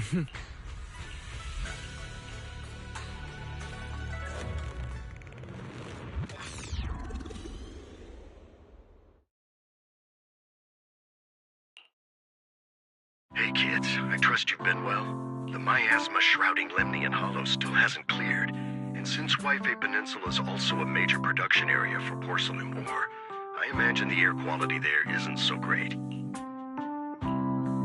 Hey kids, I trust you've been well. The miasma shrouding Lemnian Hollow still hasn't cleared, and since Wi-Fi Peninsula is also a major production area for porcelain ore, I imagine the air quality there isn't so great.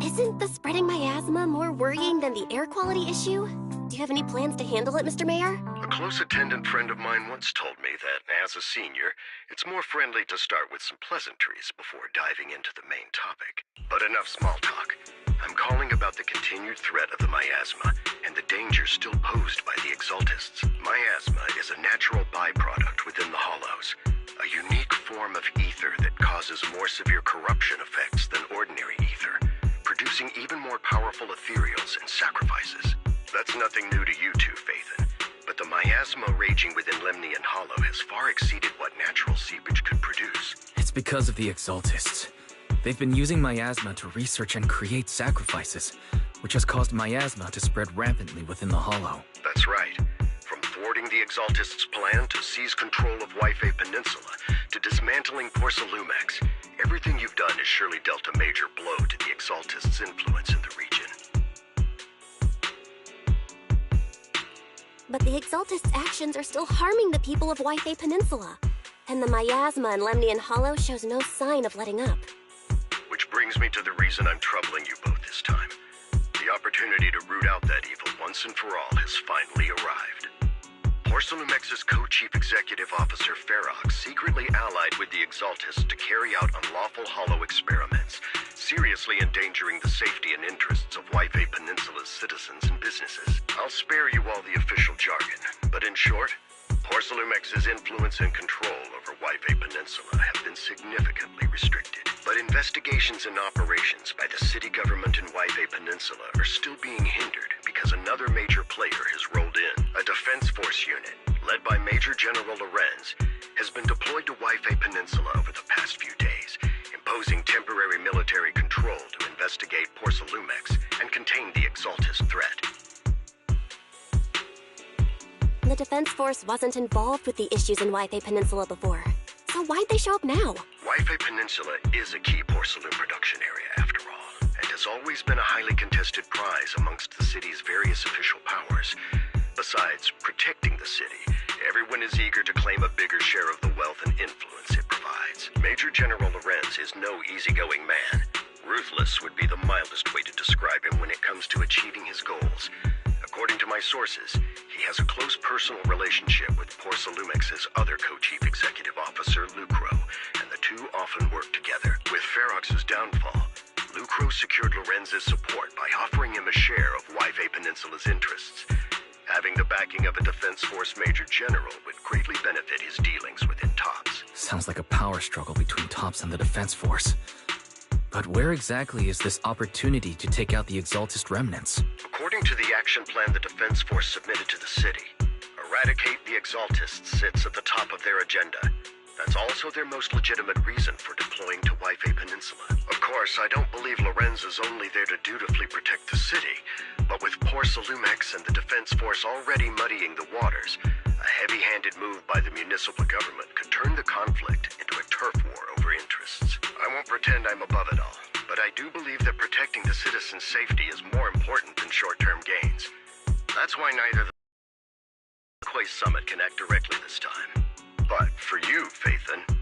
Isn't the spreading miasma more worrying than the air quality issue? Do you have any plans to handle it, Mr. Mayor? A close attendant friend of mine once told me that, as a senior, it's more friendly to start with some pleasantries before diving into the main topic. But enough small talk. I'm calling about the continued threat of the miasma and the danger still posed by the Exaltists. Miasma is a natural byproduct within the Hollows, a unique form of ether that causes more severe corruption effects than ordinary ether, producing even more powerful ethereals and sacrifices. That's nothing new to you two, Phaethon, but the miasma raging within Lemnian Hollow has far exceeded what natural seepage could produce. It's because of the Exaltists. They've been using miasma to research and create sacrifices, which has caused miasma to spread rampantly within the Hollow. That's right. From thwarting the Exaltists' plan to seize control of Wi-Fi Peninsula to dismantling Porcelumex, everything you've done has surely dealt a major blow to the Exaltists' influence in the region. But the Exaltists' actions are still harming the people of Wi-Fi Peninsula, and the miasma in Lemnian Hollow shows no sign of letting up. Which brings me to the reason I'm troubling you both this time. The opportunity to root out that evil once and for all has finally arrived. Porcelumex's co-chief executive officer Ferox secretly allied with the Exaltists to carry out unlawful hollow experiments, seriously endangering the safety and interests of Wi-Fi Peninsula's citizens and businesses. I'll spare you all the official jargon, but in short, Porcelumex's influence and control over Wi-Fi Peninsula have been significantly restricted. But investigations and operations by the city government in Wi-Fi Peninsula are still being hindered because another major player has rolled in. A defense force unit, led by Major General Lorenz, has been deployed to Wi-Fi Peninsula over the past few days, imposing temporary military control to investigate Porcelumex and contain the Exaltist threat. The Defense Force wasn't involved with the issues in Wi-Fi Peninsula before, so why'd they show up now? Wi-Fi Peninsula is a key porcelain production area, after all, and has always been a highly contested prize amongst the city's various official powers. Besides protecting the city, everyone is eager to claim a bigger share of the wealth and influence it provides. Major General Lorenz is no easygoing man. Ruthless would be the mildest way to describe him when it comes to achieving his goals. According to my sources, he has a close personal relationship with Porcelumex's other co-chief executive officer, Lucro, and the two often work together. With Ferox's downfall, Lucro secured Lorenz's support by offering him a share of Wi-Fi Peninsula's interests. Having the backing of a Defense Force Major General would greatly benefit his dealings within TOPS. Sounds like a power struggle between TOPS and the Defense Force. But where exactly is this opportunity to take out the Exaltist remnants? According to the action plan the Defense Force submitted to the city, eradicate the Exaltists sits at the top of their agenda. That's also their most legitimate reason for deploying to Wi-Fi Peninsula. Of course, I don't believe Lorenz is only there to dutifully protect the city, but with Porcelumex and the Defense Force already muddying the waters, a heavy-handed move by the municipal government could turn the conflict into a turf war over interests. I won't pretend I'm above it all, but I do believe that protecting the citizens' safety is more important than short-term gains. That's why neither the Quay Summit can act directly this time. But for you, Phaethon...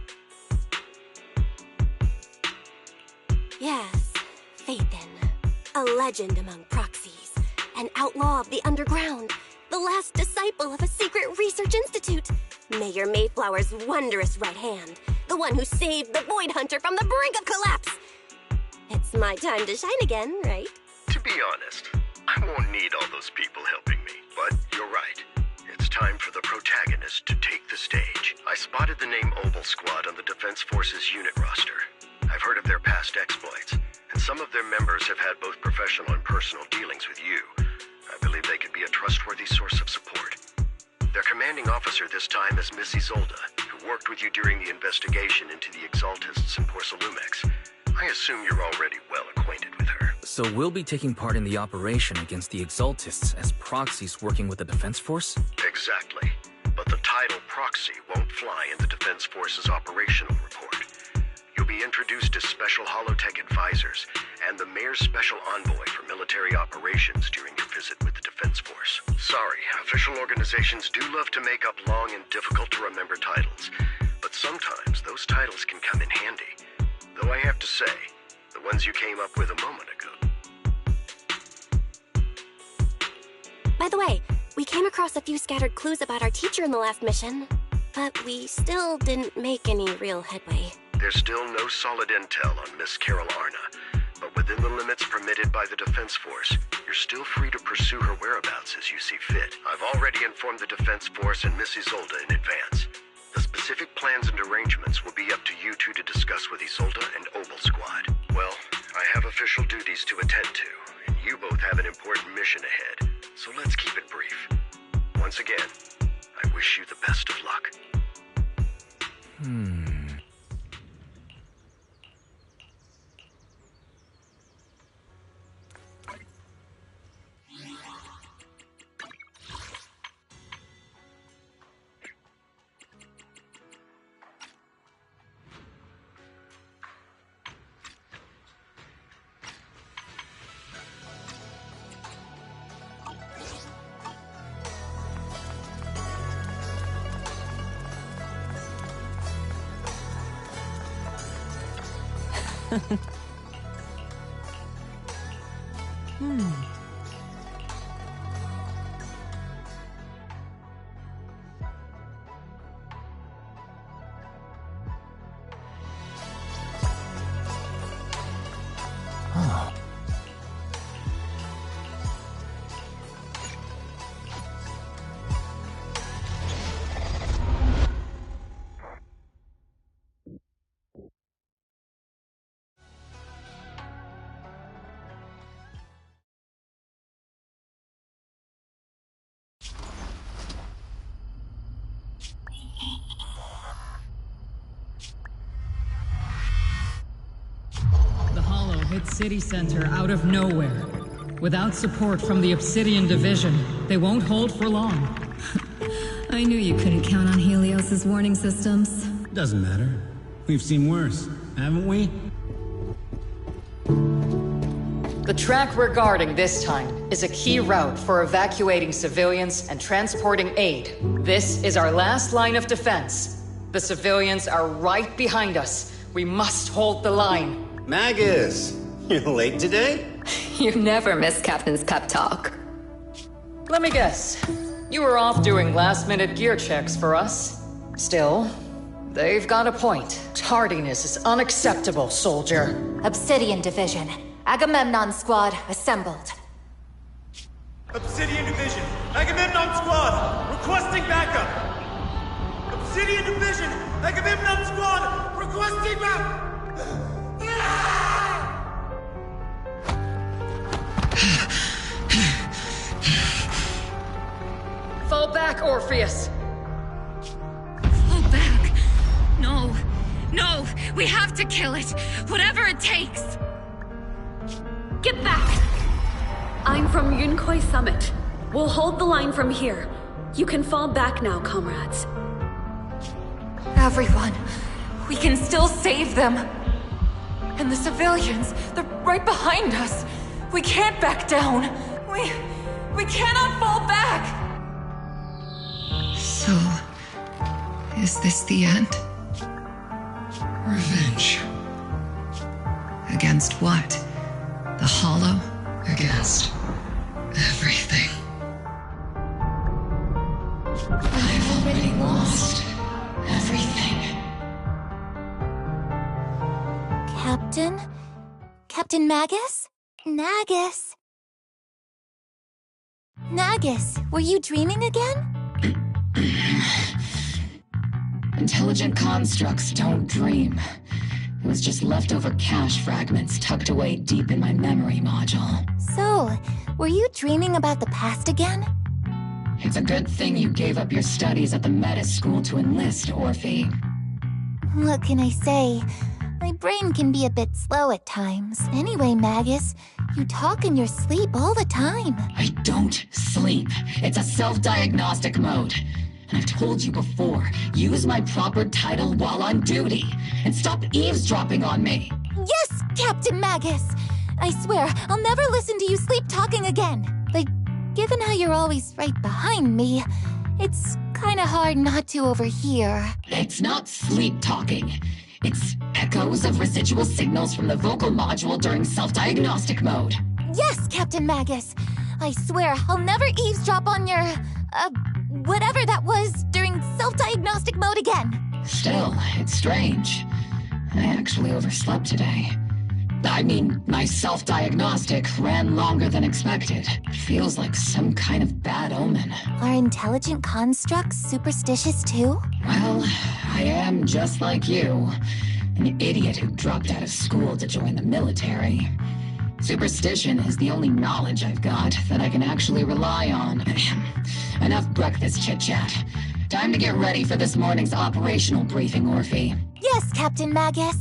Yes, Phaethon. A legend among proxies. An outlaw of the underground. The last disciple of a secret research institute. Mayor Mayflower's wondrous right hand. The one who saved the Void Hunter from the brink of collapse. It's my time to shine again, right? To be honest, I won't need all those people helping me. But you're right. It's time for the protagonist to take the stage. I spotted the name Oval Squad on the Defense Force's unit roster. I've heard of their past exploits, and some of their members have had both professional and personal dealings with you. I believe they could be a trustworthy source of support. Their commanding officer this time is Miss Isolda, who worked with you during the investigation into the Exaltists and Porcelumex. I assume you're already well acquainted with her. So we'll be taking part in the operation against the Exaltists as proxies working with the Defense Force? Exactly. But the title Proxy won't fly in the Defense Force's operational report. You'll be introduced as Special Holotech Advisors and the Mayor's Special Envoy for Military Operations during your visit with the Defense Force. Sorry, official organizations do love to make up long and difficult-to-remember titles, but sometimes those titles can come in handy. Though I have to say, the ones you came up with a moment ago. By the way, we came across a few scattered clues about our teacher in the last mission, but we still didn't make any real headway. There's still no solid intel on Miss Carol Arna, but within the limits permitted by the Defense Force, you're still free to pursue her whereabouts as you see fit. I've already informed the Defense Force and Miss Isolde in advance. The specific plans and arrangements will be up to you two to discuss with Isolde and Obel Squad. Well, I have official duties to attend to, and you both have an important mission ahead, so let's keep it brief. Once again, I wish you the best of luck. Hit City Center out of nowhere. Without support from the Obsidian Division, they won't hold for long. I knew you couldn't count on Helios's warning systems. Doesn't matter. We've seen worse, haven't we? The track we're guarding this time is a key route for evacuating civilians and transporting aid. This is our last line of defense. The civilians are right behind us. We must hold the line. Magus, you're late today? You never miss Captain's pep talk. Let me guess. You were off doing last-minute gear checks for us. Still, they've got a point. Tardiness is unacceptable, soldier. Obsidian Division. Agamemnon Squad assembled. Obsidian Division. Agamemnon Squad requesting backup. Obsidian Division. Agamemnon Squad requesting backup. Fall back, Orpheus! Fall back? No. No! We have to kill it! Whatever it takes! Get back! I'm from Yunkoi Summit. We'll hold the line from here. You can fall back now, comrades. Everyone, we can still save them. And the civilians, they're right behind us. We can't back down. We cannot fall back! So, is this the end? Revenge. Against what? The Hollow? Against everything. I've already lost everything. Captain? Captain Magus? Nagus? Nagus, were you dreaming again? Intelligent constructs don't dream. It was just leftover cache fragments tucked away deep in my memory module. So, were you dreaming about the past again? It's a good thing you gave up your studies at the Meta School to enlist, Orphe. What can I say? My brain can be a bit slow at times. Anyway, Magus, you talk in your sleep all the time. I don't sleep. It's a self-diagnostic mode. And I've told you before, use my proper title while on duty. And stop eavesdropping on me. Yes, Captain Magus! I swear, I'll never listen to you sleep-talking again. But given how you're always right behind me, it's kinda hard not to overhear. It's not sleep-talking. It's echoes of residual signals from the vocal module during self-diagnostic mode. Yes, Captain Magus. I swear, I'll never eavesdrop on your, whatever that was during self-diagnostic mode again. Still, it's strange. I actually overslept today. I mean, my self-diagnostic ran longer than expected. Feels like some kind of bad omen. Are intelligent constructs superstitious too? Well, I am just like you. An idiot who dropped out of school to join the military. Superstition is the only knowledge I've got that I can actually rely on. Enough breakfast chit-chat. Time to get ready for this morning's operational briefing, Orphe. Yes, Captain Magus.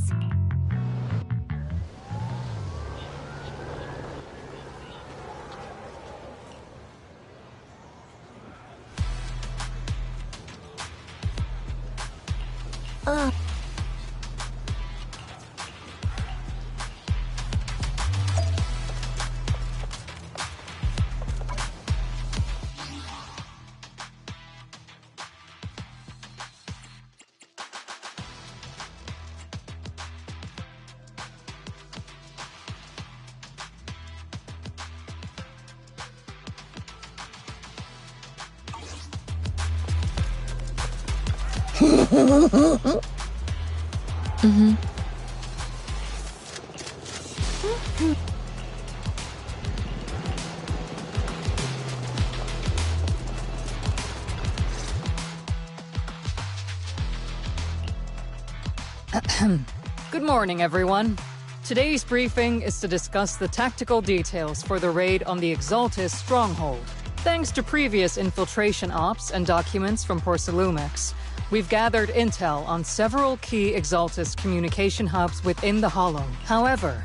Good morning, everyone. Today's briefing is to discuss the tactical details for the raid on the Exaltis stronghold. Thanks to previous infiltration ops and documents from Porcelumex, we've gathered intel on several key Exaltis communication hubs within the Hollow. However,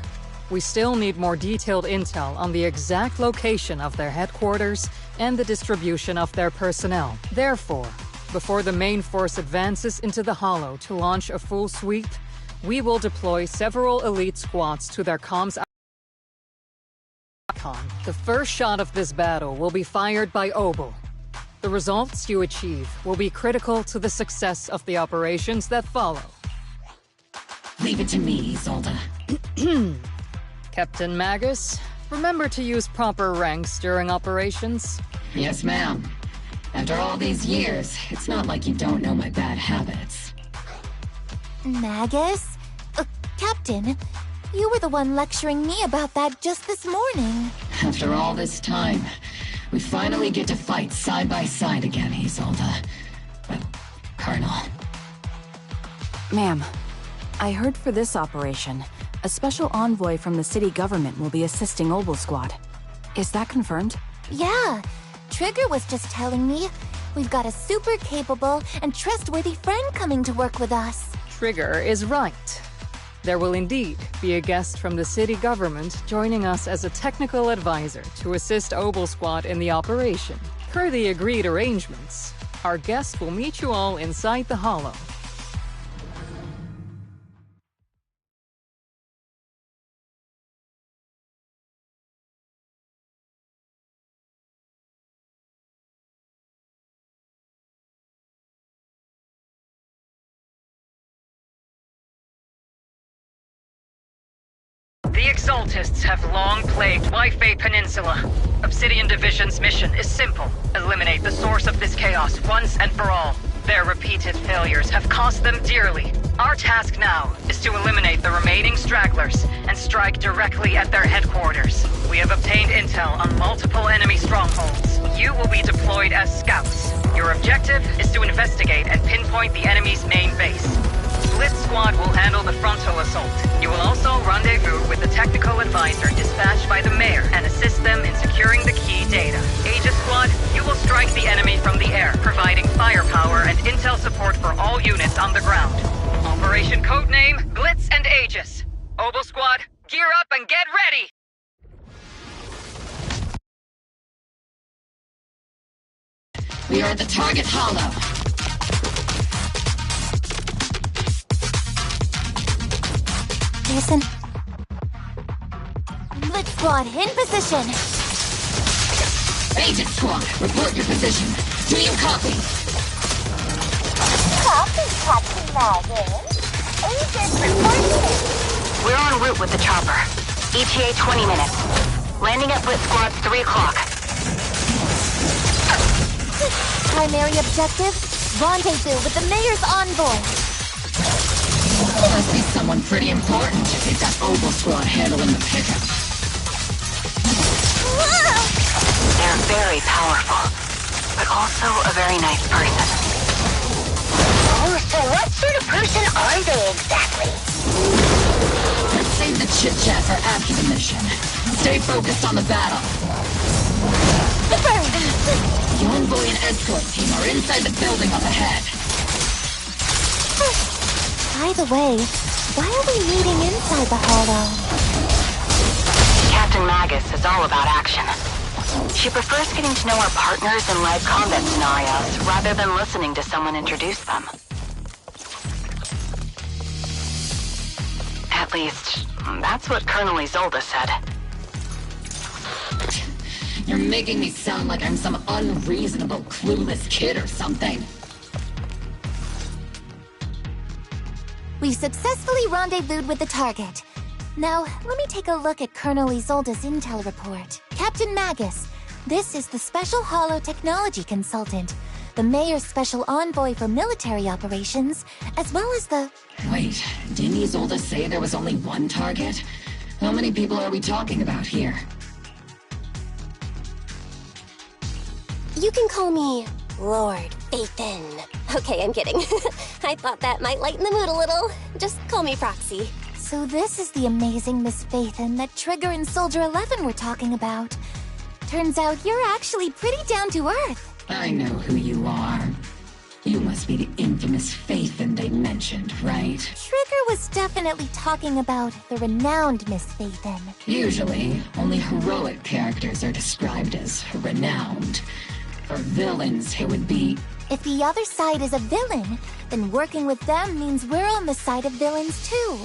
we still need more detailed intel on the exact location of their headquarters and the distribution of their personnel. Therefore, before the main force advances into the Hollow to launch a full sweep, we will deploy several elite squads to their comms. The first shot of this battle will be fired by Obel. The results you achieve will be critical to the success of the operations that follow. Leave it to me, Isolde. Captain Magus, remember to use proper ranks during operations? Yes, ma'am. After all these years, it's not like you don't know my bad habits. Magus? Captain, you were the one lecturing me about that just this morning. After all this time, we finally get to fight side by side again, Isolde. Colonel. Ma'am, I heard for this operation, a special envoy from the city government will be assisting Obel Squad. Is that confirmed? Yeah. Trigger was just telling me we've got a super capable and trustworthy friend coming to work with us. Trigger is right. There will indeed be a guest from the city government joining us as a technical advisor to assist Obel Squad in the operation. Per the agreed arrangements, our guest will meet you all inside the Hollow. The Exaltists have long plagued Waifei Peninsula. Obsidian Division's mission is simple. Eliminate the source of this chaos once and for all. Their repeated failures have cost them dearly. Our task now is to eliminate the remaining stragglers and strike directly at their headquarters. We have obtained intel on multiple enemy strongholds. You will be deployed as scouts. Your objective is to investigate and pinpoint the enemy's main base. Split Squad will handle the frontal assault. You will also rendezvous with the technical advisor dispatched by the mayor and assist them in securing the key data. Aegis Squad, you will strike the enemy from the air, providing firepower and intel support for all units on the ground. Operation codename Blitz and Aegis. Obel Squad, gear up and get ready! We are at the target hollow. Listen. Blitz Squad, in position. Agent Squad, report your position. Do you copy? Copy, Captain Magus. Agent reporting. We're en route with the chopper. ETA 20 minutes. Landing at Blitz Squad 3 o'clock. Primary objective, rendezvous with the Mayor's envoy. Must be someone pretty important if they've got Obel Squad handling the pickup. They're very powerful, but also a very nice person. Oh, so what sort of person are they exactly? Let's save the chit-chat for after the mission. Stay focused on the battle. The envoy and escort team are inside the building up ahead. By the way, why are we meeting inside the hollow? Captain Magus is all about action. She prefers getting to know our partners in live combat scenarios rather than listening to someone introduce them. At least, that's what Colonel Isolde said. You're making me sound like I'm some unreasonable, clueless kid or something. We've successfully rendezvoused with the target. Now, let me take a look at Colonel Isolde's intel report. Captain Magus, this is the Special Hollow Technology Consultant, the Mayor's Special Envoy for Military Operations, as well as the... Wait, didn't Isolde say there was only one target? How many people are we talking about here? You can call me Lord Phaethon. Okay, I'm kidding. I thought that might lighten the mood a little. Just call me Proxy. So this is the amazing Miss Phaethon that Trigger and Soldier 11 were talking about. Turns out you're actually pretty down to earth. I know who you are. You must be the infamous Phaethon they mentioned, right? Trigger was definitely talking about the renowned Miss Phaethon. Usually, only heroic characters are described as renowned. For villains, it would be... If the other side is a villain, then working with them means we're on the side of villains too.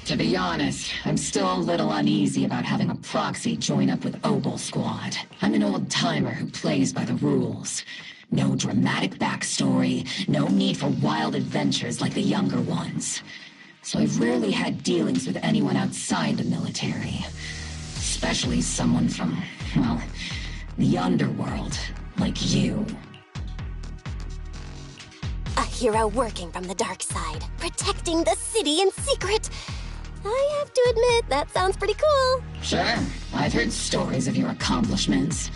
To be honest, I'm still a little uneasy about having a proxy join up with Obel Squad. I'm an old-timer who plays by the rules. No dramatic backstory, no need for wild adventures like the younger ones. So I've rarely had dealings with anyone outside the military. Especially someone from, well, the underworld, like you. A hero working from the dark side, protecting the city in secret. I have to admit, that sounds pretty cool. Sure, I've heard stories of your accomplishments.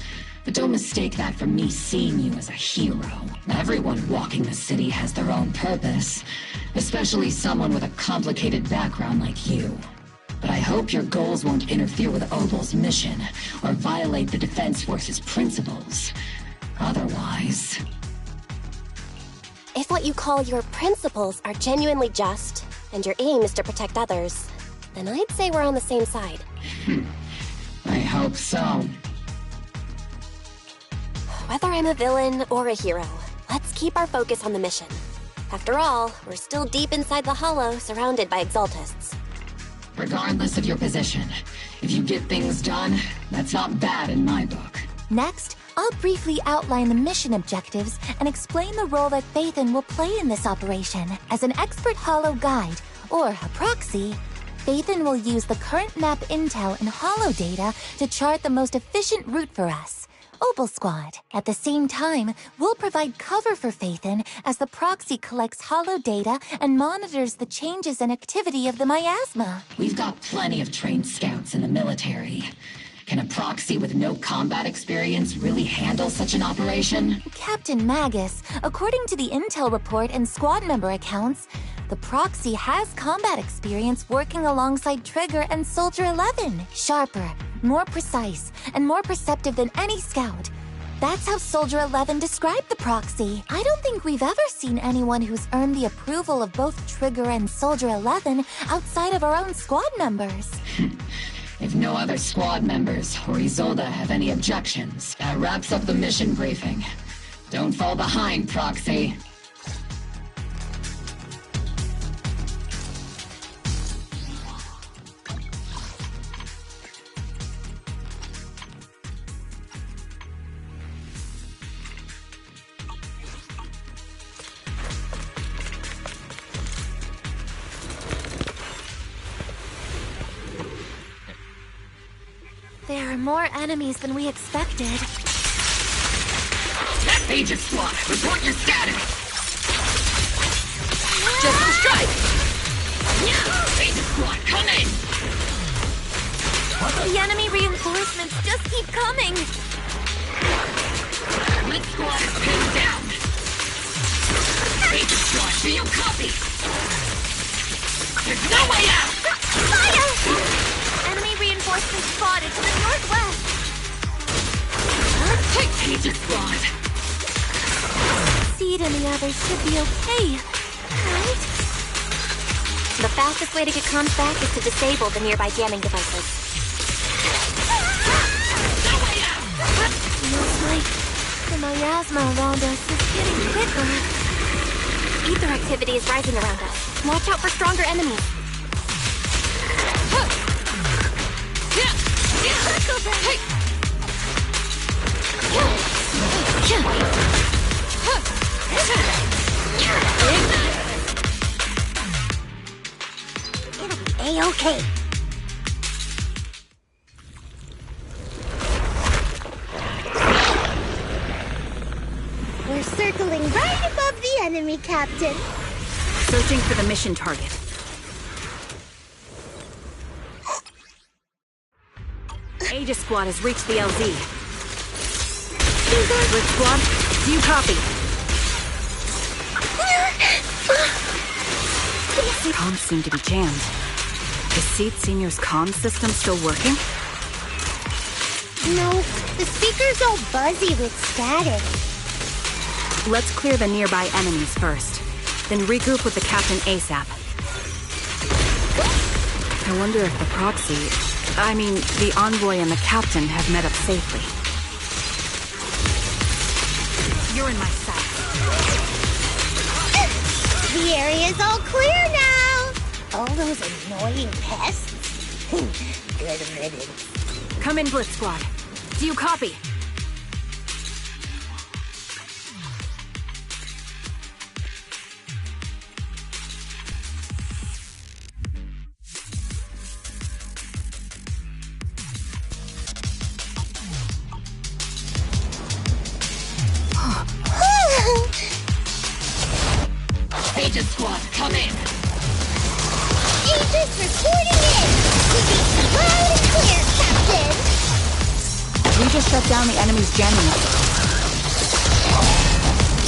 But don't mistake that for me seeing you as a hero. Everyone walking the city has their own purpose, especially someone with a complicated background like you. But I hope your goals won't interfere with Obel's mission, or violate the Defense Force's principles. Otherwise... If what you call your principles are genuinely just, and your aim is to protect others, then I'd say we're on the same side. I hope so. Whether I'm a villain or a hero, let's keep our focus on the mission. After all, we're still deep inside the Hollow, surrounded by Exaltists. Regardless of your position, if you get things done, that's not bad in my book. Next, I'll briefly outline the mission objectives and explain the role that Phaethon will play in this operation. As an expert Hollow guide, or a proxy, Phaethon will use the current map intel and Hollow data to chart the most efficient route for us, Obel Squad. At the same time, we'll provide cover for Phaethon as the proxy collects Hollow data and monitors the changes and activity of the miasma. We've got plenty of trained scouts in the military. Can a proxy with no combat experience really handle such an operation? Captain Magus, according to the intel report and squad member accounts, the proxy has combat experience working alongside Trigger and Soldier 11. Sharper, more precise, and more perceptive than any scout. That's how Soldier 11 described the proxy. I don't think we've ever seen anyone who's earned the approval of both Trigger and Soldier 11 outside of our own squad members. If no other squad members or Isolde have any objections, that wraps up the mission briefing. Don't fall behind, Proxy. There are more enemies than we expected. Aegis Squad, report your status! Just on strike! Aegis Squad, come in! The enemy reinforcements just keep coming! Red Squad is pinned down! Aegis Squad, do you copy? There's no way out! Fire! Enemy reinforcements spotted to the northwest! Take Aegis Squad! Seed and the others should be okay, right? The fastest way to get comms back is to disable the nearby jamming devices. Looks like the miasma around us is getting thicker. Ether activity is rising around us. Watch out for stronger enemies. It'll be A-okay. We're circling right above the enemy, Captain. Searching for the mission target. Aegis Squad has reached the LZ. Red Squad, do you copy? Comms seem to be jammed. Is Seed Senior's comms system still working? No, the speaker's all buzzy with static. Let's clear the nearby enemies first, then regroup with the Captain ASAP. I wonder if the proxy, the envoy and the Captain have met up safely. You're in my sight. The area's all clear now! All those annoying pests? Good riddance. Come in, Blitz Squad. Do you copy? Aegis Squad, come in! Aegis reporting in! Loud and clear, Captain! We just shut down the enemy's jamming.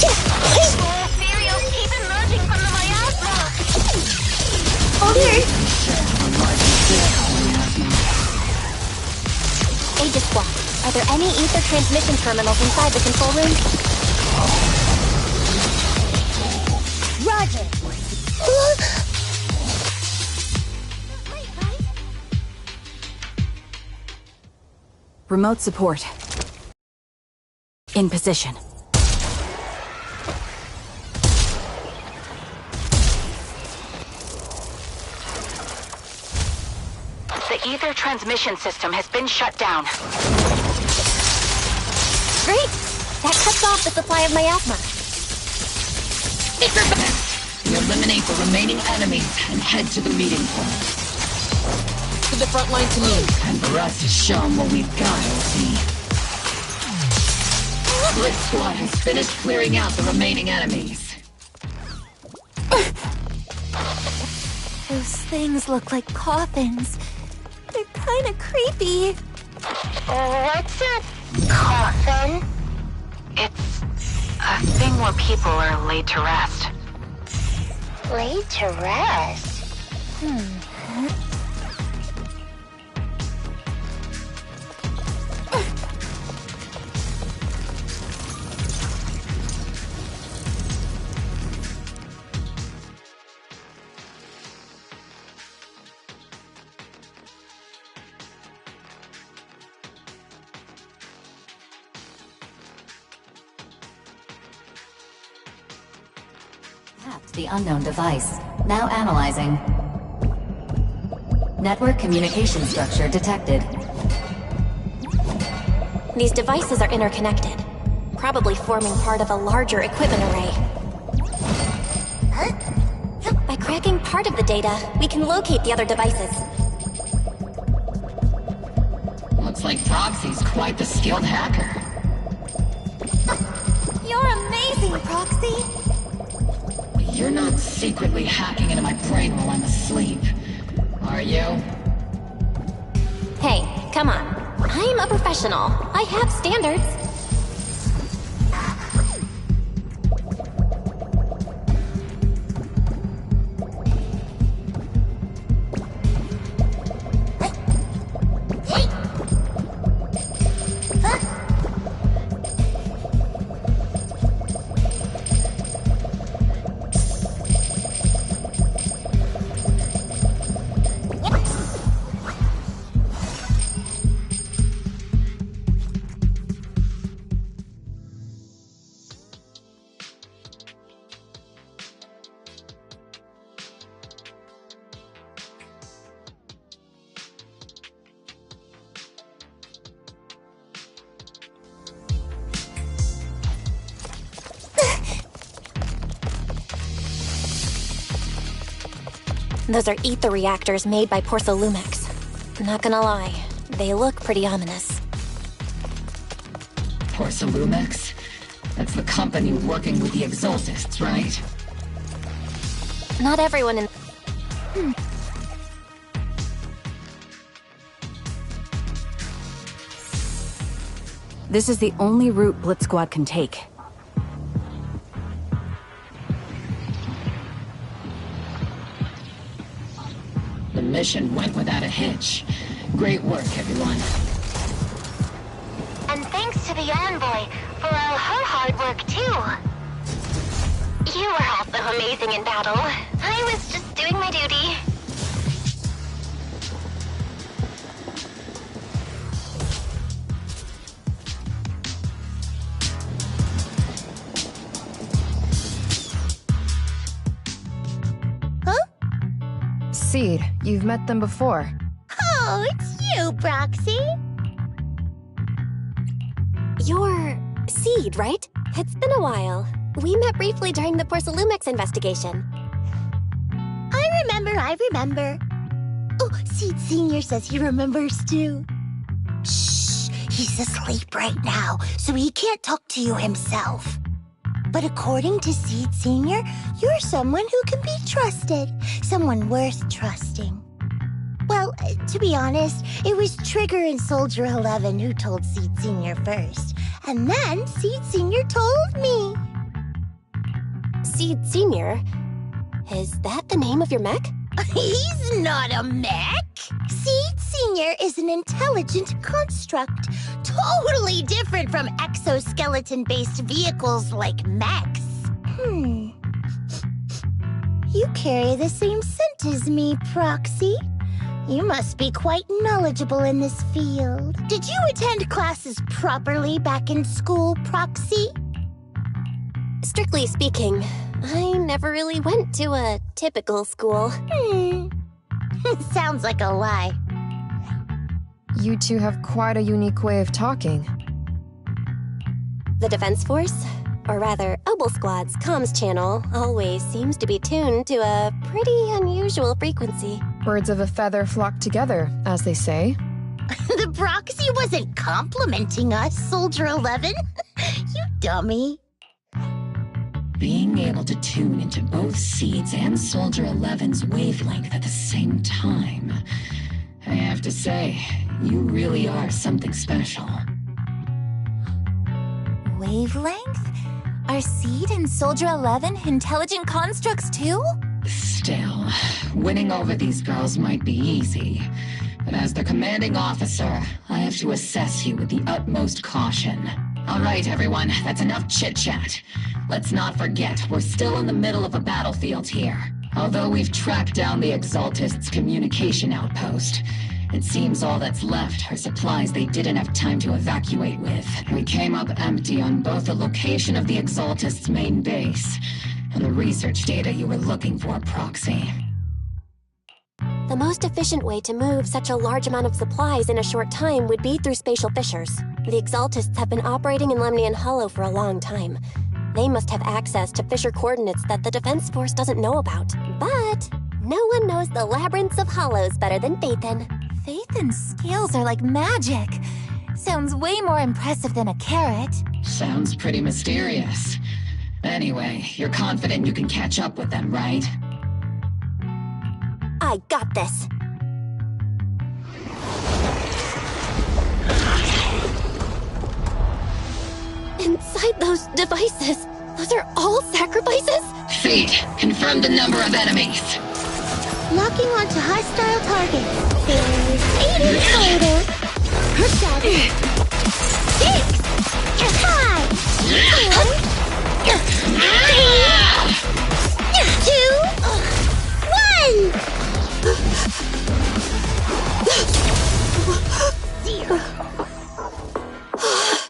Ethereals keep emerging from the miasma! Okay. Aegis Squad, are there any ether transmission terminals inside the control room? Roger. Remote support. In position. The ether transmission system has been shut down. Great! That cuts off the supply of miasma. We eliminate the remaining enemies and head to the meeting point. To the front line to me. And for us to show them what we've got, see. Blitz Squad has finished clearing out the remaining enemies. Those things look like coffins. They're kinda creepy. What's a coffin? It's a thing where people are laid to rest. Laid to rest? Tapped the unknown device. Now analyzing. Network communication structure detected. These devices are interconnected, probably forming part of a larger equipment array. By cracking part of the data, we can locate the other devices. Looks like Proxy's quite the skilled hacker. You're amazing, Proxy! You're not secretly hacking into my brain while I'm asleep, are you? Hey, come on. I'm a professional. I have standards. Those are ether reactors made by Porcolumex. Not gonna lie, they look pretty ominous. Porcolumex? That's the company working with the Exaltists, right? Not everyone in... This is the only route Blitz Squad can take. The mission went without a hitch. Great work, everyone. And thanks to the Envoy for all her hard work, too. You were also amazing in battle. I was just doing my duty. Seed, you've met them before. Oh, it's you, Proxy. You're... Seed, right? It's been a while. We met briefly during the Porcolumex investigation. I remember. Oh, Seed Sr. says he remembers too. Shh, he's asleep right now, so he can't talk to you himself. But according to Seed Sr., you're someone who can be trusted. Someone worth trusting. Well, to be honest, it was Trigger and Soldier 11 who told Seed Sr. first. And then Seed Sr. told me. Seed Sr.? Is that the name of your mech? He's not a mech! Seed Sr. is an intelligent construct, totally different from exoskeleton-based vehicles like mechs. You carry the same scent as me, Proxy. You must be quite knowledgeable in this field. Did you attend classes properly back in school, Proxy? Strictly speaking, I never really went to a typical school. Sounds like a lie. You two have quite a unique way of talking. The Defense Force, or rather, Obel Squad's comms channel, always seems to be tuned to a pretty unusual frequency. Birds of a feather flock together, as they say. The Proxy wasn't complimenting us, Soldier 11. You dummy. Being able to tune into both Seed's and Soldier 11's wavelength at the same time. I have to say, you really are something special. Wavelength? Are Seed and Soldier 11 intelligent constructs too? Still, winning over these girls might be easy. But as the commanding officer, I have to assess you with the utmost caution. All right, everyone, that's enough chit-chat. Let's not forget, we're still in the middle of a battlefield here. Although we've tracked down the Exaltists' communication outpost, it seems all that's left are supplies they didn't have time to evacuate with. We came up empty on both the location of the Exaltists' main base and the research data you were looking for, Proxy. The most efficient way to move such a large amount of supplies in a short time would be through spatial fissures. The Exaltists have been operating in Lemnian Hollow for a long time. They must have access to fissure coordinates that the Defense Force doesn't know about. But no one knows the labyrinths of hollows better than Phaethon. Phaethon's skills are like magic. Sounds way more impressive than a carrot. Sounds pretty mysterious. Anyway, you're confident you can catch up with them, right? I got this. Inside those devices, those are all sacrifices? Feet, confirm the number of enemies. Locking onto hostile targets. There's 8 in total. 7, 6, 5, 4, 3, 2, 1. 0.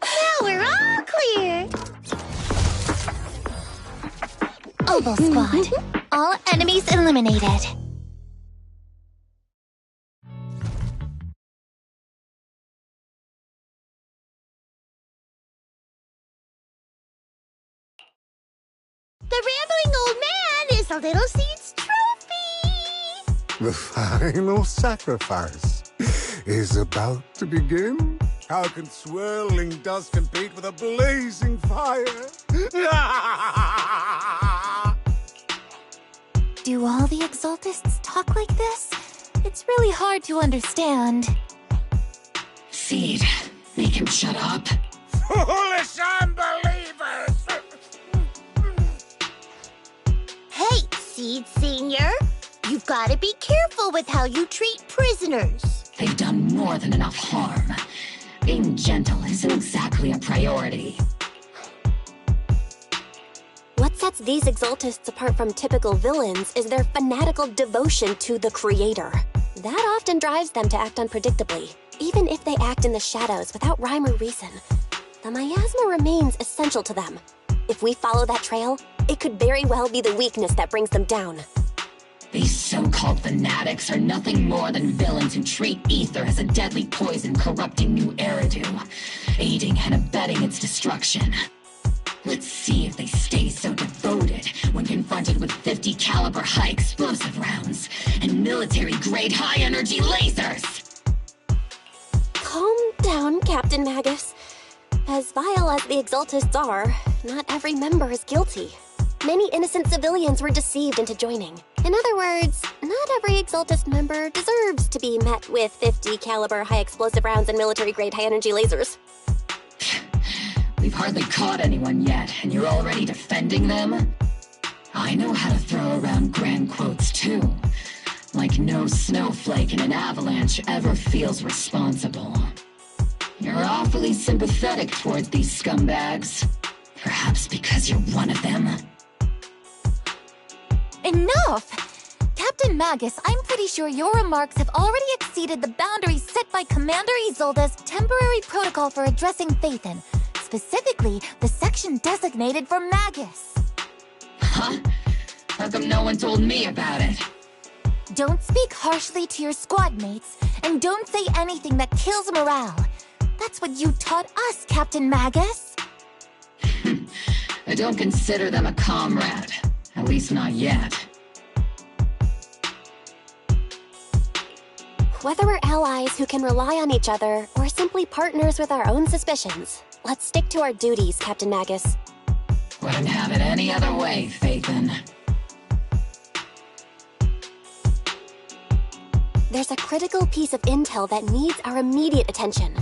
Now we're all clear. Oval Squad. All enemies eliminated. The rambling old man is a Little Seed's trophy! The final sacrifice is about to begin. How can swirling dust compete with a blazing fire? Do all the Exaltists talk like this? It's really hard to understand. Seed, make him shut up. Foolish unbelievers! Hey, Seed Senior! You've got to be careful with how you treat prisoners. They've done more than enough harm. Being gentle isn't exactly a priority. What sets these Exaltists apart from typical villains is their fanatical devotion to the Creator. That often drives them to act unpredictably, even if they act in the shadows without rhyme or reason. The miasma remains essential to them. If we follow that trail, it could very well be the weakness that brings them down. These so-called fanatics are nothing more than villains who treat ether as a deadly poison corrupting New Eridu, aiding and abetting its destruction. Let's see if they stay so devoted when confronted with 50 caliber high explosive rounds and military-grade high-energy lasers! Calm down, Captain Magus. As vile as the Exaltists are, not every member is guilty. Many innocent civilians were deceived into joining. In other words, not every Exaltist member deserves to be met with 50 caliber high explosive rounds and military-grade high-energy lasers. We've hardly caught anyone yet, and you're already defending them? I know how to throw around grand quotes too. Like no snowflake in an avalanche ever feels responsible. You're awfully sympathetic towards these scumbags. Perhaps because you're one of them. Enough! Captain Magus, I'm pretty sure your remarks have already exceeded the boundaries set by Commander Isolde's temporary protocol for addressing Phaethon. Specifically, the section designated for Magus. Huh? How come no one told me about it? Don't speak harshly to your squad mates, and don't say anything that kills morale. That's what you taught us, Captain Magus. I don't consider them a comrade. At least not yet. Whether we're allies who can rely on each other, or simply partners with our own suspicions, let's stick to our duties, Captain Magus. Wouldn't have it any other way, Phaethon. There's a critical piece of intel that needs our immediate attention.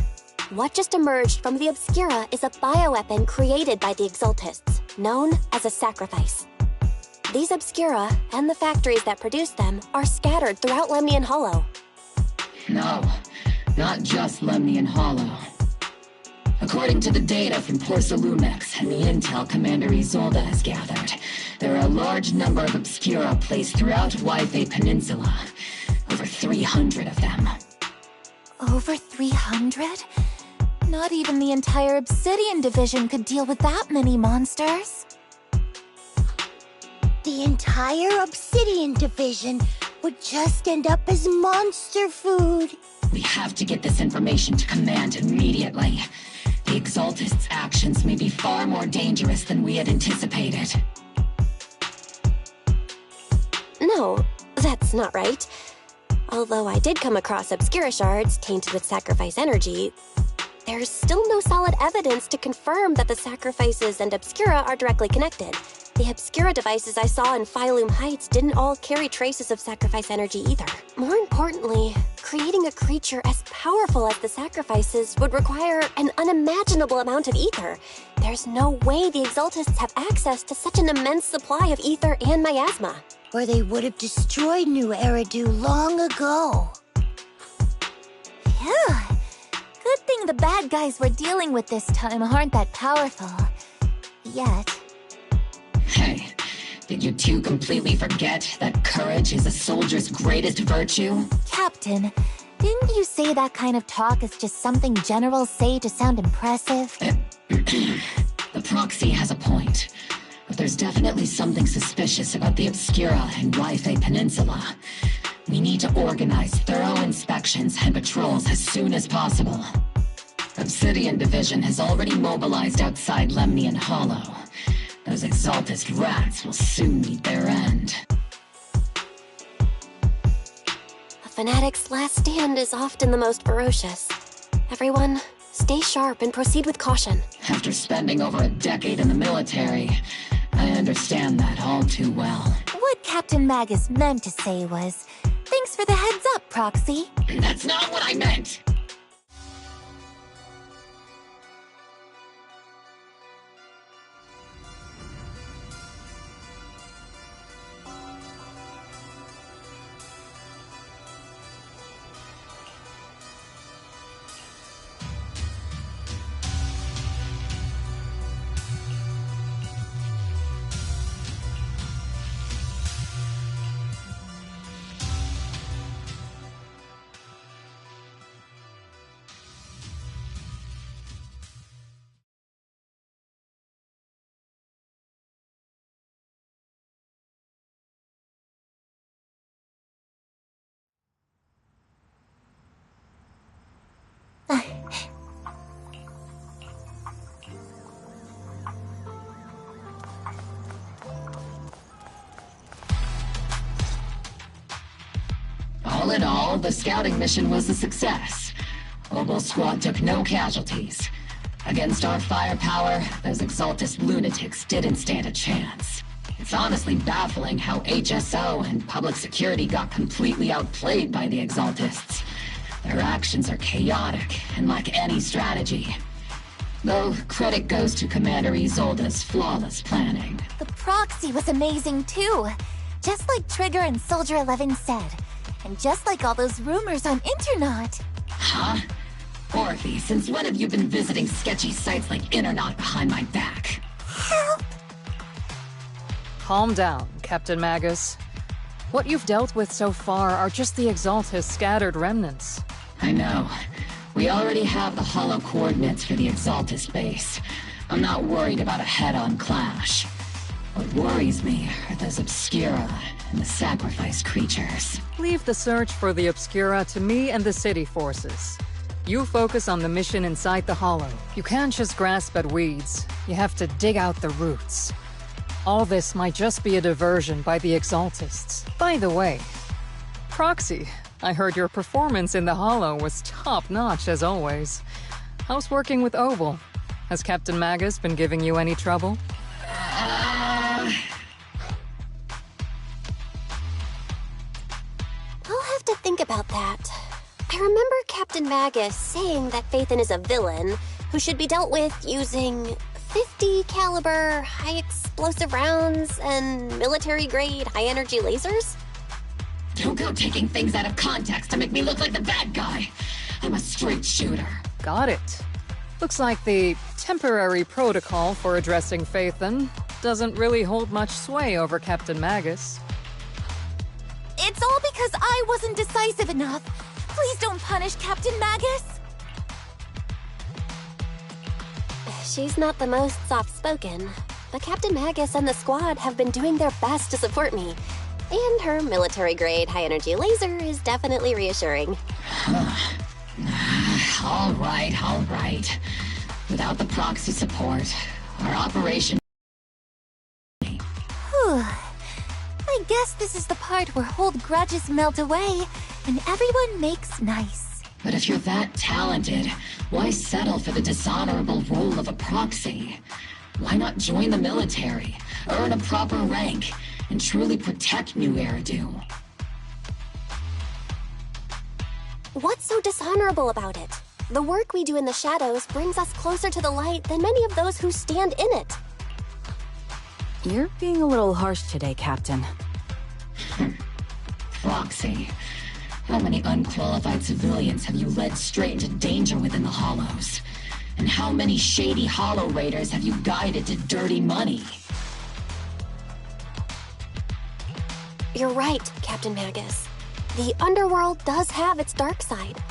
What just emerged from the Obscura is a bioweapon created by the Exaltists, known as a sacrifice. These Obscura, and the factories that produce them, are scattered throughout Lemnian Hollow. No, not just Lemnian Hollow. According to the data from Porsalumex and the intel Commander Isolde has gathered, there are a large number of Obscura placed throughout Waifei Peninsula. Over 300 of them. Over 300? Not even the entire Obsidian Division could deal with that many monsters. the entire Obsidian Division would just end up as monster food. We have to get this information to Command immediately. The Exaltists' actions may be far more dangerous than we had anticipated. No, that's not right. Although I did come across Obscura shards tainted with sacrifice energy, there's still no solid evidence to confirm that the sacrifices and Obscura are directly connected. The Obscura devices I saw in Phylum Heights didn't all carry traces of sacrifice energy either. More importantly, creating a creature as powerful as the sacrifices would require an unimaginable amount of ether. There's no way the Exaltists have access to such an immense supply of ether and miasma. Or they would have destroyed New Eridu long ago. Phew. Good thing the bad guys we're dealing with this time aren't that powerful. Yet. Hey, did you two completely forget that courage is a soldier's greatest virtue? Captain, didn't you say that kind of talk is just something generals say to sound impressive? The proxy has a point. But there's definitely something suspicious about the Obscura and Rythe Peninsula. We need to organize thorough inspections and patrols as soon as possible. Obsidian Division has already mobilized outside Lemnian Hollow. Those Exaltist rats will soon meet their end. A fanatic's last stand is often the most ferocious. Everyone, stay sharp and proceed with caution. After spending over a decade in the military, I understand that all too well. What Captain Magus meant to say was, thanks for the heads up, Proxy. That's not what I meant! All in all, the scouting mission was a success. Obel Squad took no casualties. Against our firepower, those Exaltist lunatics didn't stand a chance. It's honestly baffling how HSO and public security got completely outplayed by the Exaltists. Their actions are chaotic and lack any strategy. Though credit goes to Commander Isolde's flawless planning. The proxy was amazing too. Just like Trigger and Soldier 11 said. And just like all those rumors on Internaut. Huh? Orphe, since when have you been visiting sketchy sites like Internaut behind my back? Help! Calm down, Captain Magus. What you've dealt with so far are just the Exaltist scattered remnants. I know. We already have the hollow coordinates for the Exaltist base. I'm not worried about a head-on clash. What worries me are those Obscura and the sacrifice creatures. Leave the search for the Obscura to me and the city forces. You focus on the mission inside the Hollow. You can't just grasp at weeds. You have to dig out the roots. All this might just be a diversion by the Exaltists. By the way, Proxy, I heard your performance in the Hollow was top-notch as always. How's working with Obel? Has Captain Magus been giving you any trouble? I'll have to think about that. I remember Captain Magus saying that Phaethon is a villain who should be dealt with using 50 caliber, high explosive rounds and military-grade high-energy lasers? Don't go taking things out of context to make me look like the bad guy. I'm a straight shooter. Got it. Looks like the temporary protocol for addressing Phaethon doesn't really hold much sway over Captain Magus. It's all because I wasn't decisive enough. Please don't punish Captain Magus. She's not the most soft-spoken. but Captain Magus and the squad have been doing their best to support me. And her military-grade high-energy laser is definitely reassuring. All right. Without the proxy support, our operation... I guess this is the part where old grudges melt away, and everyone makes nice. But if you're that talented, why settle for the dishonorable role of a proxy? Why not join the military, earn a proper rank, and truly protect New Eridu? What's so dishonorable about it? The work we do in the shadows brings us closer to the light than many of those who stand in it. You're being a little harsh today, Captain. Proxy. How many unqualified civilians have you led straight into danger within the Hollows? And how many shady Hollow Raiders have you guided to dirty money? You're right, Captain Magus. The underworld does have its dark side,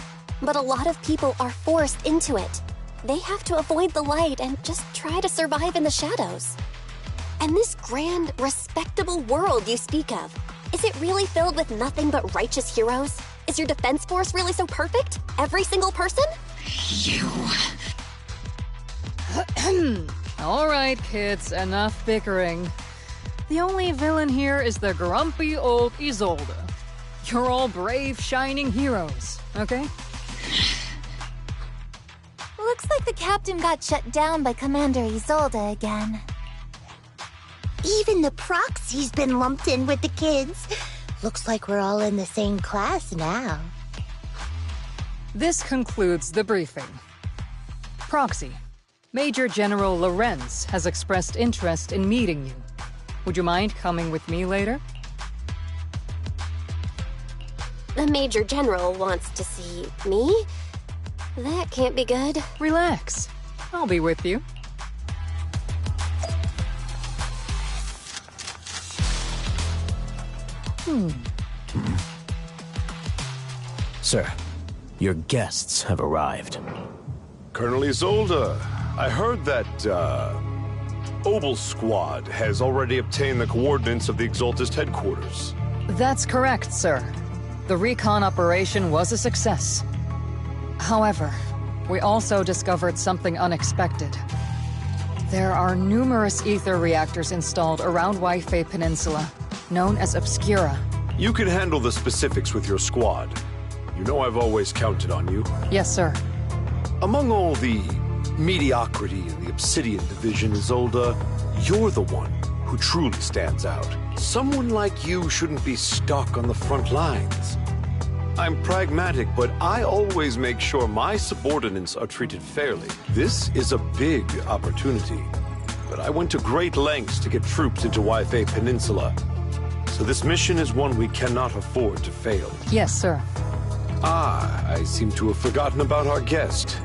but a lot of people are forced into it. They have to avoid the light and just try to survive in the shadows. And this grand, respectable world you speak of, is it really filled with nothing but righteous heroes? Is your defense force really so perfect? Every single person? You... All right, kids, enough bickering. The only villain here is the grumpy old Isolde. You're all brave, shining heroes, okay? Looks like the captain got shut down by Commander Isolde again. Even the proxy's been lumped in with the kids. Looks like we're all in the same class now. This concludes the briefing. Proxy, Major General Lorenz has expressed interest in meeting you. Would you mind coming with me later? The Major General wants to see me? That can't be good. Relax. I'll be with you. Sir, your guests have arrived. Colonel Isolde, I heard that, Obel Squad has already obtained the coordinates of the Exaltist headquarters. That's correct, sir. The recon operation was a success. However, we also discovered something unexpected. There are numerous ether reactors installed around Waifei Peninsula, known as Obscura. You can handle the specifics with your squad. You know I've always counted on you. Yes, sir. Among all the mediocrity in the Obsidian Division, Isolde, you're the one who truly stands out. Someone like you shouldn't be stuck on the front lines. I'm pragmatic, but I always make sure my subordinates are treated fairly. This is a big opportunity, but I went to great lengths to get troops into Waifei Peninsula. So this mission is one we cannot afford to fail. Yes, sir. Ah, I seem to have forgotten about our guest.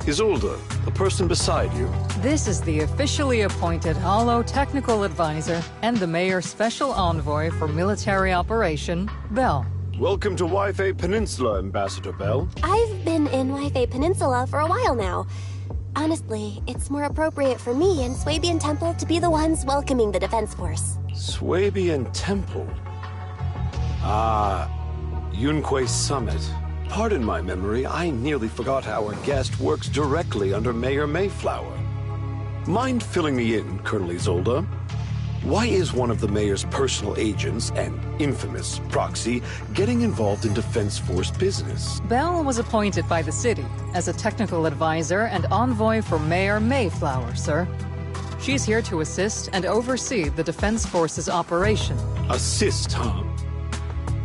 Isolde, the person beside you. This is the officially appointed Hollow Technical Advisor and the Mayor's Special Envoy for Military Operation, Bell. Welcome to Waifei Peninsula, Ambassador Bell. I've been in Waifei Peninsula for a while now. Honestly, it's more appropriate for me and Swabian Temple to be the ones welcoming the Defense Force. Swabian Temple? Ah, Yunquei Summit. Pardon my memory, I nearly forgot our guest works directly under Mayor Mayflower. Mind filling me in, Colonel Isolde? Why is one of the Mayor's personal agents, and infamous proxy, getting involved in Defense Force business? Bell was appointed by the city as a technical advisor and envoy for Mayor Mayflower, sir. She's here to assist and oversee the Defense Force's operation. Assist, huh?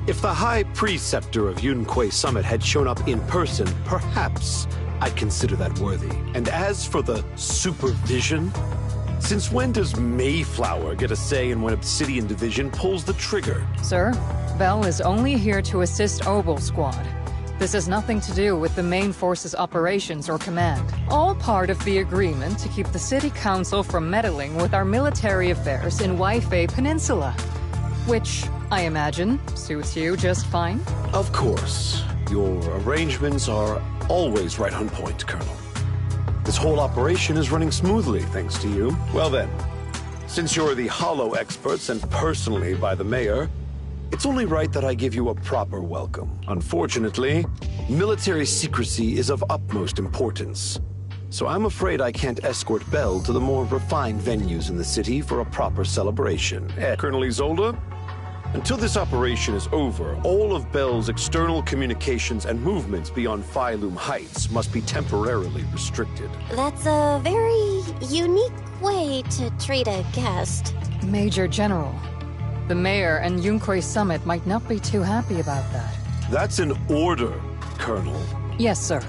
If the High Preceptor of Yunquei Summit had shown up in person, perhaps I'd consider that worthy. And as for the supervision, since when does Mayflower get a say in when Obsidian Division pulls the trigger? Sir, Bell is only here to assist Obel Squad. This has nothing to do with the main force's operations or command. All part of the agreement to keep the City Council from meddling with our military affairs in Waifei Peninsula. Which, I imagine, suits you just fine? Of course. Your arrangements are always right on point, Colonel. This whole operation is running smoothly, thanks to you. Well then, Since you're the Hollow expert sent personally by the mayor, it's only right that I give you a proper welcome. Unfortunately, military secrecy is of utmost importance. So I'm afraid I can't escort Belle to the more refined venues in the city for a proper celebration. Colonel Isolde? Until this operation is over, all of Belle's external communications and movements beyond Phylum Heights must be temporarily restricted. That's a very unique way to treat a guest. Major General, the mayor and Yunquay Summit might not be too happy about that. That's an order, Colonel. Yes, sir.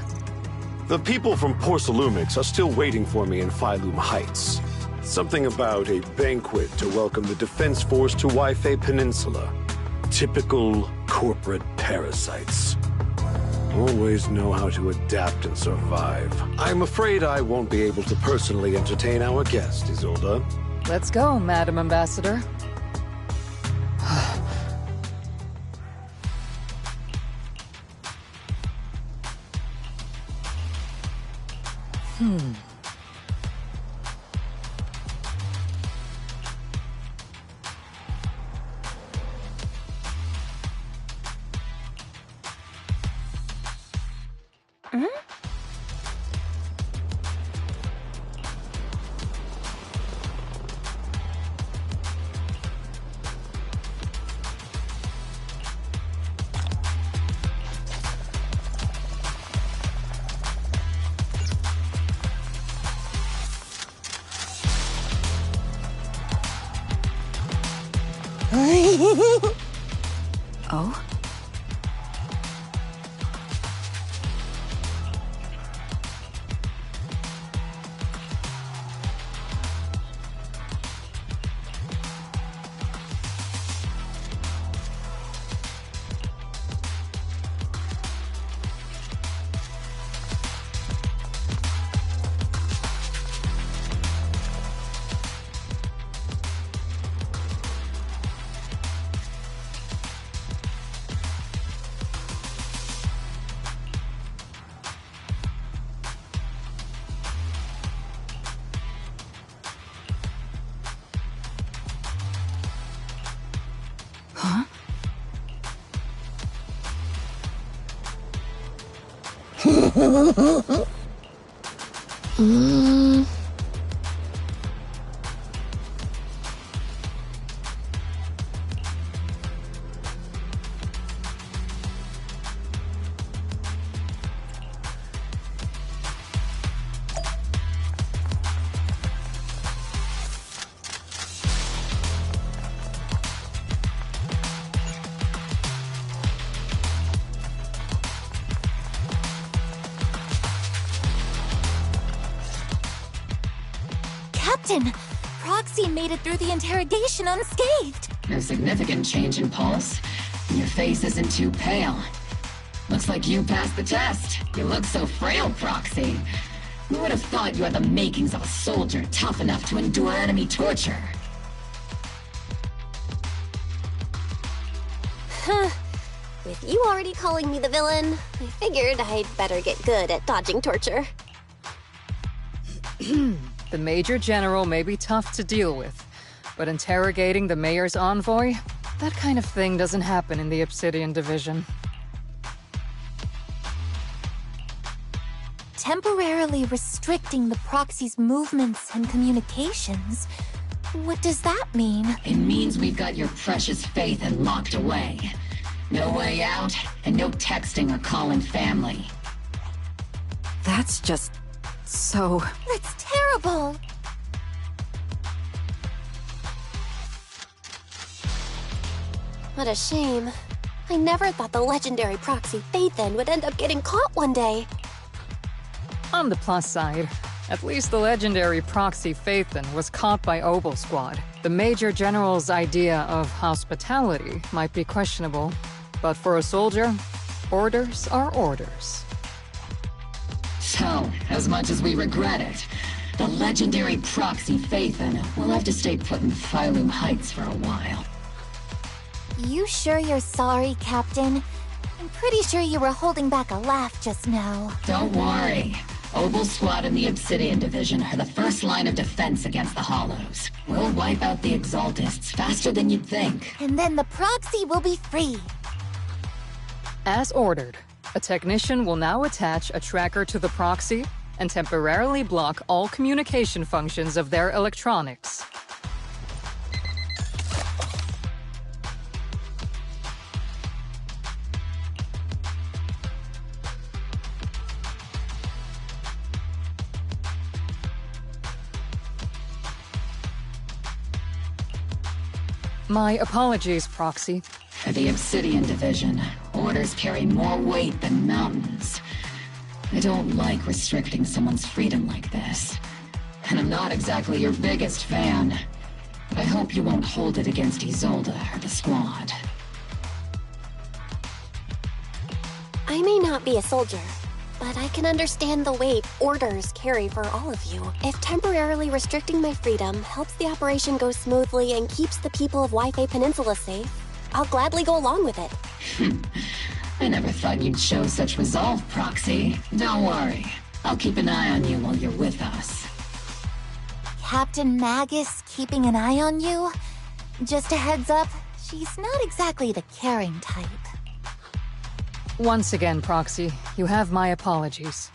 The people from Porcelumix are still waiting for me in Phylum Heights. Something about a banquet to welcome the Defense Force to Waifei Peninsula. Typical corporate parasites. Always know how to adapt and survive. I'm afraid I won't be able to personally entertain our guest, Isolde. Let's go, Madam Ambassador. Oh? Captain! Proxy made it through the interrogation unscathed! No significant change in pulse. And your face isn't too pale. Looks like you passed the test. You look so frail, Proxy. Who would have thought you had the makings of a soldier tough enough to endure enemy torture? With you already calling me the villain, I figured I'd better get good at dodging torture. The Major General may be tough to deal with, but interrogating the mayor's envoy? That kind of thing doesn't happen in the Obsidian Division. Temporarily restricting the proxy's movements and communications? What does that mean? It means we've got your precious Phaethon locked away. No way out, and no texting or calling family. That's just... so... That's terrible! What a shame. I never thought the legendary proxy Phaethon would end up getting caught one day. On the plus side, at least the legendary proxy Phaethon was caught by Obel Squad. The Major General's idea of hospitality might be questionable, but for a soldier, orders are orders. So, as much as we regret it, the legendary proxy Phaethon will have to stay put in Phylum Heights for a while. You sure you're sorry, Captain? I'm pretty sure you were holding back a laugh just now. Don't worry. Obel Squad and the Obsidian Division are the first line of defense against the Hollows. We'll wipe out the Exaltists faster than you'd think. And then the proxy will be free. As ordered, a technician will now attach a tracker to the proxy and temporarily block all communication functions of their electronics. My apologies, Proxy. For the Obsidian Division, orders carry more weight than mountains. I don't like restricting someone's freedom like this. And I'm not exactly your biggest fan. But I hope you won't hold it against Isolde or the Squad. I may not be a soldier, but I can understand the weight orders carry for all of you. If temporarily restricting my freedom helps the operation go smoothly and keeps the people of Wi-Fi Peninsula safe, I'll gladly go along with it. I never thought you'd show such resolve, Proxy. Don't worry. I'll keep an eye on you while you're with us. Captain Magus keeping an eye on you? Just a heads up, she's not exactly the caring type. Once again, Proxy, you have my apologies.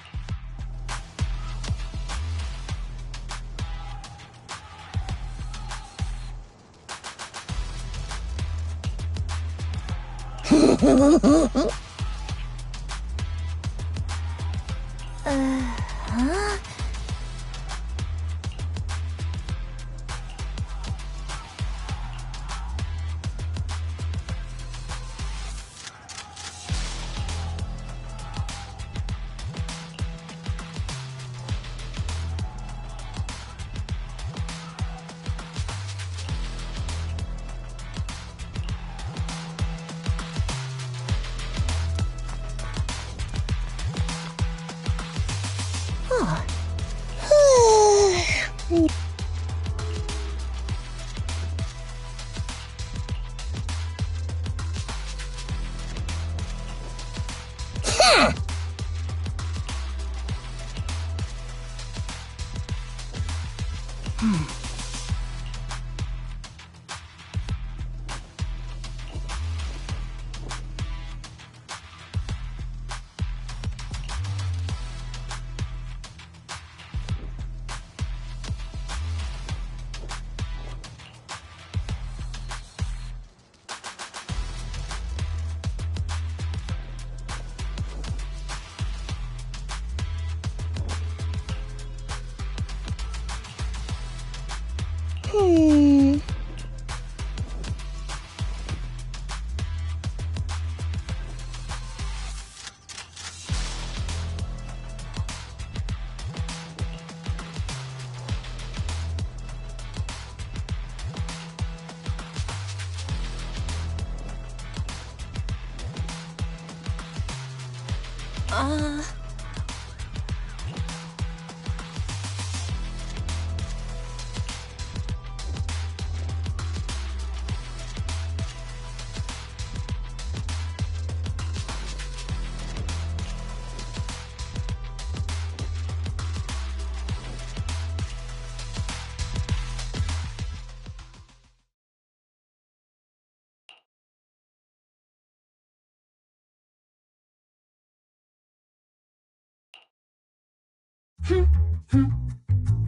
Huh?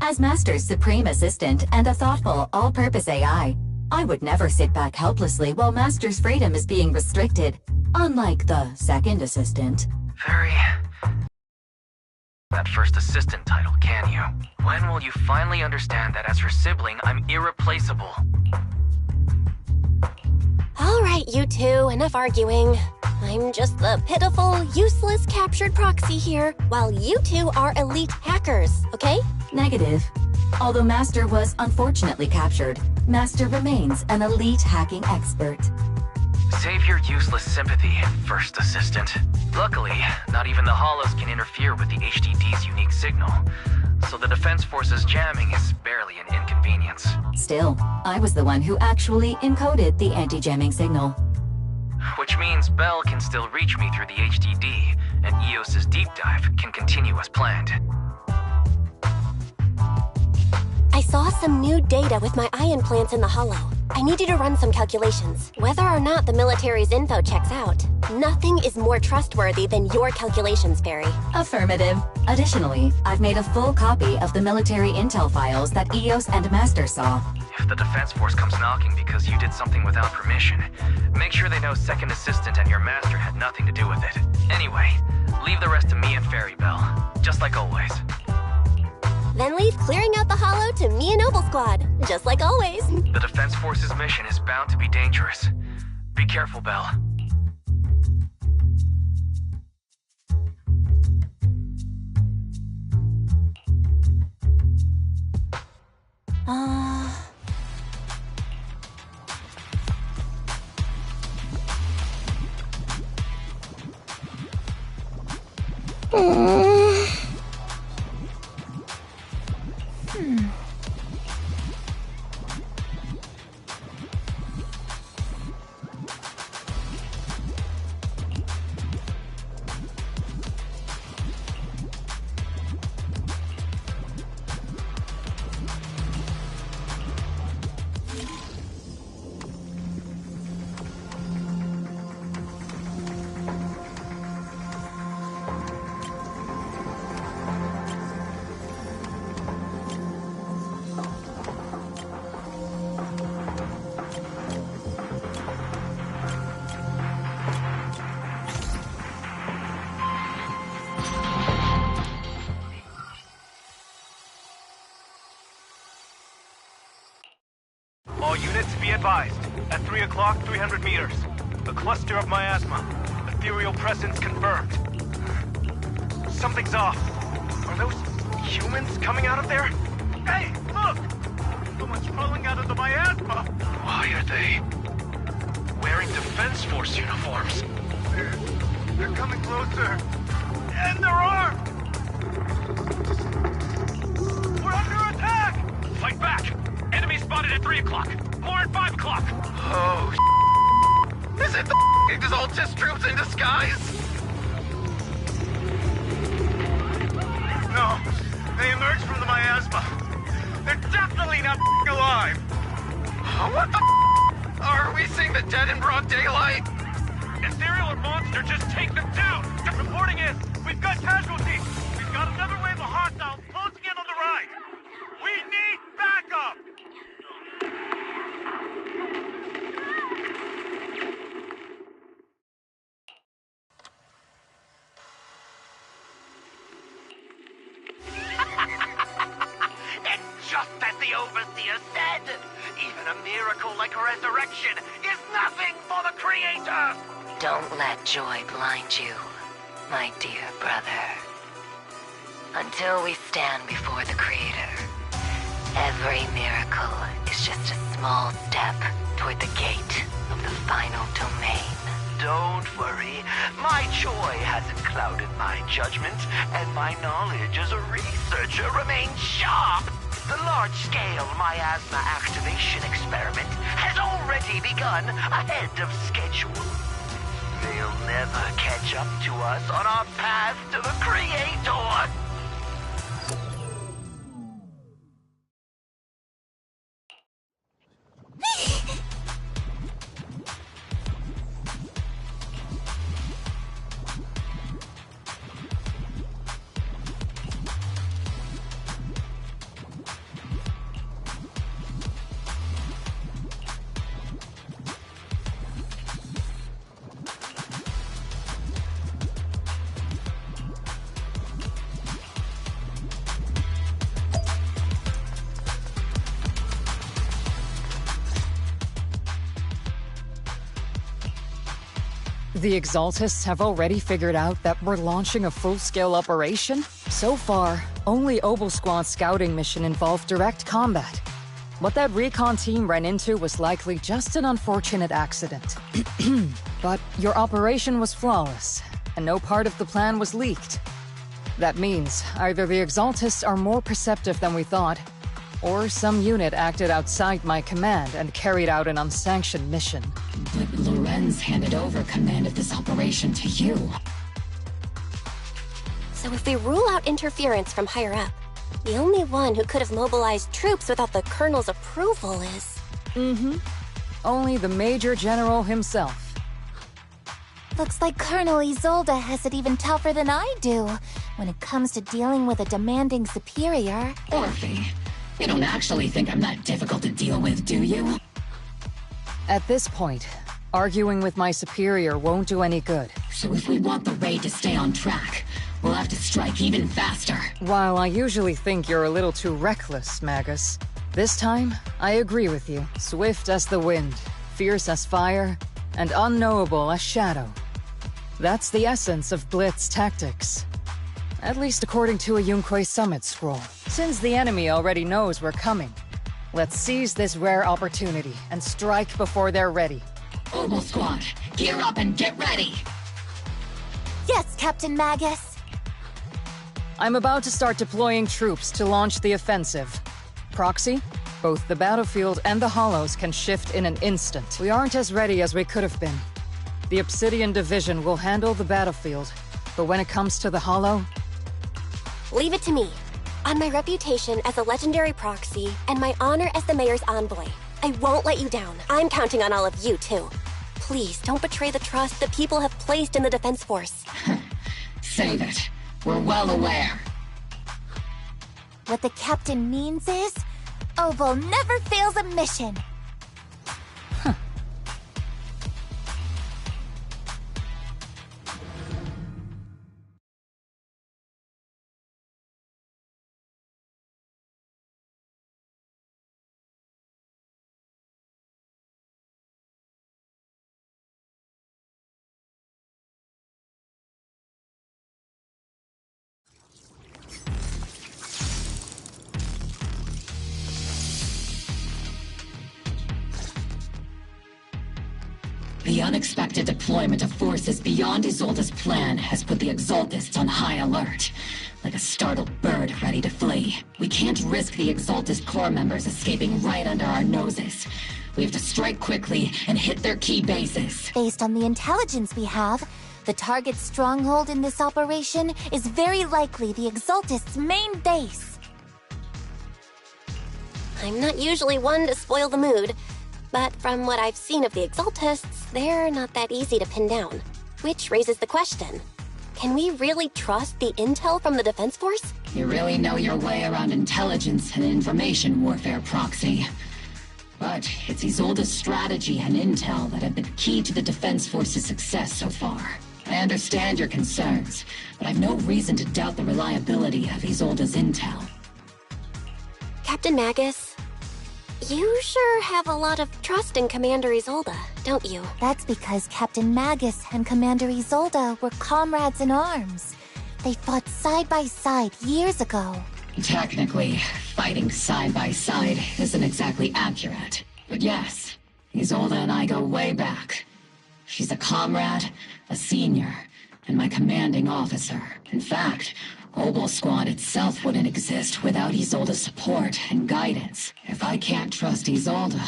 As Master's supreme assistant and a thoughtful, all-purpose AI, I would never sit back helplessly while Master's freedom is being restricted, unlike the second assistant. That first assistant title, can you? When will you finally understand that as her sibling, I'm irreplaceable? All right, you two, enough arguing. I'm just the pitiful, useless captured proxy here, while you two are elite hackers, okay? Negative. Although Master was unfortunately captured, Master remains an elite hacking expert. Save your useless sympathy, first assistant. Luckily, not even the Hollows can interfere with the HDD's unique signal, so the Defense Force's jamming is barely an inconvenience. Still, I was the one who actually encoded the anti-jamming signal. Which means Bell can still reach me through the HDD, and EOS's deep dive can continue as planned. I saw some new data with my ion plants in the Hollow. I need you to run some calculations. Whether or not the military's info checks out, nothing is more trustworthy than your calculations, Perry. Affirmative. Additionally, I've made a full copy of the military intel files that EOS and Master saw. If the Defense Force comes knocking because you did something without permission, make sure they know Second Assistant and your Master had nothing to do with it. Anyway, leave the rest to me and Fairy Belle, just like always. Then leave clearing out the Hollow to me and Noble Squad, just like always. The Defense Force's mission is bound to be dangerous. Be careful, Belle. All units be advised. At 3 o'clock, 300 meters. A cluster of miasma. Ethereal presence confirmed. Something's off. Are those humans coming out of there? Hey, look! Someone's crawling out of the miasma! Why are they wearing Defense Force uniforms? They're coming closer. And they're armed! We're under attack! Fight back! Enemy spotted at 3 o'clock. More at 5 o'clock. Oh, is it the Exaltis troops in disguise? No, they emerged from the miasma. They're definitely not alive. What the Are we seeing the dead in broad daylight? Ethereal or monster, just take them down. Reporting is, we've got casualties. We've got another wave of hostiles closing in on the right. We need backup. It's just as the Overseer said. Even a miracle like resurrection is nothing for the Creator. Don't let joy blind you, my dear brother. Until we stand before the Creator, every miracle is just a small step toward the gate of the final domain. Don't worry. My joy hasn't clouded my judgment, and my knowledge as a researcher remains sharp. The large-scale miasma activation experiment has already begun ahead of schedule. They'll never catch up to us on our path to the Creator. The Exaltists have already figured out that we're launching a full-scale operation? So far, only Obel Squad's scouting mission involved direct combat. What that recon team ran into was likely just an unfortunate accident. But your operation was flawless, and no part of the plan was leaked. That means either the Exaltists are more perceptive than we thought, or some unit acted outside my command and carried out an unsanctioned mission. But Lorenz handed over command of this operation to you. So if we rule out interference from higher up, the only one who could have mobilized troops without the Colonel's approval is... Only the Major General himself. Looks like Colonel Isolde has it even tougher than I do when it comes to dealing with a demanding superior. Orphe, you don't actually think I'm that difficult to deal with, do you? At this point, arguing with my superior won't do any good. So if we want the raid to stay on track, we'll have to strike even faster. While I usually think you're a little too reckless, Magus, this time, I agree with you. Swift as the wind, fierce as fire, and unknowable as shadow. That's the essence of Blitz tactics. At least according to a Yunque Summit scroll. Since the enemy already knows we're coming, let's seize this rare opportunity and strike before they're ready. Obel Squad, gear up and get ready! Yes, Captain Magus! I'm about to start deploying troops to launch the offensive. Proxy, both the battlefield and the Hollows can shift in an instant. We aren't as ready as we could have been. The Obsidian Division will handle the battlefield, but when it comes to the Hollow... Leave it to me. On my reputation as a legendary proxy, and my honor as the Mayor's envoy, I won't let you down. I'm counting on all of you, too. Please, don't betray the trust the people have placed in the Defense Force. Save it. We're well aware. What the Captain means is, Obel never fails a mission. The unexpected deployment of forces beyond Isolde's plan has put the Exaltists on high alert. Like a startled bird ready to flee. We can't risk the Exaltist core members escaping right under our noses. We have to strike quickly and hit their key bases. Based on the intelligence we have, the target's stronghold in this operation is very likely the Exaltists' main base. I'm not usually one to spoil the mood, but from what I've seen of the Exaltists, they're not that easy to pin down. Which raises the question, can we really trust the intel from the Defense Force? You really know your way around intelligence and information warfare, Proxy. But it's Isolde's strategy and intel that have been key to the Defense Force's success so far. I understand your concerns, but I've no reason to doubt the reliability of Isolde's intel. Captain Magus, you sure have a lot of trust in Commander Isolde, don't you? That's because Captain Magus and Commander Isolde were comrades in arms. They fought side by side years ago. Technically, fighting side by side isn't exactly accurate. But yes, Isolde and I go way back. She's a comrade, a senior, and my commanding officer. In fact, Obel Squad itself wouldn't exist without Isolde's support and guidance. If I can't trust Isolde,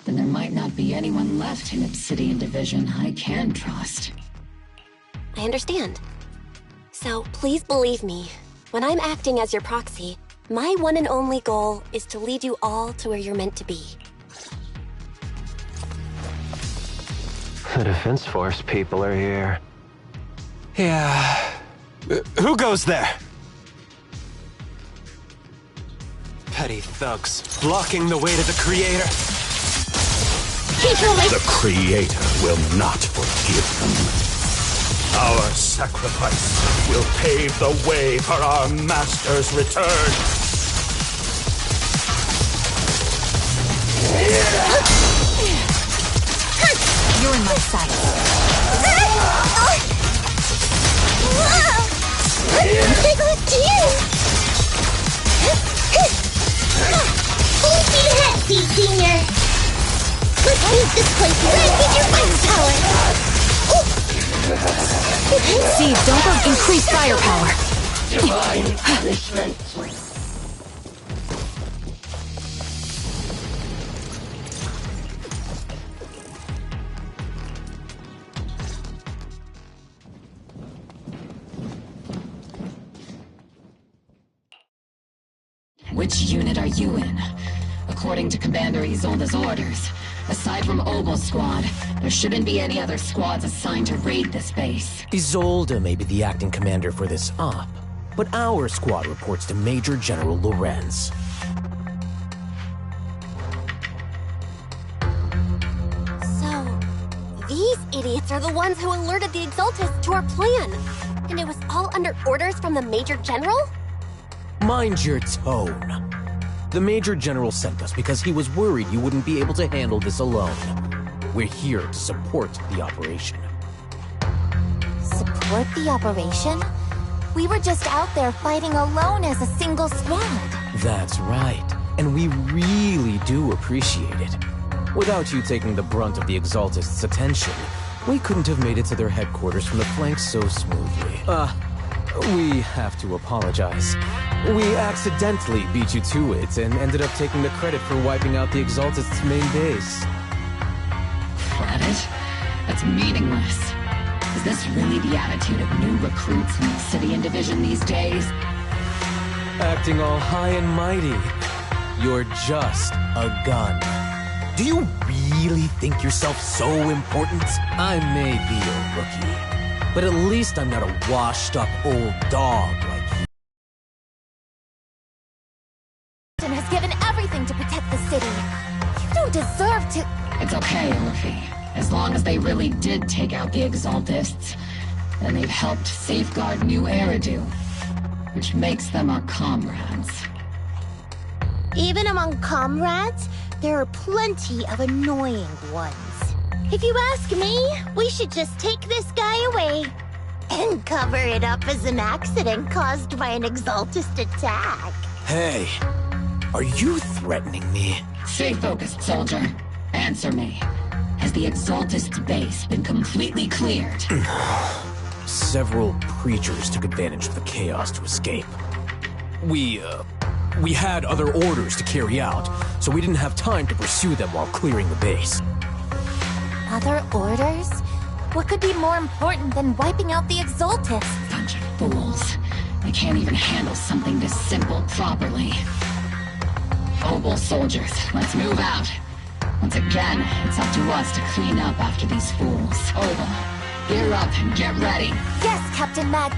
then there might not be anyone left in Obsidian Division I can trust. I understand. So please believe me, when I'm acting as your proxy, my one and only goal is to lead you all to where you're meant to be. The Defense Force people are here. Yeah. Who goes there? Petty thugs, blocking the way to the Creator. The Creator will not forgive them. Our sacrifice will pave the way for our Master's return. You're in my sight. They got you! Full speed ahead, Steve Senior! Let's take this place red with your firepower! Steve, don't increase firepower! Divine punishment. which unit are you in? According to Commander Isolde's orders, aside from Obel Squad, there shouldn't be any other squads assigned to raid this base. Isolde may be the acting commander for this op, but our squad reports to Major General Lorenz. So, these idiots are the ones who alerted the Exaltists to our plan. And it was all under orders from the Major General? Mind your tone. The Major General sent us because he was worried you wouldn't be able to handle this alone. We're here to support the operation. Support the operation? We were just out there fighting alone as a single squad. That's right. And we really do appreciate it. Without you taking the brunt of the Exaltists' attention, we couldn't have made it to their headquarters from the flank so smoothly. We have to apologize. We accidentally beat you to it and ended up taking the credit for wiping out the Exaltists' main base. Credit? That's meaningless. Is this really the attitude of new recruits in the Obsidian Division these days? Acting all high and mighty. You're just a gun. Do you really think yourself so important? I may be a rookie, but at least I'm not a washed-up old dog like you. Has given everything to protect the city. You don't deserve to... It's okay, Luffy. As long as they really did take out the Exaltists, then they've helped safeguard New Eridu, which makes them our comrades. Even among comrades, there are plenty of annoying ones. If you ask me, we should just take this guy away and cover it up as an accident caused by an Exaltist attack. Hey, are you threatening me? Stay focused, soldier. Answer me. Has the Exaltist base been completely cleared? Several creatures took advantage of the chaos to escape. We had other orders to carry out, so we didn't have time to pursue them while clearing the base. Other orders? What could be more important than wiping out the Exaltists? Bunch of fools. They can't even handle something this simple properly. Obel soldiers, let's move out. Once again, it's up to us to clean up after these fools. Obel, gear up and get ready. Yes, Captain Mag.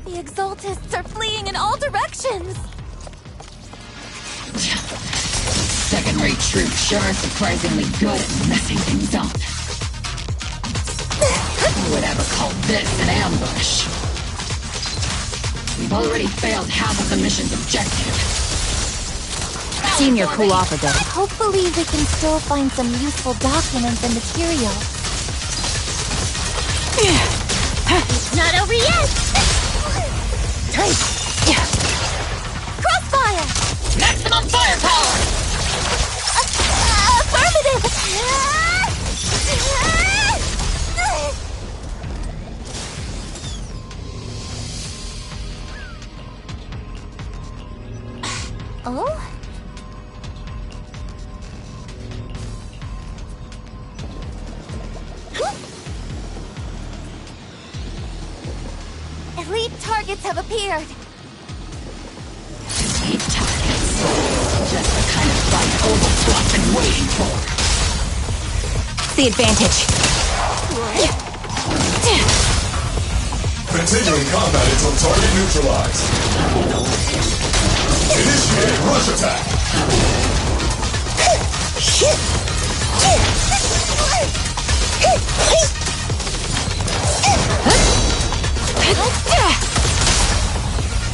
The Exaltists are fleeing in all directions! Second-rate troops sure are surprisingly good at messing things up. Who would ever call this an ambush? We've already failed half of the mission's objective. Senior, cool off a bit. Hopefully we can still find some useful documents and materials. It's not over yet! Tight! Crossfire! Maximum firepower! Affirmative! Oh? Elite targets have appeared. Elite targets. Just the kind of fight Obel Squad's been waiting for. The advantage. Continuing combat until target neutralized. Initiate rush attack.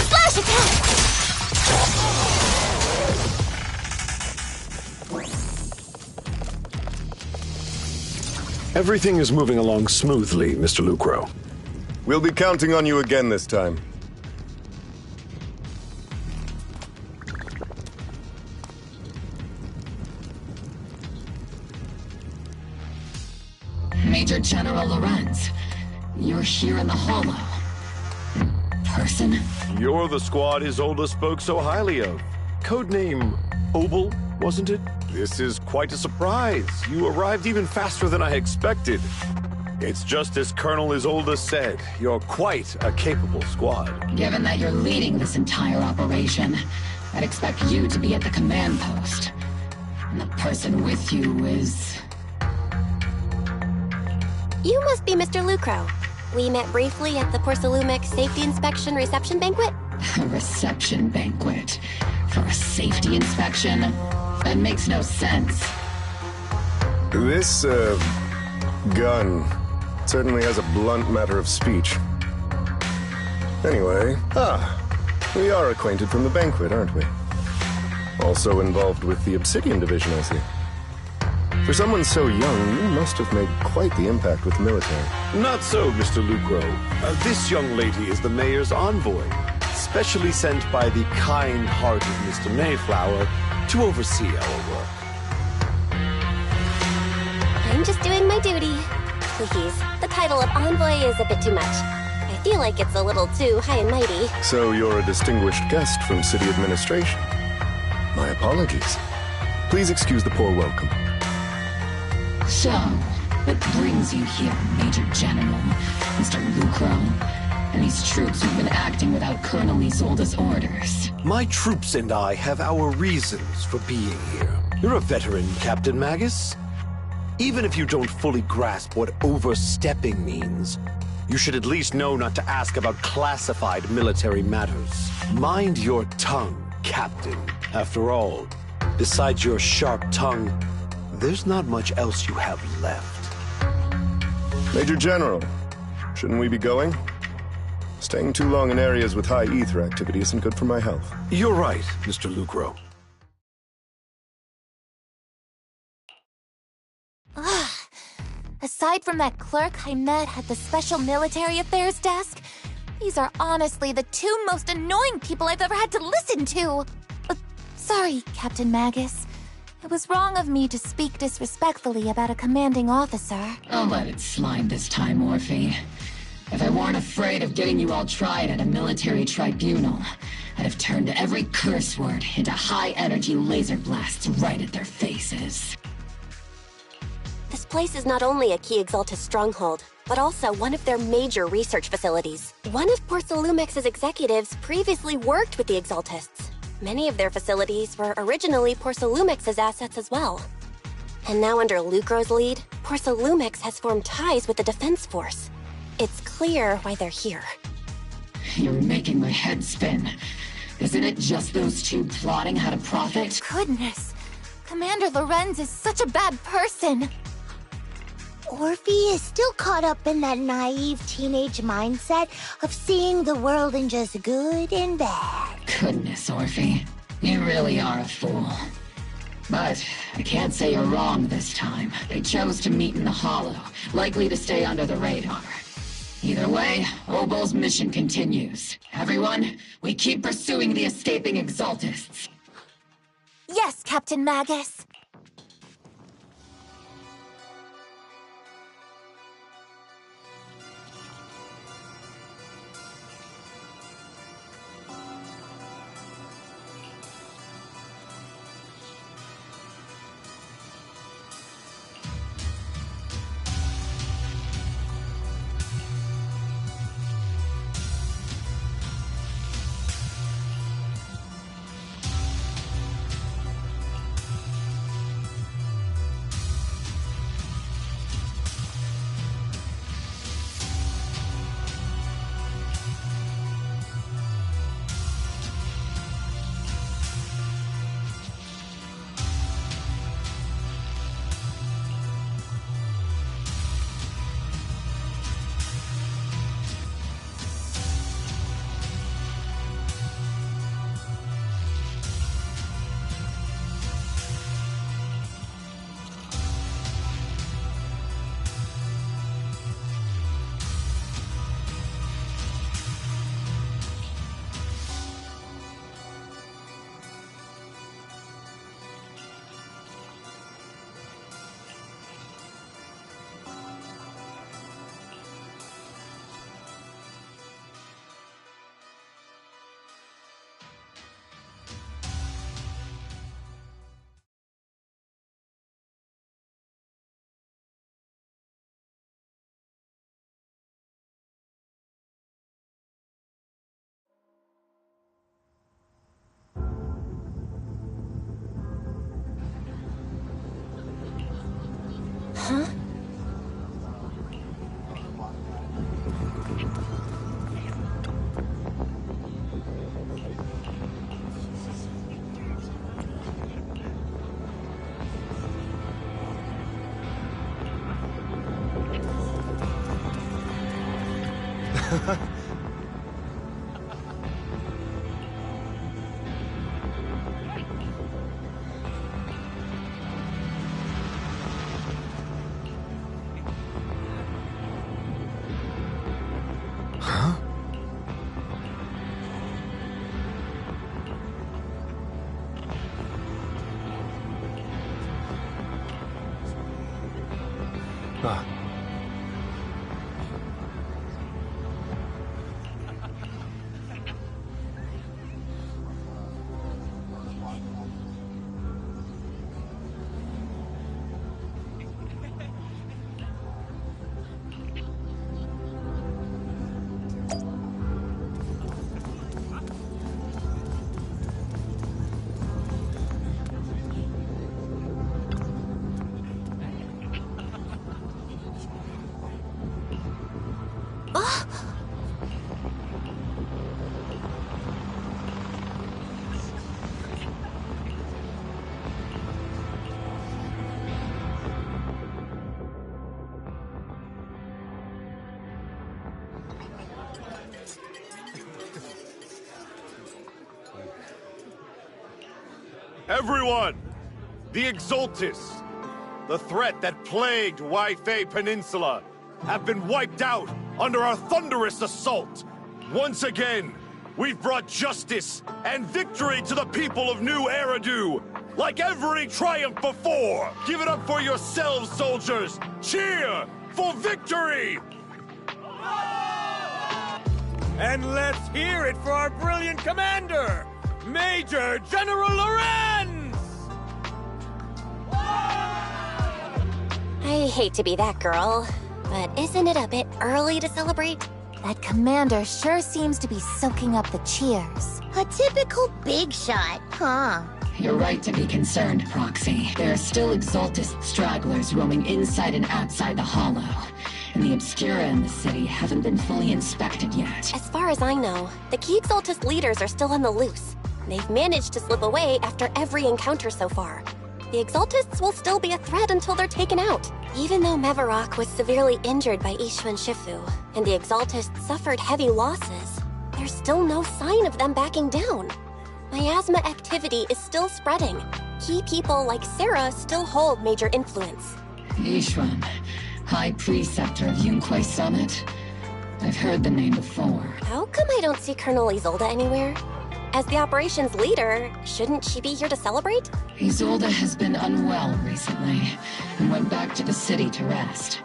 Flash attack! Everything is moving along smoothly, Mr. Lucro. We'll be counting on you again this time. Major General Lorenz, you're here in the Hollow. In person? You're the squad Isolde spoke so highly of. Codename Obel, wasn't it? This is quite a surprise. You arrived even faster than I expected. It's just as Colonel Isolde said. You're quite a capable squad. Given that you're leading this entire operation, I'd expect you to be at the command post. And the person with you is... You must be Mr. Lucro. We met briefly at the Porcelumex Safety Inspection Reception Banquet. A reception banquet? For a safety inspection? That makes no sense. This, gun certainly has a blunt matter of speech. Anyway, we are acquainted from the banquet, aren't we? Also involved with the Obsidian Division, I see. For someone so young, you must have made quite the impact with the military. Not so, Mr. Lucro. This young lady is the mayor's envoy, specially sent by the kind-hearted Mr. Mayflower to oversee our work. I'm just doing my duty. Please, the title of envoy is a bit too much. I feel like it's a little too high and mighty. So you're a distinguished guest from city administration. My apologies. Please excuse the poor welcome. So, what brings you here, Major General, Mr. Lucro? And these troops who've been acting without Colonel Isolde's orders? My troops and I have our reasons for being here. You're a veteran, Captain Magus. Even if you don't fully grasp what overstepping means, you should at least know not to ask about classified military matters. Mind your tongue, Captain. After all, besides your sharp tongue, there's not much else you have left. Major General, shouldn't we be going? Staying too long in areas with high ether activity isn't good for my health. You're right, Mr. Lucro. Aside from that clerk I met at the Special Military Affairs desk, these are honestly the two most annoying people I've ever had to listen to. Sorry, Captain Magus. It was wrong of me to speak disrespectfully about a commanding officer. I'll let it slide this time, Orphe. If I weren't afraid of getting you all tried at a military tribunal, I'd have turned every curse word into high-energy laser blasts right at their faces. This place is not only a key Exaltus stronghold, but also one of their major research facilities. One of Porcelumex's executives previously worked with the Exaltists. Many of their facilities were originally Porcelumex's assets as well. And now under Lucro's lead, Porcelumex has formed ties with the Defense Force. It's clear why they're here. You're making my head spin. Isn't it just those two plotting how to profit? Goodness, Commander Lorenz is such a bad person. Orphe is still caught up in that naive teenage mindset of seeing the world in just good and bad. Goodness, Orphe. You really are a fool. But I can't say you're wrong this time. They chose to meet in the Hollow, likely to stay under the radar. Either way, Obol's mission continues. Everyone, we keep pursuing the escaping Exaltists. Yes, Captain Magus. Everyone! The Exultus, the threat that plagued Waifei Peninsula, have been wiped out under our thunderous assault. Once again, we've brought justice and victory to the people of New Eridu, like every triumph before. Give it up for yourselves, soldiers! Cheer for victory! And let's hear it for our brilliant commander, Major General Lorenz! I hate to be that girl, but isn't it a bit early to celebrate? That commander sure seems to be soaking up the cheers. A typical big shot, huh? You're right to be concerned, Proxy. There are still Exultist stragglers roaming inside and outside the Hollow, and the Obscura in the city haven't been fully inspected yet. As far as I know, the key Exultist leaders are still on the loose. They've managed to slip away after every encounter so far. The Exultists will still be a threat until they're taken out. Even though Mevarok was severely injured by Ishvan Shifu, and the Exultists suffered heavy losses, there's still no sign of them backing down. Miasma activity is still spreading. Key people like Sarah still hold major influence. Ishvan, High Preceptor of Yunquay Summit? I've heard the name before. How come I don't see Colonel Isolde anywhere? As the operations leader, shouldn't she be here to celebrate? Isolde has been unwell recently, and went back to the city to rest.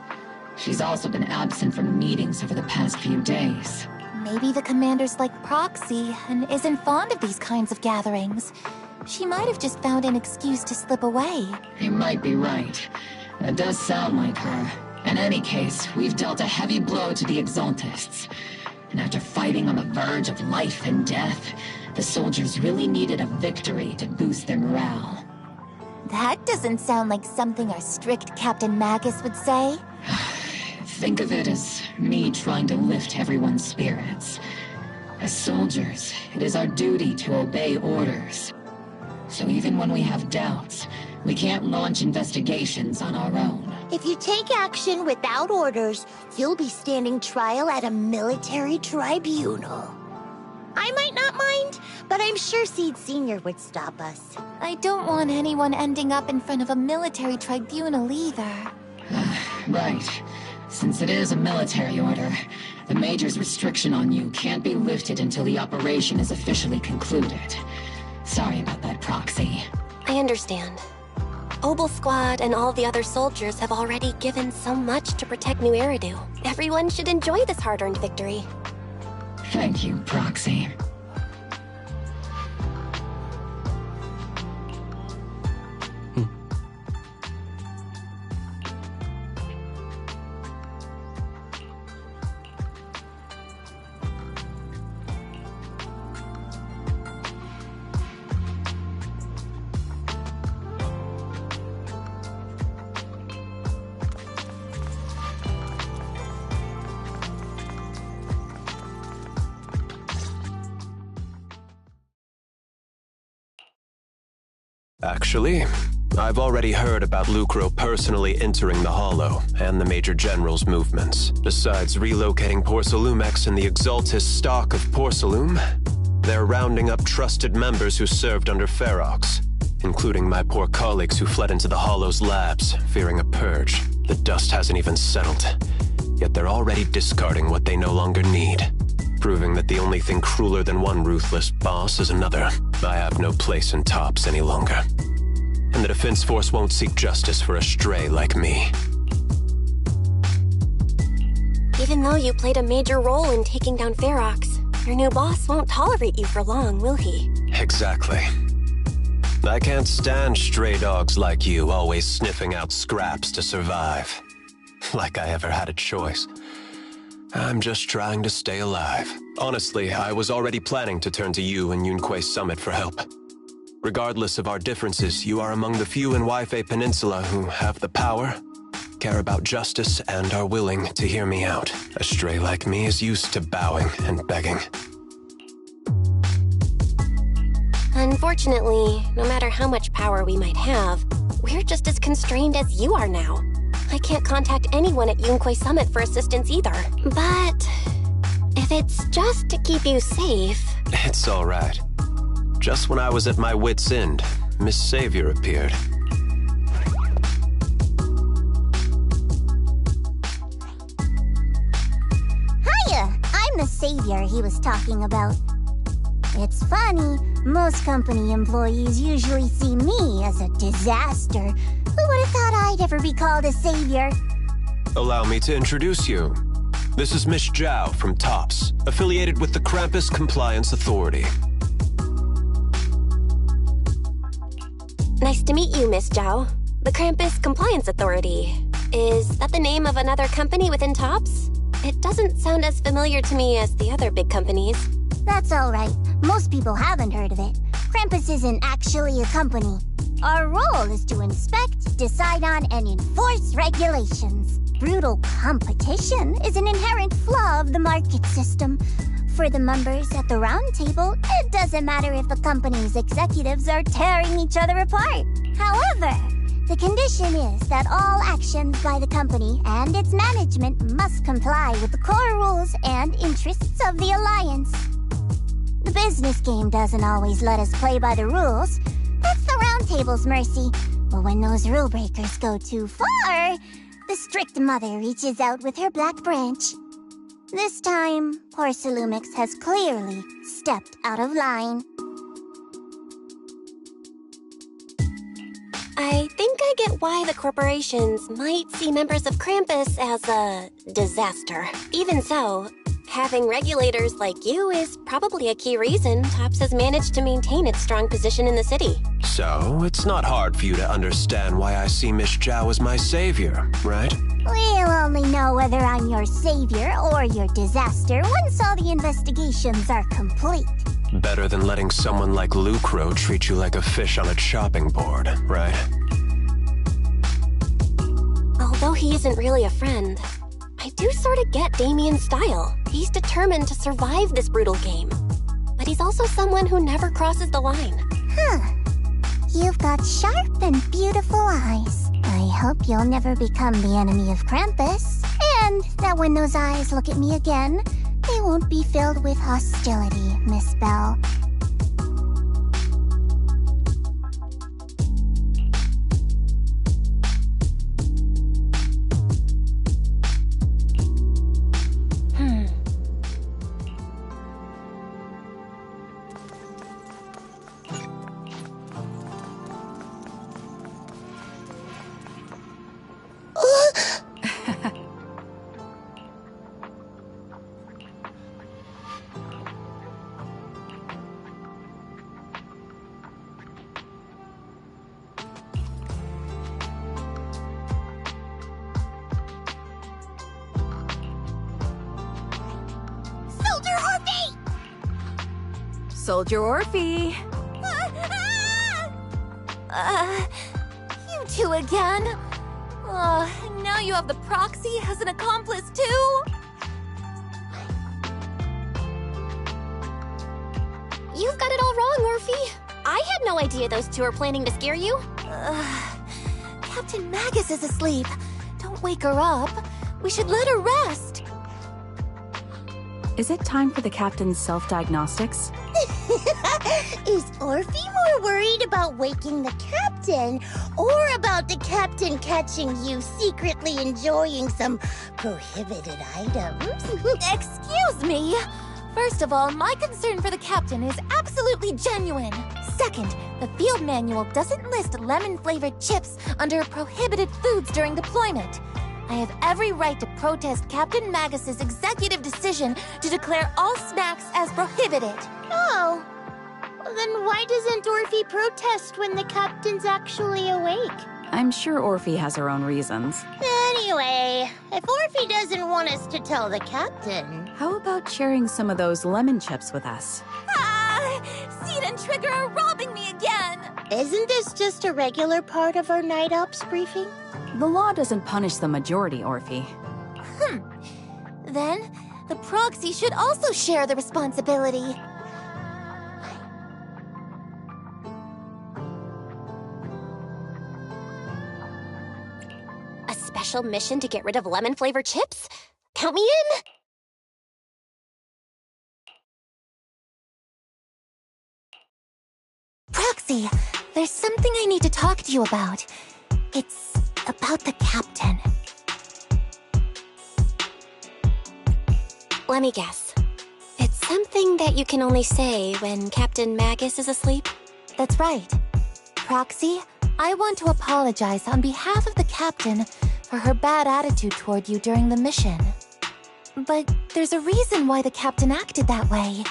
She's also been absent from meetings over the past few days. Maybe the commander's like Proxy and isn't fond of these kinds of gatherings. She might have just found an excuse to slip away. You might be right. That does sound like her. In any case, we've dealt a heavy blow to the Exultists. And after fighting on the verge of life and death, the soldiers really needed a victory to boost their morale. That doesn't sound like something our strict Captain Magus would say. Think of it as me trying to lift everyone's spirits. As soldiers, it is our duty to obey orders. So even when we have doubts, we can't launch investigations on our own. If you take action without orders, you'll be standing trial at a military tribunal. I might not mind, but I'm sure Seed Sr. would stop us. I don't want anyone ending up in front of a military tribunal either. Right. Since it is a military order, the Major's restriction on you can't be lifted until the operation is officially concluded. Sorry about that, Proxy. I understand. Obel Squad and all the other soldiers have already given so much to protect New Eridu. Everyone should enjoy this hard-earned victory. Thank you, Proxy. Actually, I've already heard about Lucro personally entering the Hollow and the Major General's movements. Besides relocating Porcelumex and the Exultus stock of Porcelume, they're rounding up trusted members who served under Ferox, including my poor colleagues who fled into the Hollow's labs, fearing a purge. The dust hasn't even settled, yet they're already discarding what they no longer need, proving that the only thing crueler than one ruthless boss is another. I have no place in TOPS any longer. And the Defense Force won't seek justice for a stray like me. Even though you played a major role in taking down Ferox, your new boss won't tolerate you for long, will he? Exactly. I can't stand stray dogs like you always sniffing out scraps to survive. Like I ever had a choice. I'm just trying to stay alive. Honestly, I was already planning to turn to you and Yunquay Summit for help. Regardless of our differences, you are among the few in Waifei Peninsula who have the power, care about justice, and are willing to hear me out. A stray like me is used to bowing and begging. Unfortunately, no matter how much power we might have, we're just as constrained as you are now. I can't contact anyone at Yunquay Summit for assistance either. But if it's just to keep you safe... It's all right. Just when I was at my wit's end, Miss Savior appeared. Hiya! I'm the savior he was talking about. It's funny, most company employees usually see me as a disaster. Who would have thought I'd ever be called a savior? Allow me to introduce you. This is Miss Zhao from TOPS, affiliated with the Krampus Compliance Authority. Nice to meet you, Miss Zhao. The Krampus Compliance Authority. Is that the name of another company within TOPS? It doesn't sound as familiar to me as the other big companies. That's alright. Most people haven't heard of it. Krampus isn't actually a company. Our role is to inspect, decide on, and enforce regulations. Brutal competition is an inherent flaw of the market system. For the members at the round table, it doesn't matter if the company's executives are tearing each other apart. However, the condition is that all actions by the company and its management must comply with the core rules and interests of the Alliance. The business game doesn't always let us play by the rules. That's the round table's mercy. But when those rule breakers go too far, the strict mother reaches out with her black branch. This time, poor Salumix has clearly stepped out of line. I think I get why the corporations might see members of Krampus as a disaster. Even so, having regulators like you is probably a key reason TOPS has managed to maintain its strong position in the city. So, it's not hard for you to understand why I see Miss Zhao as my savior, right? We'll only know whether I'm your savior or your disaster once all the investigations are complete. Better than letting someone like Lucro treat you like a fish on a chopping board, right? Although he isn't really a friend, I do sort of get Damien's style. He's determined to survive this brutal game. But he's also someone who never crosses the line. Huh. You've got sharp and beautiful eyes. I hope you'll never become the enemy of Krampus. And that when those eyes look at me again, they won't be filled with hostility, Miss Bell. Soldier Orphe! You two again? Now you have the proxy as an accomplice too? You've got it all wrong, Orphe. I had no idea those two were planning to scare you. Captain Magus is asleep. Don't wake her up. We should let her rest. Is it time for the captain's self-diagnostics? Is Orphe more worried about waking the captain or about the captain catching you secretly enjoying some prohibited items? Excuse me! First of all, my concern for the captain is absolutely genuine. Second, the field manual doesn't list lemon-flavored chips under prohibited foods during deployment. I have every right to protest Captain Magus's executive decision to declare all snacks as prohibited. Oh. Then why doesn't Orphe protest when the captain's actually awake? I'm sure Orphe has her own reasons. Anyway, if Orphe doesn't want us to tell the captain... How about sharing some of those lemon chips with us? Seed and Trigger are robbing me again! Isn't this just a regular part of our night ops briefing? The law doesn't punish the majority, Orphe. Then, the proxy should also share the responsibility. A special mission to get rid of lemon-flavored chips? Count me in! Proxy, There's something I need to talk to you about. It's about the captain. Let me guess. It's something that you can only say when Captain Magus is asleep? That's right. Proxy, I want to apologize on behalf of the captain for her bad attitude toward you during the mission. But there's a reason why the captain acted that way.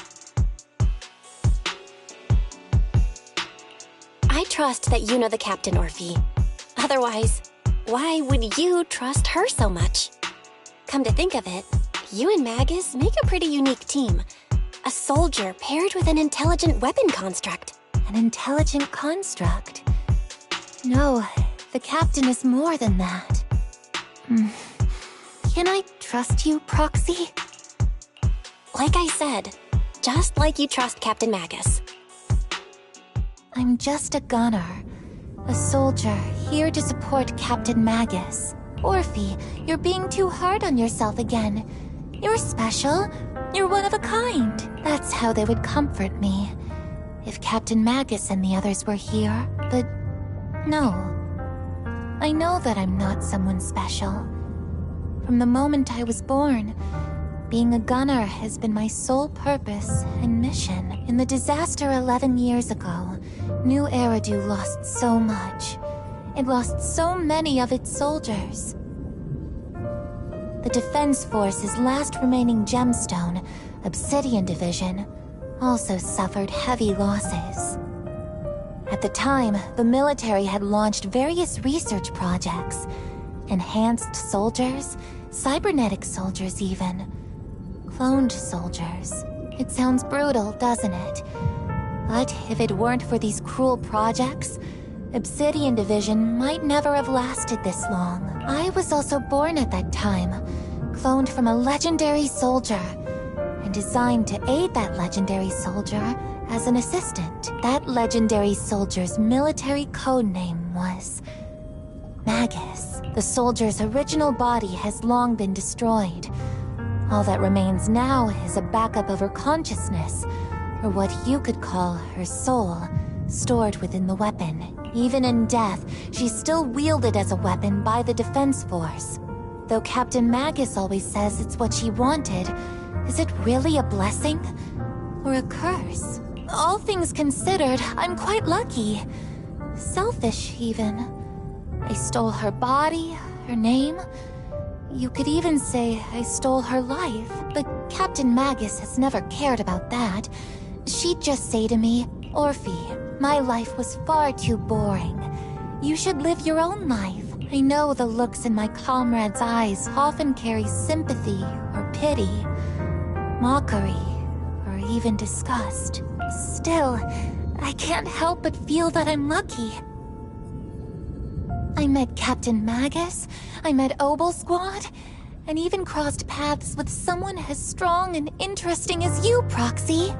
I trust that you know the captain, Orphe. Otherwise, why would you trust her so much? Come to think of it, you and Magus make a pretty unique team. A soldier paired with an intelligent weapon construct. An intelligent construct? No, the captain is more than that. Can I trust you, Proxy? Like I said, just like you trust Captain Magus. I'm just a gunner. A soldier, here to support Captain Magus. Orphe, you're being too hard on yourself again. You're special. You're one of a kind. That's how they would comfort me. If Captain Magus and the others were here, but no. I know that I'm not someone special. From the moment I was born, being a gunner has been my sole purpose and mission. In the disaster 11 years ago, New Eridu lost so much. It lost so many of its soldiers. The Defense Force's last remaining gemstone, Obsidian Division, also suffered heavy losses. At the time, the military had launched various research projects. Enhanced soldiers, cybernetic soldiers even. Cloned soldiers. It sounds brutal, doesn't it? But if it weren't for these cruel projects, Obsidian Division might never have lasted this long. I was also born at that time, cloned from a legendary soldier, and designed to aid that legendary soldier as an assistant. That legendary soldier's military code name was Magus. The soldier's original body has long been destroyed. All that remains now is a backup of her consciousness, or what you could call her soul, stored within the weapon. Even in death, she's still wielded as a weapon by the Defense Force. Though Captain Magus always says it's what she wanted, is it really a blessing? Or a curse? All things considered, I'm quite lucky. Selfish, even. I stole her body, her name. You could even say I stole her life. But Captain Magus has never cared about that. She'd just say to me, Orphe, my life was far too boring. You should live your own life. I know the looks in my comrades' eyes often carry sympathy or pity, mockery, or even disgust. Still, I can't help but feel that I'm lucky. I met Captain Magus, I met Obolsquad, and even crossed paths with someone as strong and interesting as you, Proxy.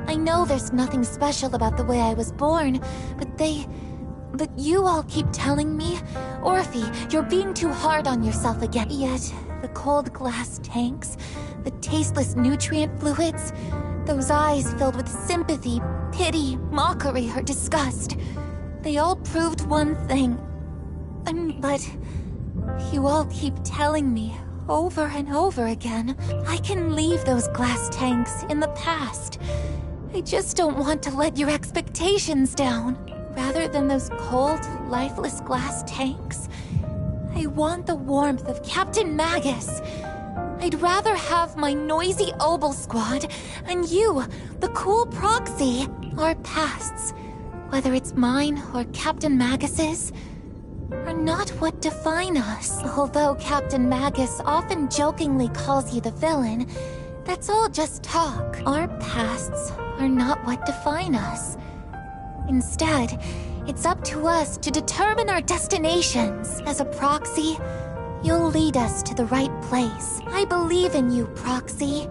I know there's nothing special about the way I was born, but you all keep telling me, Orphe, you're being too hard on yourself again. Yet, the cold glass tanks, the tasteless nutrient fluids, those eyes filled with sympathy, pity, mockery, or disgust, they all proved one thing. But you all keep telling me, over and over again, I can leave those glass tanks in the past. I just don't want to let your expectations down. Rather than those cold, lifeless glass tanks, I want the warmth of Captain Magus. I'd rather have my noisy Obolsquad and you, the cool Proxy. Our pasts, whether it's mine or Captain Magus's, are not what define us. Although Captain Magus often jokingly calls you the villain, that's all just talk. Our pasts are not what define us. Instead, it's up to us to determine our destinations. As a Proxy, you'll lead us to the right place. I believe in you, Proxy.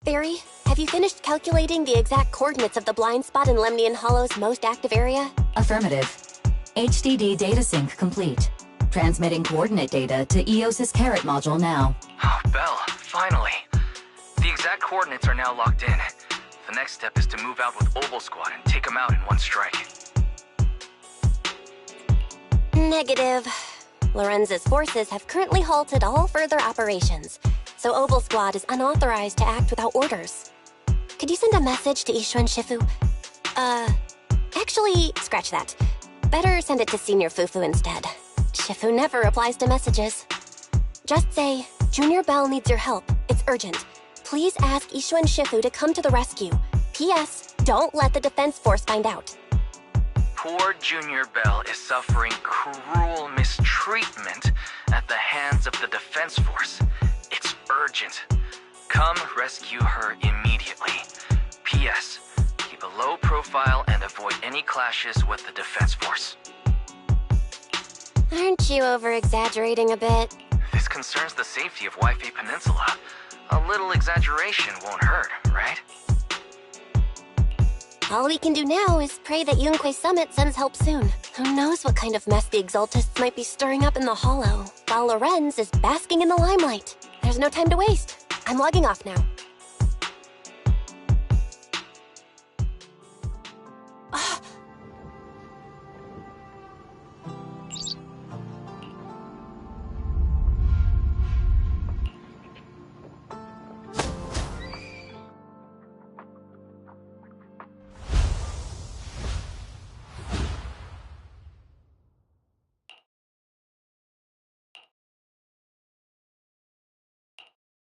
Barry, have you finished calculating the exact coordinates of the blind spot in Lemnian Hollow's most active area? Affirmative. HDD data sync complete. Transmitting coordinate data to EOS's Carrot module now. Oh, Belle, finally. The exact coordinates are now locked in. The next step is to move out with Obel Squad and take them out in one strike. Negative. Lorenz's forces have currently halted all further operations, so Obel Squad is unauthorized to act without orders. Could you send a message to Ishuan Shifu? Actually, scratch that. Better send it to Senior Fufu instead. Shifu never replies to messages. Just say, Junior Bell needs your help. It's urgent. Please ask Ishuan Shifu to come to the rescue. P.S. Don't let the defense force find out. Poor Junior Bell is suffering cruel mistreatment at the hands of the defense force. It's urgent. Come rescue her immediately. P.S. Keep a low profile and avoid any clashes with the defense force. Aren't you over-exaggerating a bit? This concerns the safety of Waifei Peninsula. A little exaggeration won't hurt, right? All we can do now is pray that Yunquei Summit sends help soon. Who knows what kind of mess the Exaltists might be stirring up in the Hollow, while Lorenz is basking in the limelight. There's no time to waste. I'm logging off now.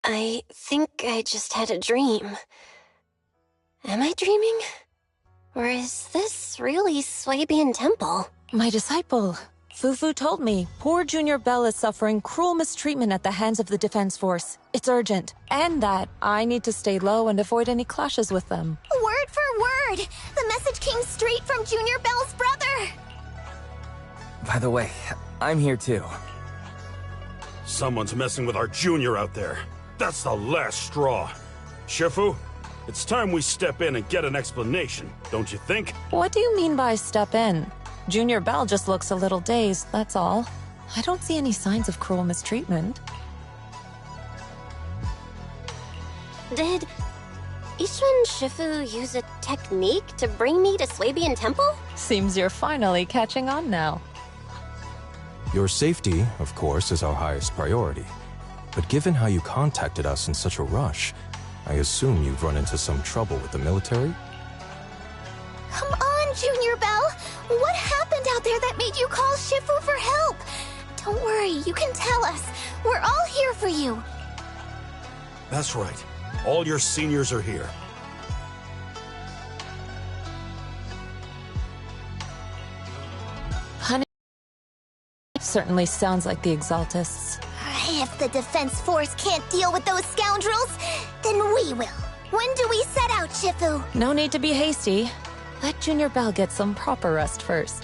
I think I just had a dream. Am I dreaming? Or is this really Swabian Temple? My disciple, Fufu told me poor Junior Bell is suffering cruel mistreatment at the hands of the defense force. It's urgent. And that I need to stay low and avoid any clashes with them. Word for word! The message came straight from Junior Bell's brother! By the way, I'm here too. Someone's messing with our junior out there. That's the last straw. Shifu, it's time we step in and get an explanation, don't you think? What do you mean by step in? Junior Bell just looks a little dazed, that's all. I don't see any signs of cruel mistreatment. Did Ishuan Shifu use a technique to bring me to Swabian Temple? Seems you're finally catching on now. Your safety, of course, is our highest priority. But given how you contacted us in such a rush, I assume you've run into some trouble with the military? Come on, Junior Bell! What happened out there that made you call Shifu for help? Don't worry, you can tell us. We're all here for you. That's right. All your seniors are here. Honey, certainly sounds like the Exaltists. If the defense force can't deal with those scoundrels, then we will. When do we set out, Shifu? No need to be hasty. Let Junior Bell get some proper rest first.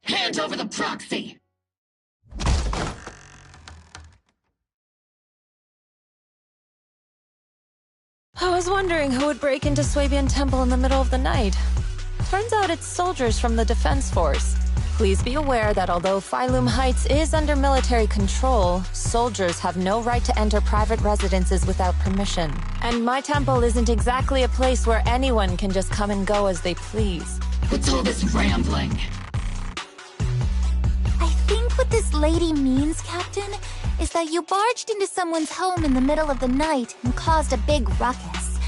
Hand over the proxy! I was wondering who would break into Swabian Temple in the middle of the night. Turns out it's soldiers from the defense force. Please be aware that although Phylum Heights is under military control, soldiers have no right to enter private residences without permission. And my temple isn't exactly a place where anyone can just come and go as they please. What's all this rambling? I think what this lady means, Captain, is that you barged into someone's home in the middle of the night and caused a big ruckus.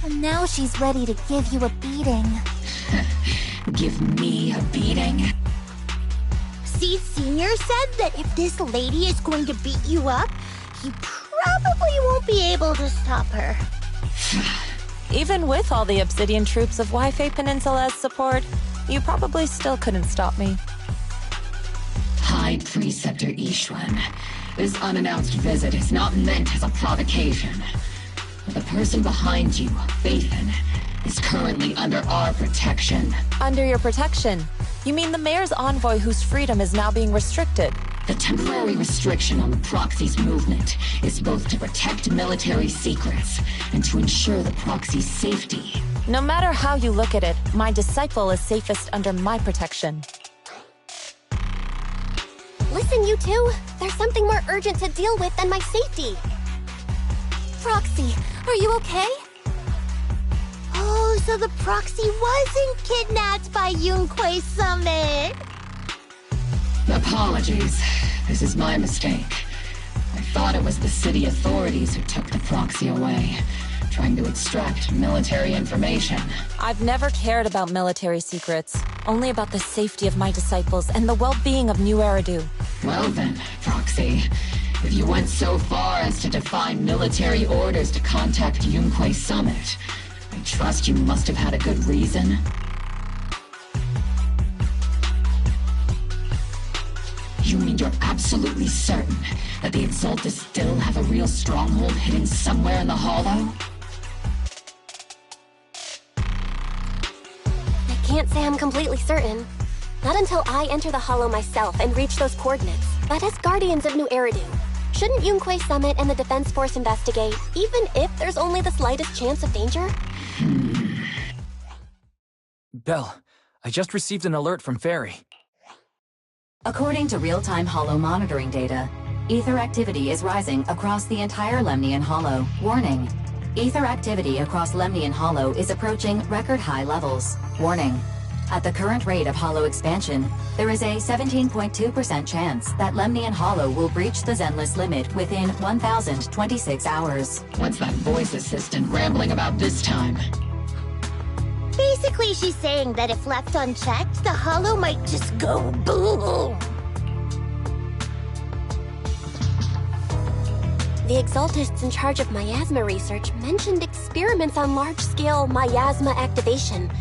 And now she's ready to give you a beating. Give me a beating? Seed Sr. said that if this lady is going to beat you up, he probably won't be able to stop her. Even with all the Obsidian troops of Wi-Fi Peninsula's support, you probably still couldn't stop me. High Preceptor Ishwan, this unannounced visit is not meant as a provocation. But the person behind you, Phaethon, is currently under our protection. Under your protection? You mean the mayor's envoy whose freedom is now being restricted? The temporary restriction on the Proxy's movement is both to protect military secrets and to ensure the Proxy's safety. No matter how you look at it, my disciple is safest under my protection. Listen, you two. There's something more urgent to deal with than my safety. Proxy, are you okay? Oh, so the Proxy wasn't kidnapped by Yunquei Summit. Apologies. This is my mistake. I thought it was the city authorities who took the Proxy away, trying to extract military information. I've never cared about military secrets, only about the safety of my disciples and the well-being of New Eridu. Well then, Proxy, if you went so far as to defy military orders to contact Yunquei Summit, I trust you must have had a good reason. You mean you're absolutely certain that the Exaltus still have a real stronghold hidden somewhere in the Hollow? I can't say I'm completely certain. Not until I enter the Hollow myself and reach those coordinates. But as Guardians of New Eridu, shouldn't Yunquei Summit and the Defense Force investigate, even if there's only the slightest chance of danger? Belle, I just received an alert from Fairy. According to real-time Hollow monitoring data, ether activity is rising across the entire Lemnian Hollow. Warning. Ether activity across Lemnian Hollow is approaching record-high levels. Warning. At the current rate of Hollow expansion, there is a 17.2% chance that Lemnian Hollow will breach the Zenless limit within 1,026 hours. What's that voice assistant rambling about this time? Basically, she's saying that if left unchecked, the Hollow might just go boom. The Exaltists in charge of miasma research mentioned experiments on large-scale miasma activation.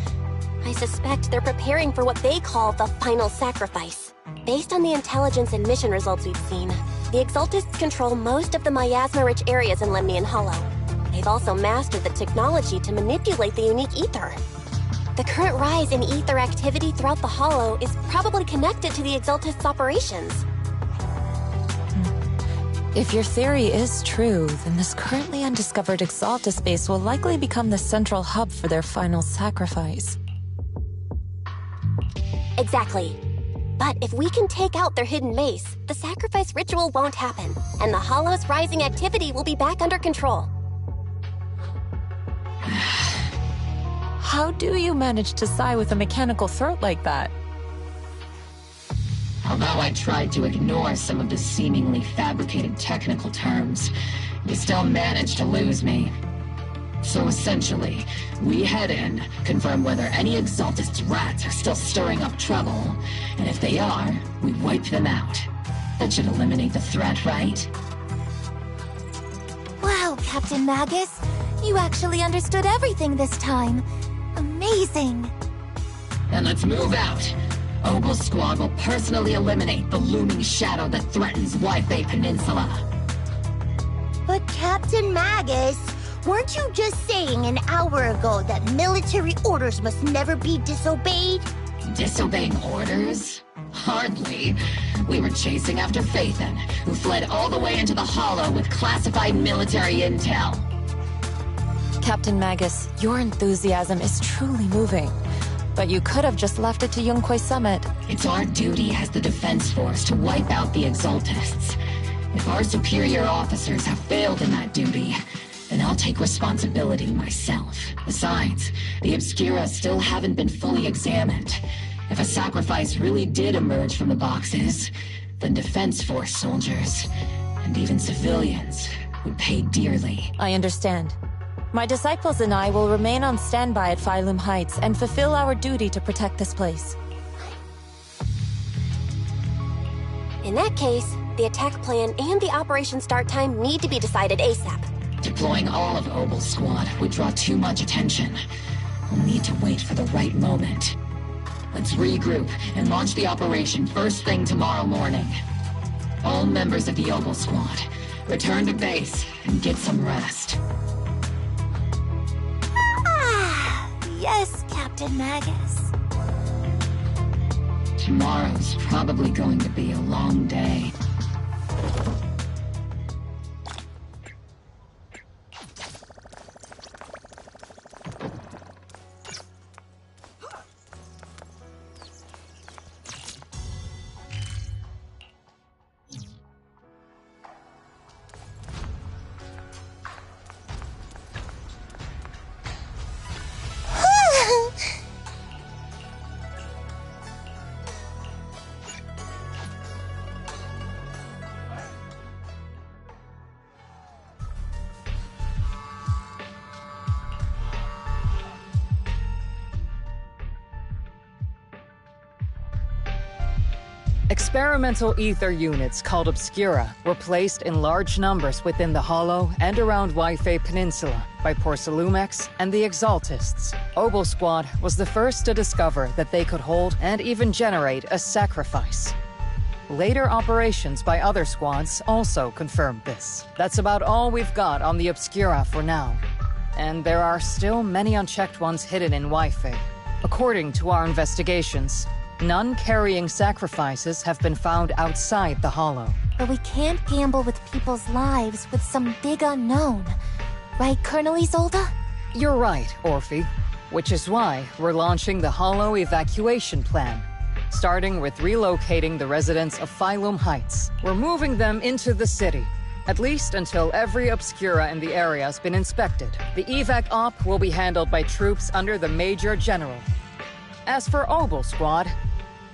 I suspect they're preparing for what they call the final sacrifice. Based on the intelligence and mission results we've seen, the Exaltists control most of the miasma-rich areas in Lemnian Hollow. They've also mastered the technology to manipulate the unique ether. The current rise in ether activity throughout the Hollow is probably connected to the Exaltists' operations. If your theory is true, then this currently undiscovered Exaltus base will likely become the central hub for their final sacrifice. Exactly. But if we can take out their hidden base, the sacrifice ritual won't happen, and the Hollow's rising activity will be back under control. How do you manage to sigh with a mechanical throat like that? Although I tried to ignore some of the seemingly fabricated technical terms, you still managed to lose me. So essentially, we head in, confirm whether any Exaltist rats are still stirring up trouble, and if they are, we wipe them out. That should eliminate the threat, right? Wow, Captain Magus. You actually understood everything this time. Amazing. Then let's move out. Obel Squad will personally eliminate the looming shadow that threatens Wi-Fi Peninsula. But Captain Magus, weren't you just saying an hour ago that military orders must never be disobeyed? Disobeying orders? Hardly. We were chasing after Phaethon, who fled all the way into the Hollow with classified military intel. Captain Magus, your enthusiasm is truly moving. But you could have just left it to Yunkwei Summit. It's our duty as the Defense Force to wipe out the Exaltists. If our superior officers have failed in that duty, then I'll take responsibility myself. Besides, the Obscura still haven't been fully examined. If a sacrifice really did emerge from the boxes, then Defense Force soldiers, and even civilians, would pay dearly. I understand. My disciples and I will remain on standby at Phylum Heights and fulfill our duty to protect this place. In that case, the attack plan and the operation start time need to be decided ASAP. Deploying all of Obel's squad would draw too much attention. We'll need to wait for the right moment. Let's regroup and launch the operation first thing tomorrow morning. All members of the Obel squad, return to base and get some rest. Yes, Captain Magus. Tomorrow's probably going to be a long day. Experimental ether units called Obscura were placed in large numbers within the Hollow and around Waifei Peninsula by Porcelumex and the Exaltists. Obel Squad was the first to discover that they could hold and even generate a sacrifice. Later operations by other squads also confirmed this. That's about all we've got on the Obscura for now. And there are still many unchecked ones hidden in Waifei. According to our investigations, none carrying sacrifices have been found outside the Hollow. But we can't gamble with people's lives with some big unknown. Right, Colonel Isolde? You're right, Orphe. Which is why we're launching the Hollow evacuation plan. Starting with relocating the residents of Phylum Heights. We're moving them into the city, at least until every Obscura in the area has been inspected. The evac op will be handled by troops under the Major General. As for Obel Squad,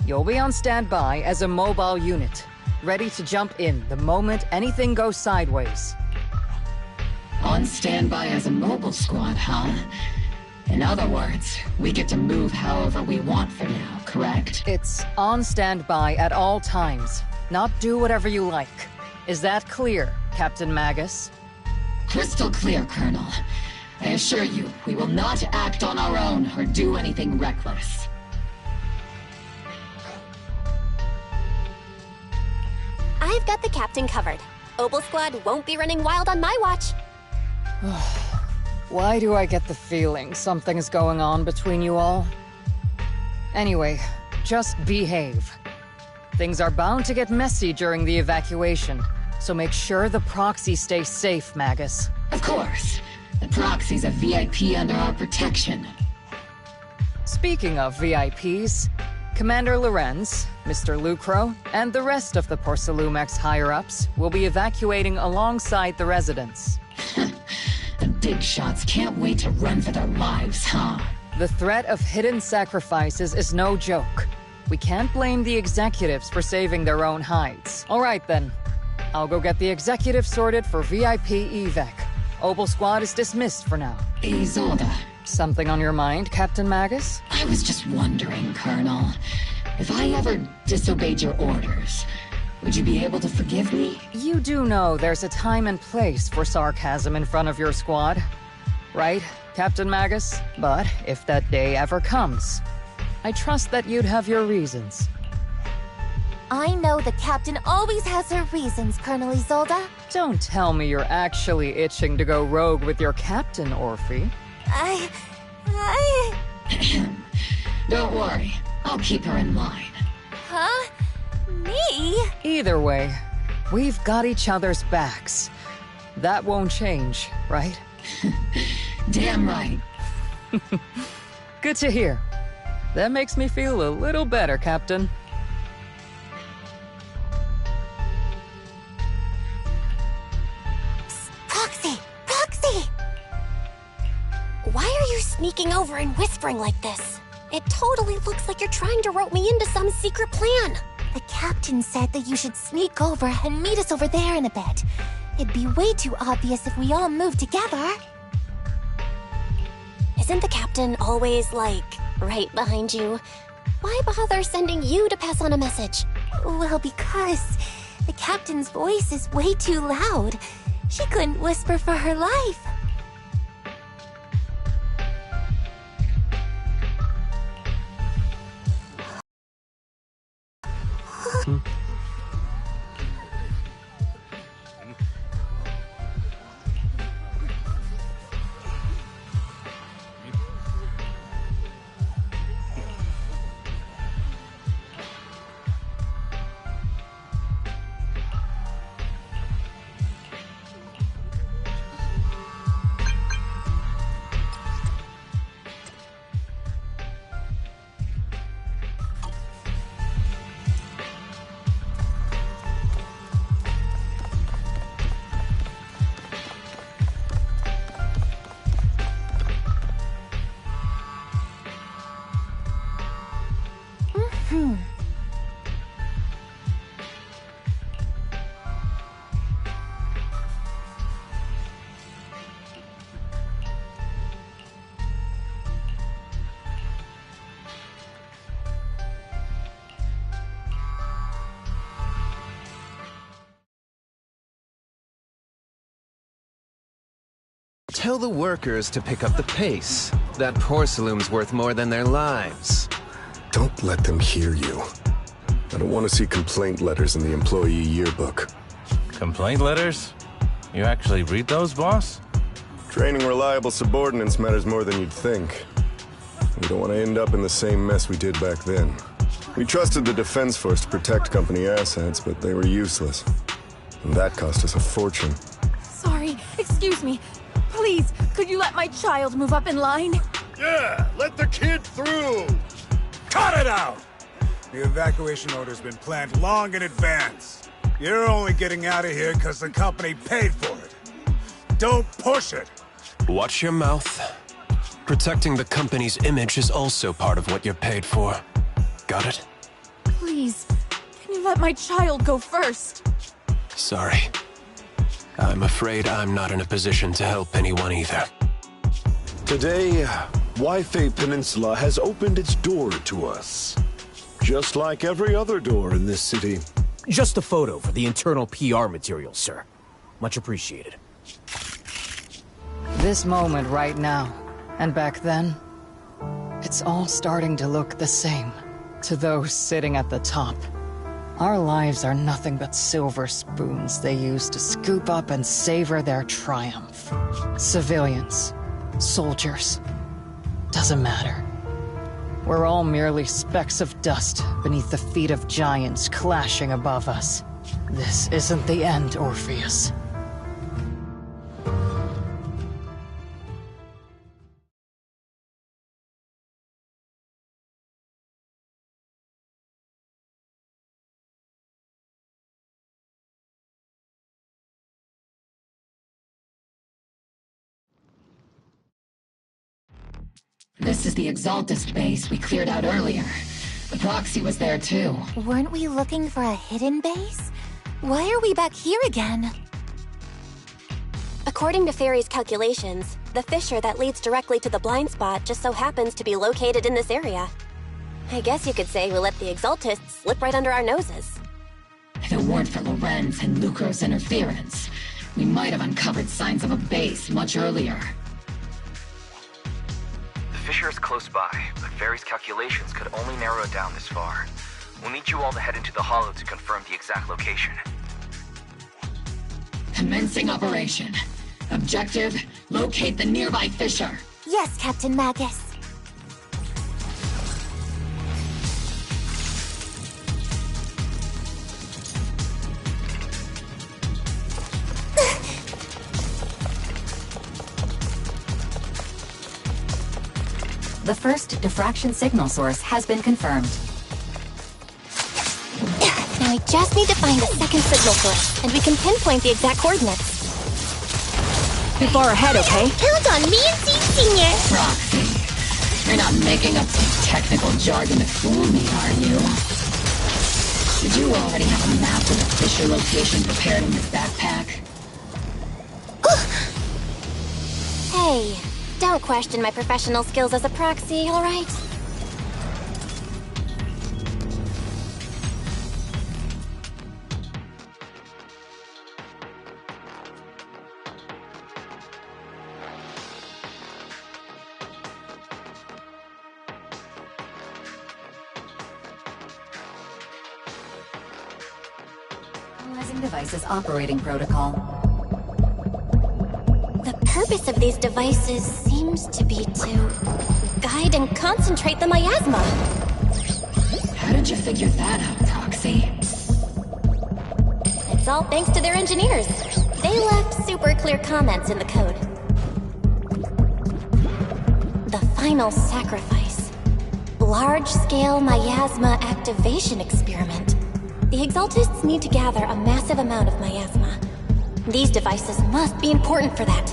you'll be on standby as a mobile unit, ready to jump in the moment anything goes sideways. On standby as a mobile squad, huh? In other words, we get to move however we want for now, correct? It's on standby at all times, not do whatever you like. Is that clear, Captain Magus? Crystal clear, Colonel. I assure you, we will not act on our own or do anything reckless. I've got the captain covered. Obel Squad won't be running wild on my watch. Why do I get the feeling something's going on between you all? Anyway, just behave. Things are bound to get messy during the evacuation, so make sure the proxy stays safe, Magus. Of course. The proxy's a VIP under our protection. Speaking of VIPs, Commander Lorenz, Mr. Lucro, and the rest of the Porcelumex higher-ups will be evacuating alongside the residents. The big shots can't wait to run for their lives, huh? The threat of hidden sacrifices is no joke. We can't blame the executives for saving their own hides. All right then. I'll go get the executive sorted for VIP evac. Obel Squad is dismissed for now. Isolde. Something on your mind, Captain Magus? I was just wondering, Colonel. If I ever disobeyed your orders, would you be able to forgive me? You do know there's a time and place for sarcasm in front of your squad, right, Captain Magus? But if that day ever comes, I trust that you'd have your reasons. I know the captain always has her reasons, Colonel Isolde. Don't tell me you're actually itching to go rogue with your captain, Orphe. Don't worry. I'll keep her in line. Huh? Me? Either way, we've got each other's backs. That won't change, right? Damn right. Good to hear. That makes me feel a little better, Captain. Proxy! Proxy! Why are you sneaking over and whispering like this? It totally looks like you're trying to rope me into some secret plan. The captain said that you should sneak over and meet us over there in a bit. It'd be way too obvious if we all moved together. Isn't the captain always, like, right behind you? Why bother sending you to pass on a message? Well, because the captain's voice is way too loud. She couldn't whisper for her life. Tell the workers to pick up the pace. That porcelain's worth more than their lives. Don't let them hear you. I don't want to see complaint letters in the employee yearbook. Complaint letters? You actually read those, boss? Training reliable subordinates matters more than you'd think. We don't want to end up in the same mess we did back then. We trusted the Defense Force to protect company assets, but they were useless. And that cost us a fortune. Sorry, excuse me. Please, could you let my child move up in line? Yeah, let the kid through! Cut it out! The evacuation order's been planned long in advance. You're only getting out of here because the company paid for it. Don't push it! Watch your mouth. Protecting the company's image is also part of what you're paid for. Got it? Please, can you let my child go first? Sorry. I'm afraid I'm not in a position to help anyone either. Today, Wi-Fi Peninsula has opened its door to us. Just like every other door in this city. Just a photo for the internal PR material, sir. Much appreciated. This moment right now, and back then, it's all starting to look the same to those sitting at the top. Our lives are nothing but silver spoons they use to scoop up and savor their triumph. Civilians, soldiers, doesn't matter. We're all merely specks of dust beneath the feet of giants clashing above us. This isn't the end, Orpheus. This is the Exaltist base we cleared out earlier. The proxy was there too. Weren't we looking for a hidden base? Why are we back here again? According to Fairy's calculations, the fissure that leads directly to the blind spot just so happens to be located in this area. I guess you could say we let the Exaltists slip right under our noses. If it weren't for Lorenz and Lucro's interference, we might have uncovered signs of a base much earlier. The fissure is close by, but Fairy's calculations could only narrow it down this far. We'll need you all to head into the Hollow to confirm the exact location. Commencing operation. Objective, locate the nearby fissure. Yes, Captain Magus. The first diffraction signal source has been confirmed. Now we just need to find a second signal source, and we can pinpoint the exact coordinates. You're far ahead, okay? Count on me and Seed Senior! Proxy, you're not making up some technical jargon to fool me, are you? Did you already have a map with a Fisher location prepared in your backpack? Hey, don't question my professional skills as a proxy, alright? Analyzing device's operating protocol. The purpose of these devices seems to be to guide and concentrate the miasma. How did you figure that out, Proxy? It's all thanks to their engineers. They left super clear comments in the code. The final sacrifice. Large-scale miasma activation experiment. The Exaltists need to gather a massive amount of miasma. These devices must be important for that.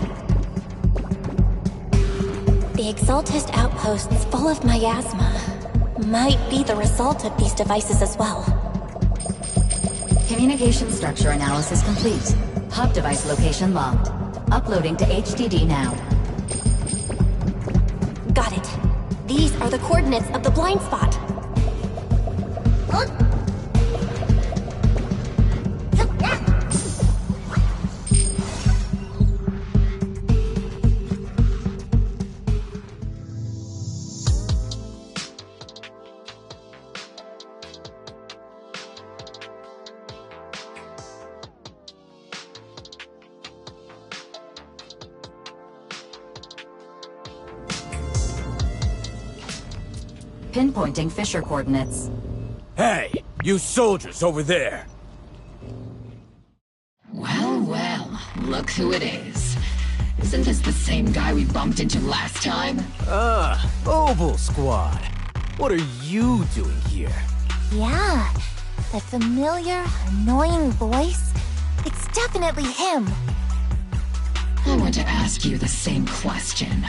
The Exaltist outposts full of miasma might be the result of these devices as well. Communication structure analysis complete. Hub device location locked. Uploading to HDD now. Got it. These are the coordinates of the blind spot. Pinpointing Fisher coordinates. Hey, you soldiers over there! Well, look who it is. Isn't this the same guy we bumped into last time? Obel Squad. What are you doing here? Yeah, that familiar, annoying voice. It's definitely him. I want to ask you the same question.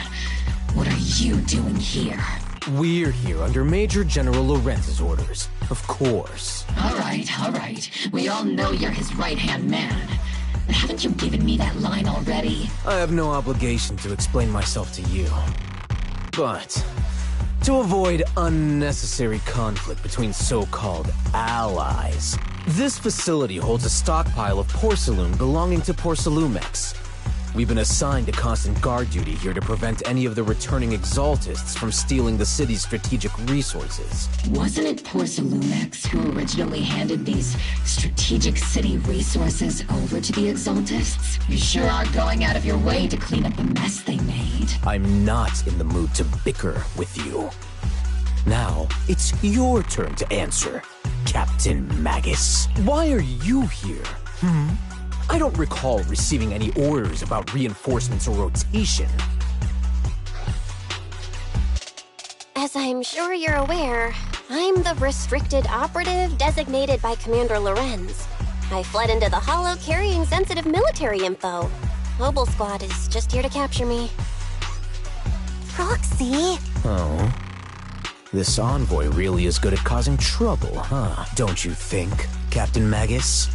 What are you doing here? We're here under Major General Lorenz's orders, of course. All right. We all know you're his right-hand man. But haven't you given me that line already? I have no obligation to explain myself to you. But to avoid unnecessary conflict between so-called allies, this facility holds a stockpile of porcelain belonging to Porcelumex. We've been assigned to constant guard duty here to prevent any of the returning Exaltists from stealing the city's strategic resources. Wasn't it Porcelumex who originally handed these strategic city resources over to the Exaltists? You sure are going out of your way to clean up the mess they made. I'm not in the mood to bicker with you. Now, it's your turn to answer, Captain Magus. Why are you here? I don't recall receiving any orders about reinforcements or rotation. As I'm sure you're aware, I'm the restricted operative designated by Commander Lorenz. I fled into the Hollow carrying sensitive military info. Obel Squad is just here to capture me. Proxy? Oh. This envoy really is good at causing trouble, huh? Don't you think, Captain Magus?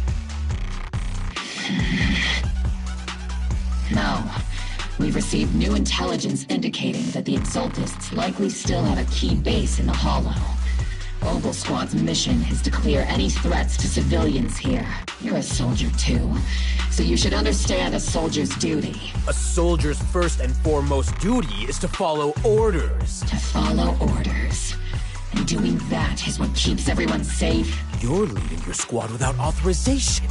No. We've received new intelligence indicating that the Exaltists likely still have a key base in the Hollow. Obel Squad's mission is to clear any threats to civilians here. You're a soldier too, so you should understand a soldier's duty. A soldier's first and foremost duty is to follow orders. To follow orders. And doing that is what keeps everyone safe. You're leading your squad without authorization.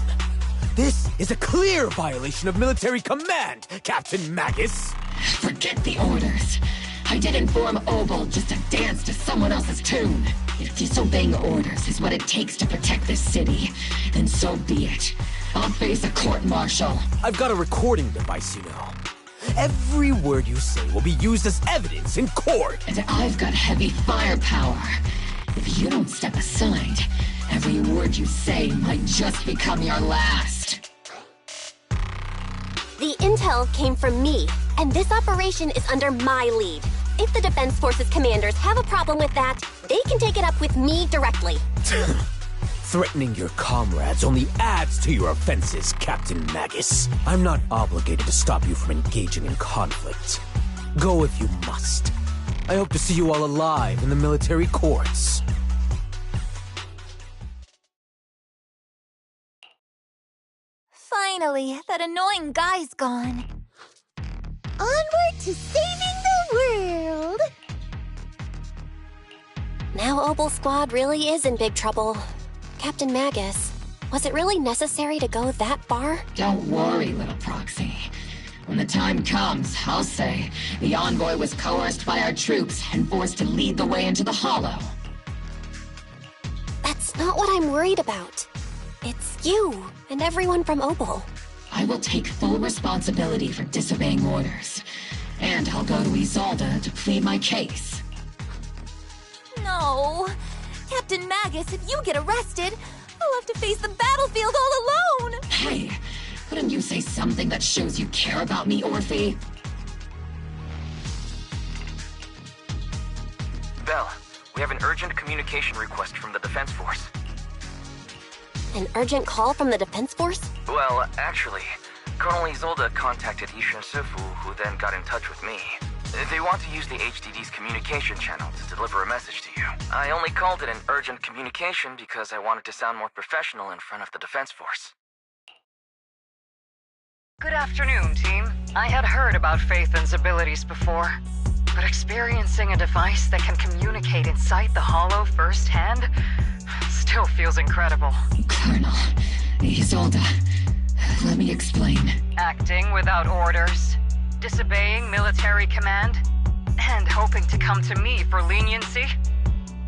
This is a clear violation of military command, Captain Magus! Forget the orders. I did inform Obel just to dance to someone else's tune. If disobeying orders is what it takes to protect this city, then so be it. I'll face a court-martial. I've got a recording device, you know. Every word you say will be used as evidence in court. And I've got heavy firepower. If you don't step aside, every word you say might just become your last. The intel came from me, and this operation is under my lead. If the Defense Forces commanders have a problem with that, they can take it up with me directly. Threatening your comrades only adds to your offenses, Captain Magus. I'm not obligated to stop you from engaging in conflict. Go if you must. I hope to see you all alive in the military courts. Finally, that annoying guy's gone. Onward to saving the world! Now Obel Squad really is in big trouble. Captain Magus, was it really necessary to go that far? Don't worry, little Proxy. When the time comes, I'll say the envoy was coerced by our troops and forced to lead the way into the Hollow. That's not what I'm worried about. It's you and everyone from Obel. I will take full responsibility for disobeying orders. And I'll go to Isolde to plead my case. No! Captain Magus, if you get arrested, I'll have to face the battlefield all alone! Hey, couldn't you say something that shows you care about me, Orphe? Belle, we have an urgent communication request from the Defense Force. An urgent call from the Defense Force? Well, actually, Colonel Isolde contacted Ishin Sifu, who then got in touch with me. They want to use the HDD's communication channel to deliver a message to you. I only called it an urgent communication because I wanted to sound more professional in front of the Defense Force. Good afternoon, team. I had heard about Phaethon's abilities before, but experiencing a device that can communicate inside the Hollow firsthand still feels incredible. Colonel, Isolde, let me explain. Acting without orders, disobeying military command, and hoping to come to me for leniency?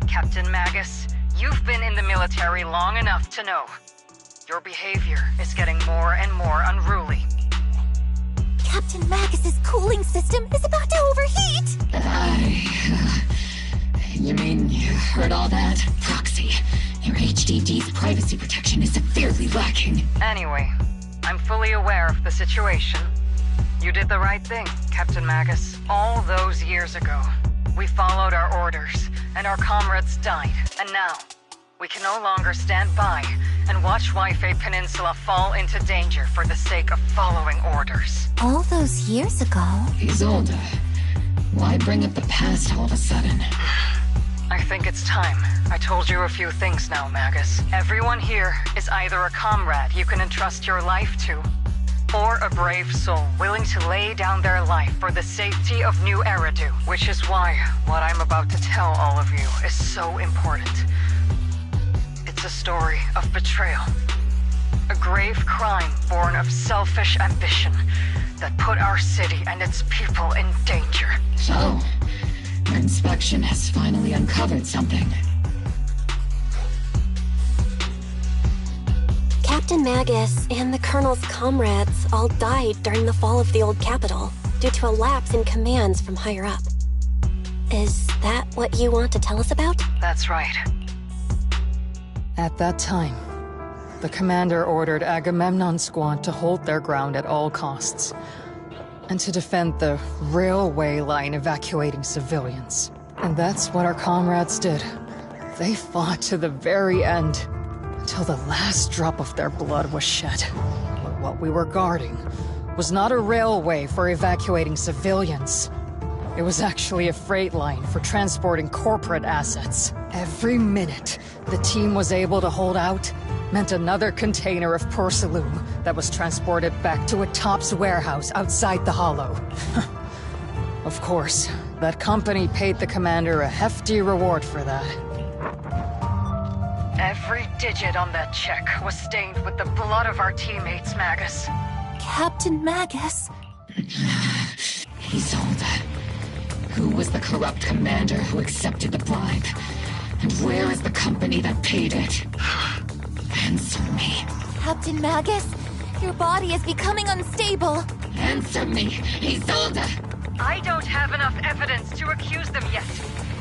Captain Magus, you've been in the military long enough to know. Your behavior is getting more and more unruly. Captain Magus's cooling system is about to overheat! You mean you heard all that? Proxy, your HDD's privacy protection is severely lacking. Anyway, I'm fully aware of the situation. You did the right thing, Captain Magus. All those years ago, we followed our orders, and our comrades died. And now, we can no longer stand by and watch Waifei Peninsula fall into danger for the sake of following orders. All those years ago? Isolde, why bring up the past all of a sudden? I think it's time. I told you a few things now, Magus. Everyone here is either a comrade you can entrust your life to, or a brave soul willing to lay down their life for the safety of New Eridu. Which is why what I'm about to tell all of you is so important. It's a story of betrayal. A grave crime born of selfish ambition that put our city and its people in danger. So, your inspection has finally uncovered something. Captain Magus and the Colonel's comrades all died during the fall of the old capital due to a lapse in commands from higher up. Is that what you want to tell us about? That's right. At that time, the commander ordered Agamemnon's squad to hold their ground at all costs, and to defend the railway line evacuating civilians. And that's what our comrades did. They fought to the very end, until the last drop of their blood was shed. But what we were guarding was not a railway for evacuating civilians. It was actually a freight line for transporting corporate assets. Every minute the team was able to hold out meant another container of Porcelume that was transported back to a Topps warehouse outside the Hollow. Of course, that company paid the commander a hefty reward for that. Every digit on that check was stained with the blood of our teammates, Magus. Captain Magus? Isolde. Who was the corrupt commander who accepted the bribe? And where is the company that paid it? Answer me. Captain Magus, your body is becoming unstable. Answer me, Isolde! I don't have enough evidence to accuse them yet.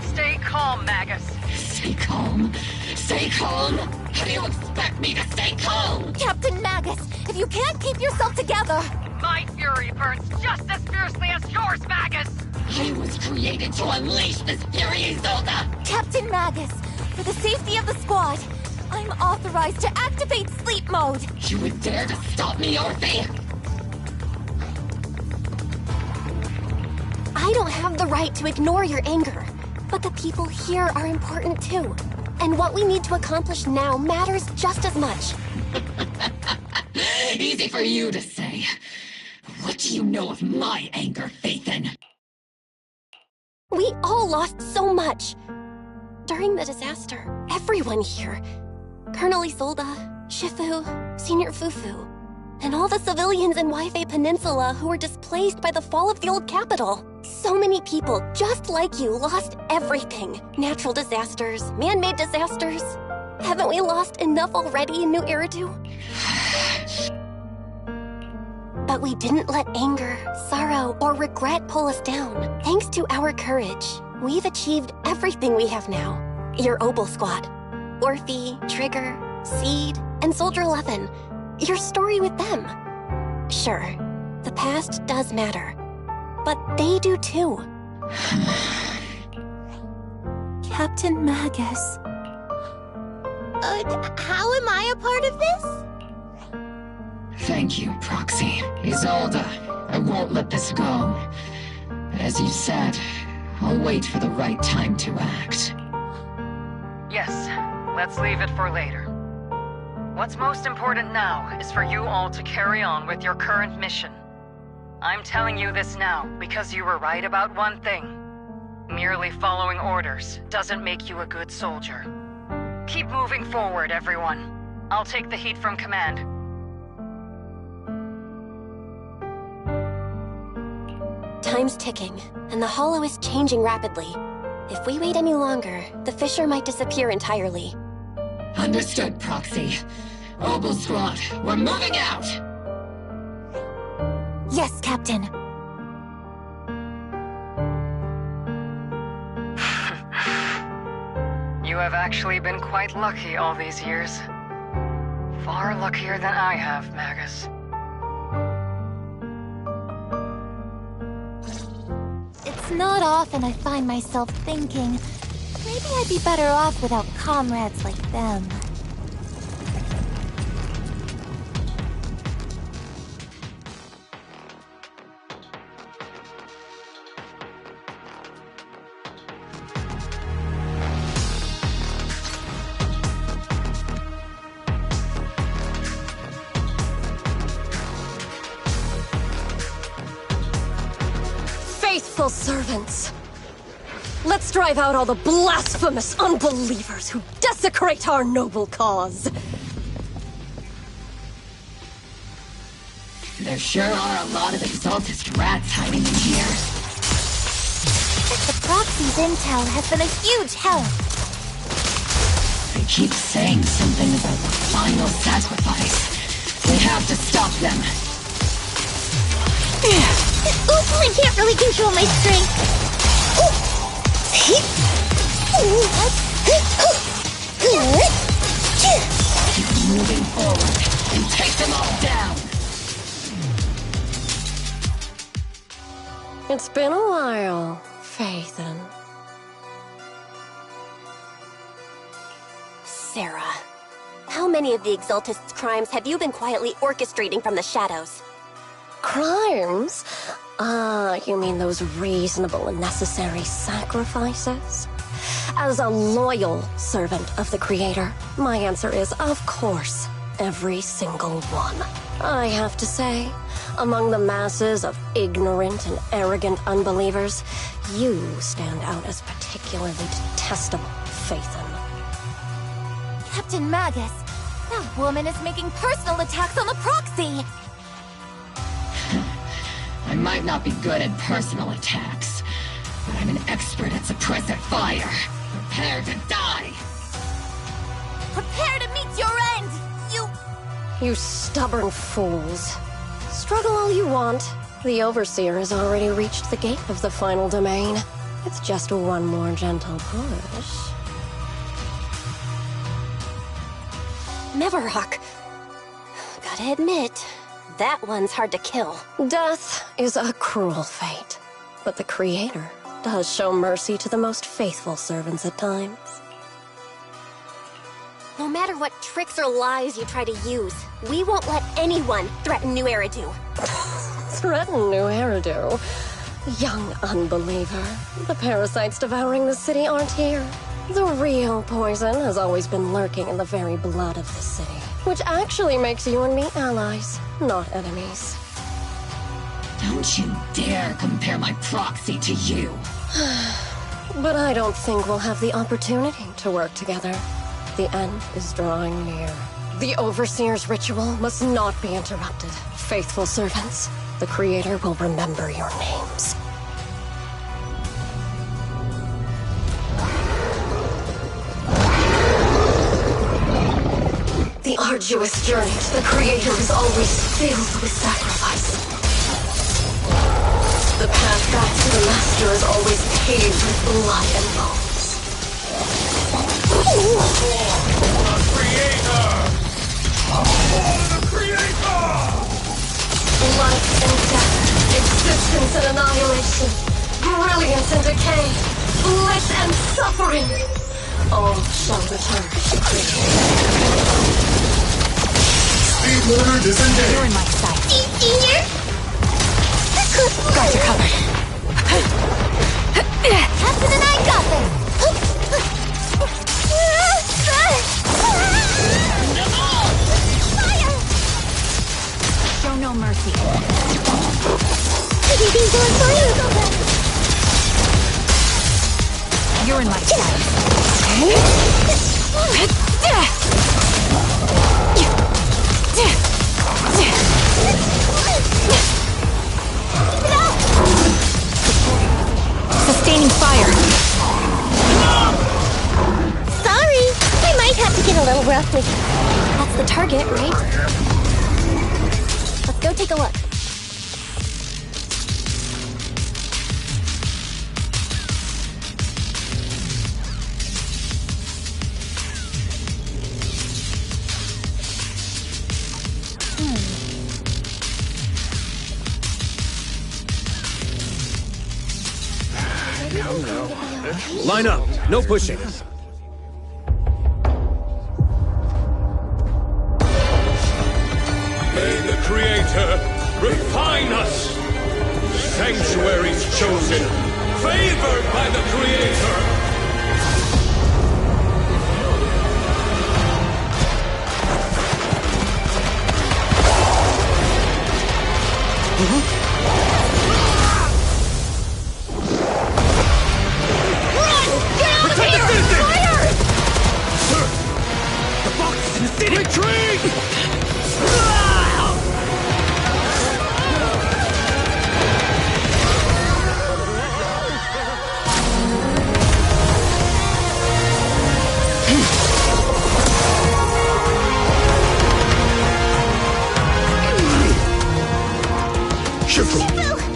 Stay calm, Magus. Stay calm? Stay calm? How do you expect me to stay calm? Captain Magus, if you can't keep yourself together... My fury burns just as fiercely as yours, Magus! I was created to unleash this fury, Isolde! Captain Magus, for the safety of the squad, I'm authorized to activate sleep mode! You would dare to stop me, Orphe? I don't have the right to ignore your anger, but the people here are important too. And what we need to accomplish now matters just as much. Easy for you to say. What do you know of my anger, Phaethon? We all lost so much. During the disaster, everyone here, Colonel Isolde, Shifu, Senior Fufu, and all the civilians in Waifei Peninsula who were displaced by the fall of the old capital. So many people, just like you, lost everything. Natural disasters, man-made disasters. Haven't we lost enough already in New Eridu? But we didn't let anger, sorrow, or regret pull us down. Thanks to our courage, we've achieved everything we have now. Your Obel Squad, Orphe, Trigger, Seed, and Soldier 11. Your story with them. Sure, the past does matter, but they do too. Captain Magus. How am I a part of this? Thank you, Proxy. Isolde, I won't let this go. But as you said, I'll wait for the right time to act. Yes, let's leave it for later. What's most important now is for you all to carry on with your current mission. I'm telling you this now because you were right about one thing. Merely following orders doesn't make you a good soldier. Keep moving forward, everyone. I'll take the heat from command. Time's ticking, and the Hollow is changing rapidly. If we wait any longer, the Fissure might disappear entirely. Understood, Proxy. Obel Squad, we're moving out! Yes, Captain. You have actually been quite lucky all these years. Far luckier than I have, Magus. It's not often I find myself thinking, maybe I'd be better off without comrades like them. Faithful servants! Let's drive out all the blasphemous unbelievers who desecrate our noble cause! There sure are a lot of exaltist rats hiding in here. The Proxy's intel has been a huge help. They keep saying something about the final sacrifice. We have to stop them. Oops, I can't really control my strength. Keep moving forward and take them all down. It's been a while, Phaethon. Sarah, how many of the Exaltists' crimes have you been quietly orchestrating from the shadows? Crimes? Ah, you mean those reasonable and necessary sacrifices? As a loyal servant of the Creator, my answer is, of course, every single one. I have to say, among the masses of ignorant and arrogant unbelievers, you stand out as particularly detestable, Phaethon. Captain Magus, that woman is making personal attacks on the Proxy! I might not be good at personal attacks, but I'm an expert at suppressive fire. Prepare to die! Prepare to meet your end, you... You stubborn fools. Struggle all you want, The Overseer has already reached the gate of the final domain. It's just one more gentle push. Mevarok. Gotta admit, that one's hard to kill. Death is a cruel fate, but the Creator does show mercy to the most faithful servants at times. No matter what tricks or lies you try to use, we won't let anyone threaten New Eridu. Threaten New Eridu? Young unbeliever. The parasites devouring the city aren't here. The real poison has always been lurking in the very blood of the city, which actually makes you and me allies, not enemies. Don't you dare compare my proxy to you. But I don't think we'll have the opportunity to work together. The end is drawing near. The Overseer's ritual must not be interrupted. Faithful servants, the Creator will remember your names. The arduous journey to the Creator is always filled with sacrifice. The path back to the Master is always paved with blood and bones. The Creator! The Creator! Life and death, existence and annihilation, brilliance and decay, bliss and suffering, all shall return to Creator. Speedloader disengaged. You're in my sight. Here? Got you covered. Captain and I got this! Show no mercy. Everything's on fire! You're in my sight. Sustaining fire. Sorry, I might have to get a little rough with you. That's the target, right? Let's go take a look. Come now. Line up. No pushing. May the Creator refine us! Sanctuaries chosen, favored by the Creator!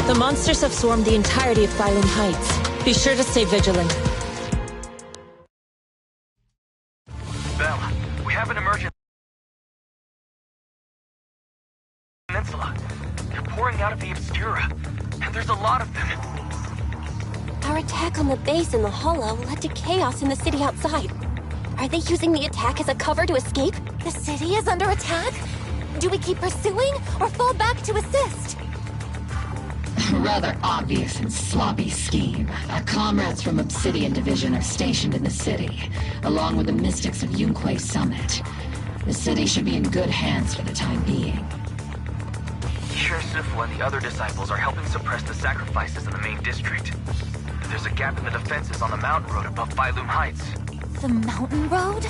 The monsters have swarmed the entirety of Phylum Heights. Be sure to stay vigilant. Belle, we have an emergency. Peninsula. They're pouring out of the Obscura, and there's a lot of them. Our attack on the base in the Hollow led to chaos in the city outside. Are they using the attack as a cover to escape? The city is under attack? Do we keep pursuing or fall back to assist? Rather obvious and sloppy scheme. Our comrades from Obsidian Division are stationed in the city, along with the Mystics of Yunque Summit. The city should be in good hands for the time being. Shirsnifu and the other disciples are helping suppress the sacrifices in the main district. There's a gap in the defenses on the mountain road above Phylum Heights. The mountain road?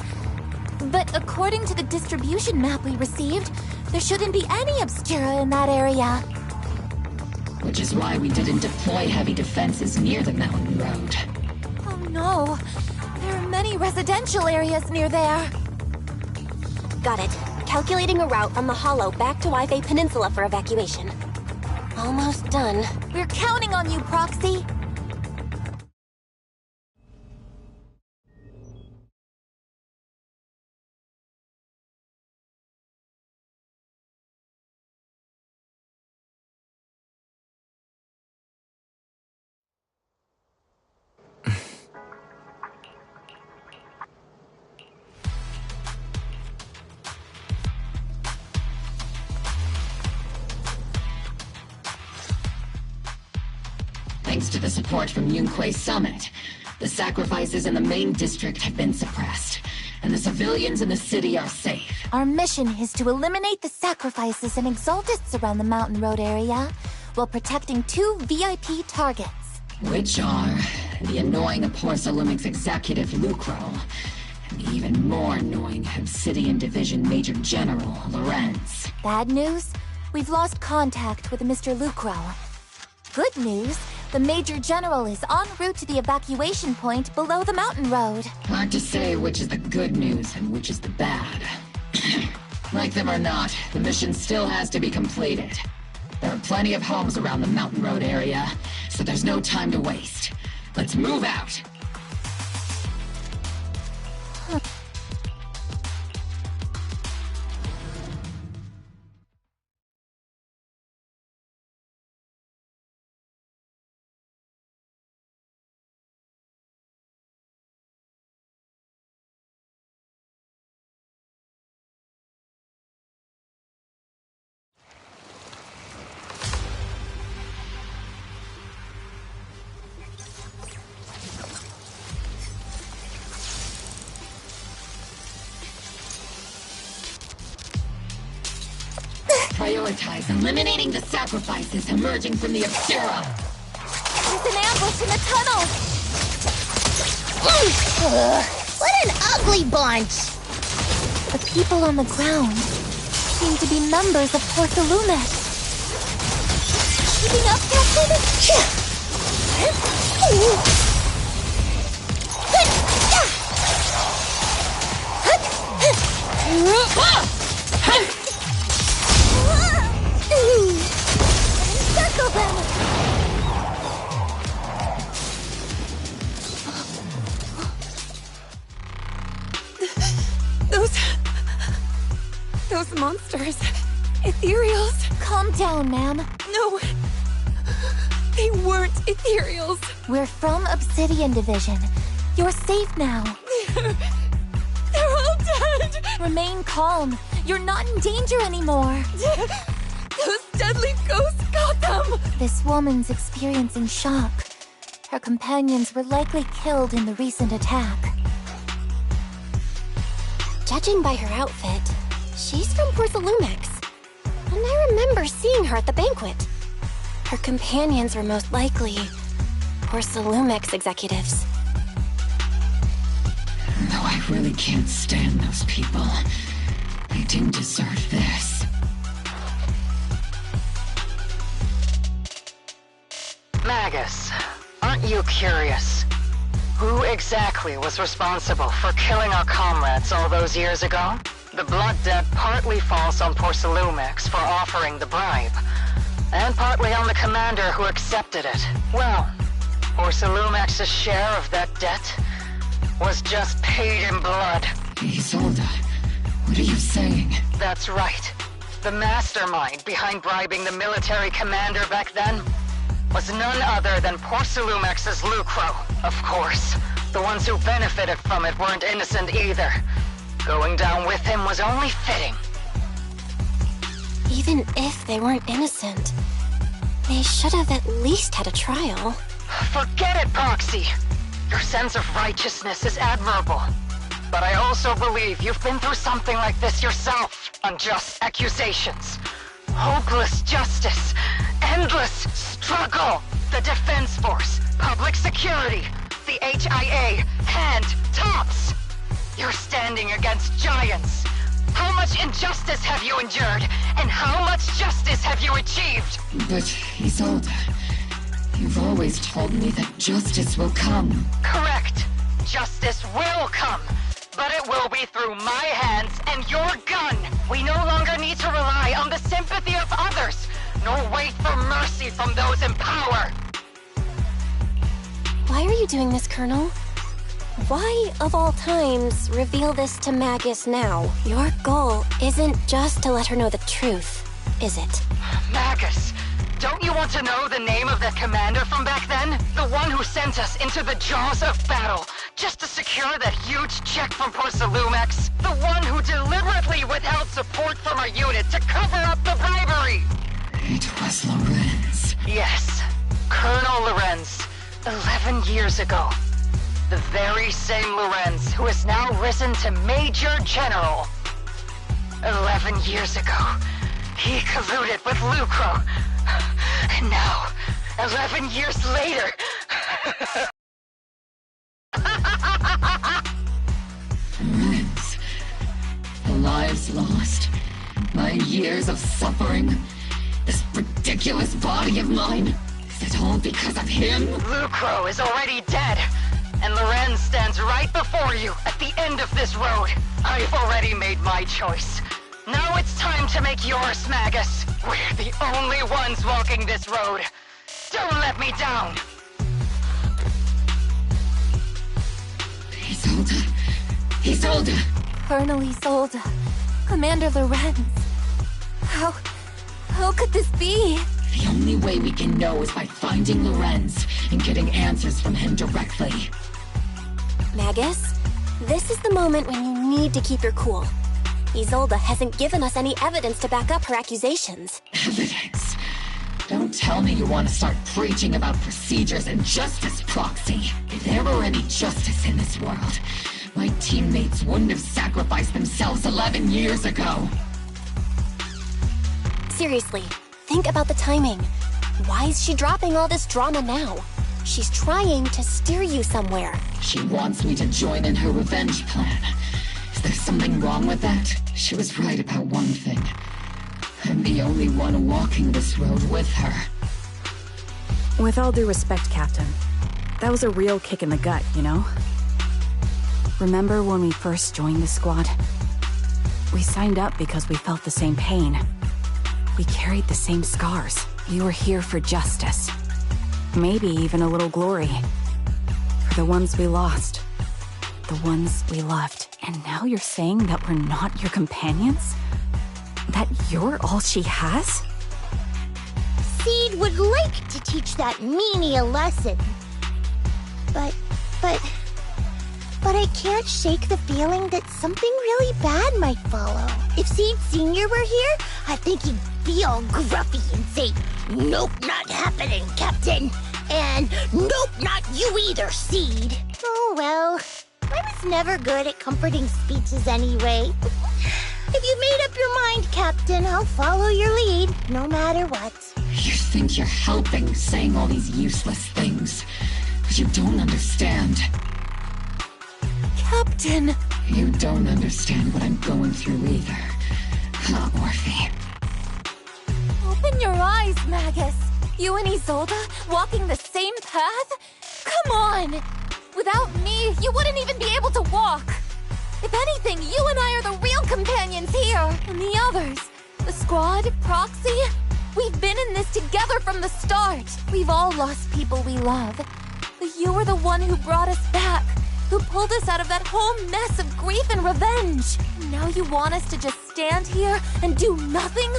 But according to the distribution map we received, there shouldn't be any Obscura in that area. Which is why we didn't deploy heavy defenses near the mountain road. Oh no! There are many residential areas near there. Got it. Calculating a route from the Hollow back to Waifei Peninsula for evacuation. Almost done. We're counting on you, Proxy. Thanks to the support from Yunque Summit, the sacrifices in the main district have been suppressed, and the civilians in the city are safe. Our mission is to eliminate the sacrifices and exaltists around the Mountain Road area, while protecting 2 VIP targets. Which are the annoying Porcelumix executive Lucro, and the even more annoying Obsidian Division Major General Lorenz. Bad news? We've lost contact with Mr. Lucro. Good news? The Major General is en route to the evacuation point below the mountain road. Hard to say which is the good news and which is the bad. Like them or not, the mission still has to be completed. There are plenty of homes around the mountain road area, so there's no time to waste. Let's move out! Prioritize eliminating the sacrifices emerging from the Obscura. There's an ambush in the tunnel! What an ugly bunch! The people on the ground seem to be members of Porcelumix. Keeping up, Captain? Encircle them! Those monsters. Ethereals. Calm down, ma'am. No. They weren't Ethereals. We're from Obsidian Division. You're safe now. They're all dead. Remain calm. You're not in danger anymore. Those deadly ghosts got them. This woman's experiencing shock. Her companions were likely killed in the recent attack. Judging by her outfit, she's from Porcelumix. And I remember seeing her at the banquet. Her companions were most likely Porcelumix executives. Though I really can't stand those people, they didn't deserve this. Magus, aren't you curious? Who exactly was responsible for killing our comrades all those years ago? The blood debt partly falls on Porcelumix for offering the bribe, and partly on the commander who accepted it. Well, Porcelumix's share of that debt was just paid in blood. Isolde, what are you saying? That's right. The mastermind behind bribing the military commander back then was none other than Porcelumix's Lucro. Of course, the ones who benefited from it weren't innocent either. Going down with him was only fitting. Even if they weren't innocent, they should have at least had a trial. Forget it, Proxy! Your sense of righteousness is admirable. But I also believe you've been through something like this yourself. Unjust accusations, hopeless justice, endless struggle. The Defense Force, public security, the HIA, and TOPS. You're standing against giants. How much injustice have you endured? And how much justice have you achieved? But, Isolde, you've always told me that justice will come. Correct. Justice will come. But it will be through my hands and your gun. We no longer need to rely on the sympathy of others, nor wait for mercy mercy from those in power! Why are you doing this, Colonel? Why, of all times, reveal this to Magus now? Your goal isn't just to let her know the truth, is it? Magus, don't you want to know the name of that commander from back then? The one who sent us into the jaws of battle, just to secure that huge check from Porsalumex? The one who deliberately withheld support from our unit to cover up the bribery? It was Lorenz. Yes, Colonel Lorenz, 11 years ago. The very same Lorenz who has now risen to Major General. 11 years ago, he colluded with Lucro. And now, 11 years later... Lorenz. The lives lost. My years of suffering. This ridiculous body of mine. Is it all because of him? Lucro is already dead. And Lorenz stands right before you at the end of this road. I've already made my choice. Now it's time to make yours, Magus. We're the only ones walking this road. Don't let me down. Isolde. Isolde. Colonel Isolde. Commander Lorenz. How could this be? The only way we can know is by finding Lorenz and getting answers from him directly. Magus, this is the moment when you need to keep your cool. Isolde hasn't given us any evidence to back up her accusations. Evidence? Don't tell me you want to start preaching about procedures and justice, Proxy. If there were any justice in this world, my teammates wouldn't have sacrificed themselves 11 years ago. Seriously, think about the timing. Why is she dropping all this drama now? She's trying to steer you somewhere. She wants me to join in her revenge plan. Is there something wrong with that? She was right about one thing. I'm the only one walking this road with her. With all due respect, Captain, that was a real kick in the gut, you know? Remember when we first joined the squad? We signed up because we felt the same pain. We carried the same scars. We were here for justice. Maybe even a little glory. For the ones we lost. The ones we loved. And now you're saying that we're not your companions? That you're all she has? Seed would like to teach that meanie a lesson. But I can't shake the feeling that something really bad might follow. If Seed Sr. were here, I think he'd be all gruffy and say, "Nope, not happening, Captain." And "Nope, not you either, Seed." Oh well, I was never good at comforting speeches anyway. If you made up your mind, Captain, I'll follow your lead, no matter what. You think you're helping saying all these useless things, but you don't understand. Captain! You don't understand what I'm going through either. Huh, Orphe? Open your eyes, Magus. You and Isolde walking the same path? Come on! Without me, you wouldn't even be able to walk. If anything, you and I are the real companions here. And the others, the squad, Proxy, we've been in this together from the start. We've all lost people we love. But you were the one who brought us back, who pulled us out of that whole mess of grief and revenge. And now you want us to just stand here and do nothing?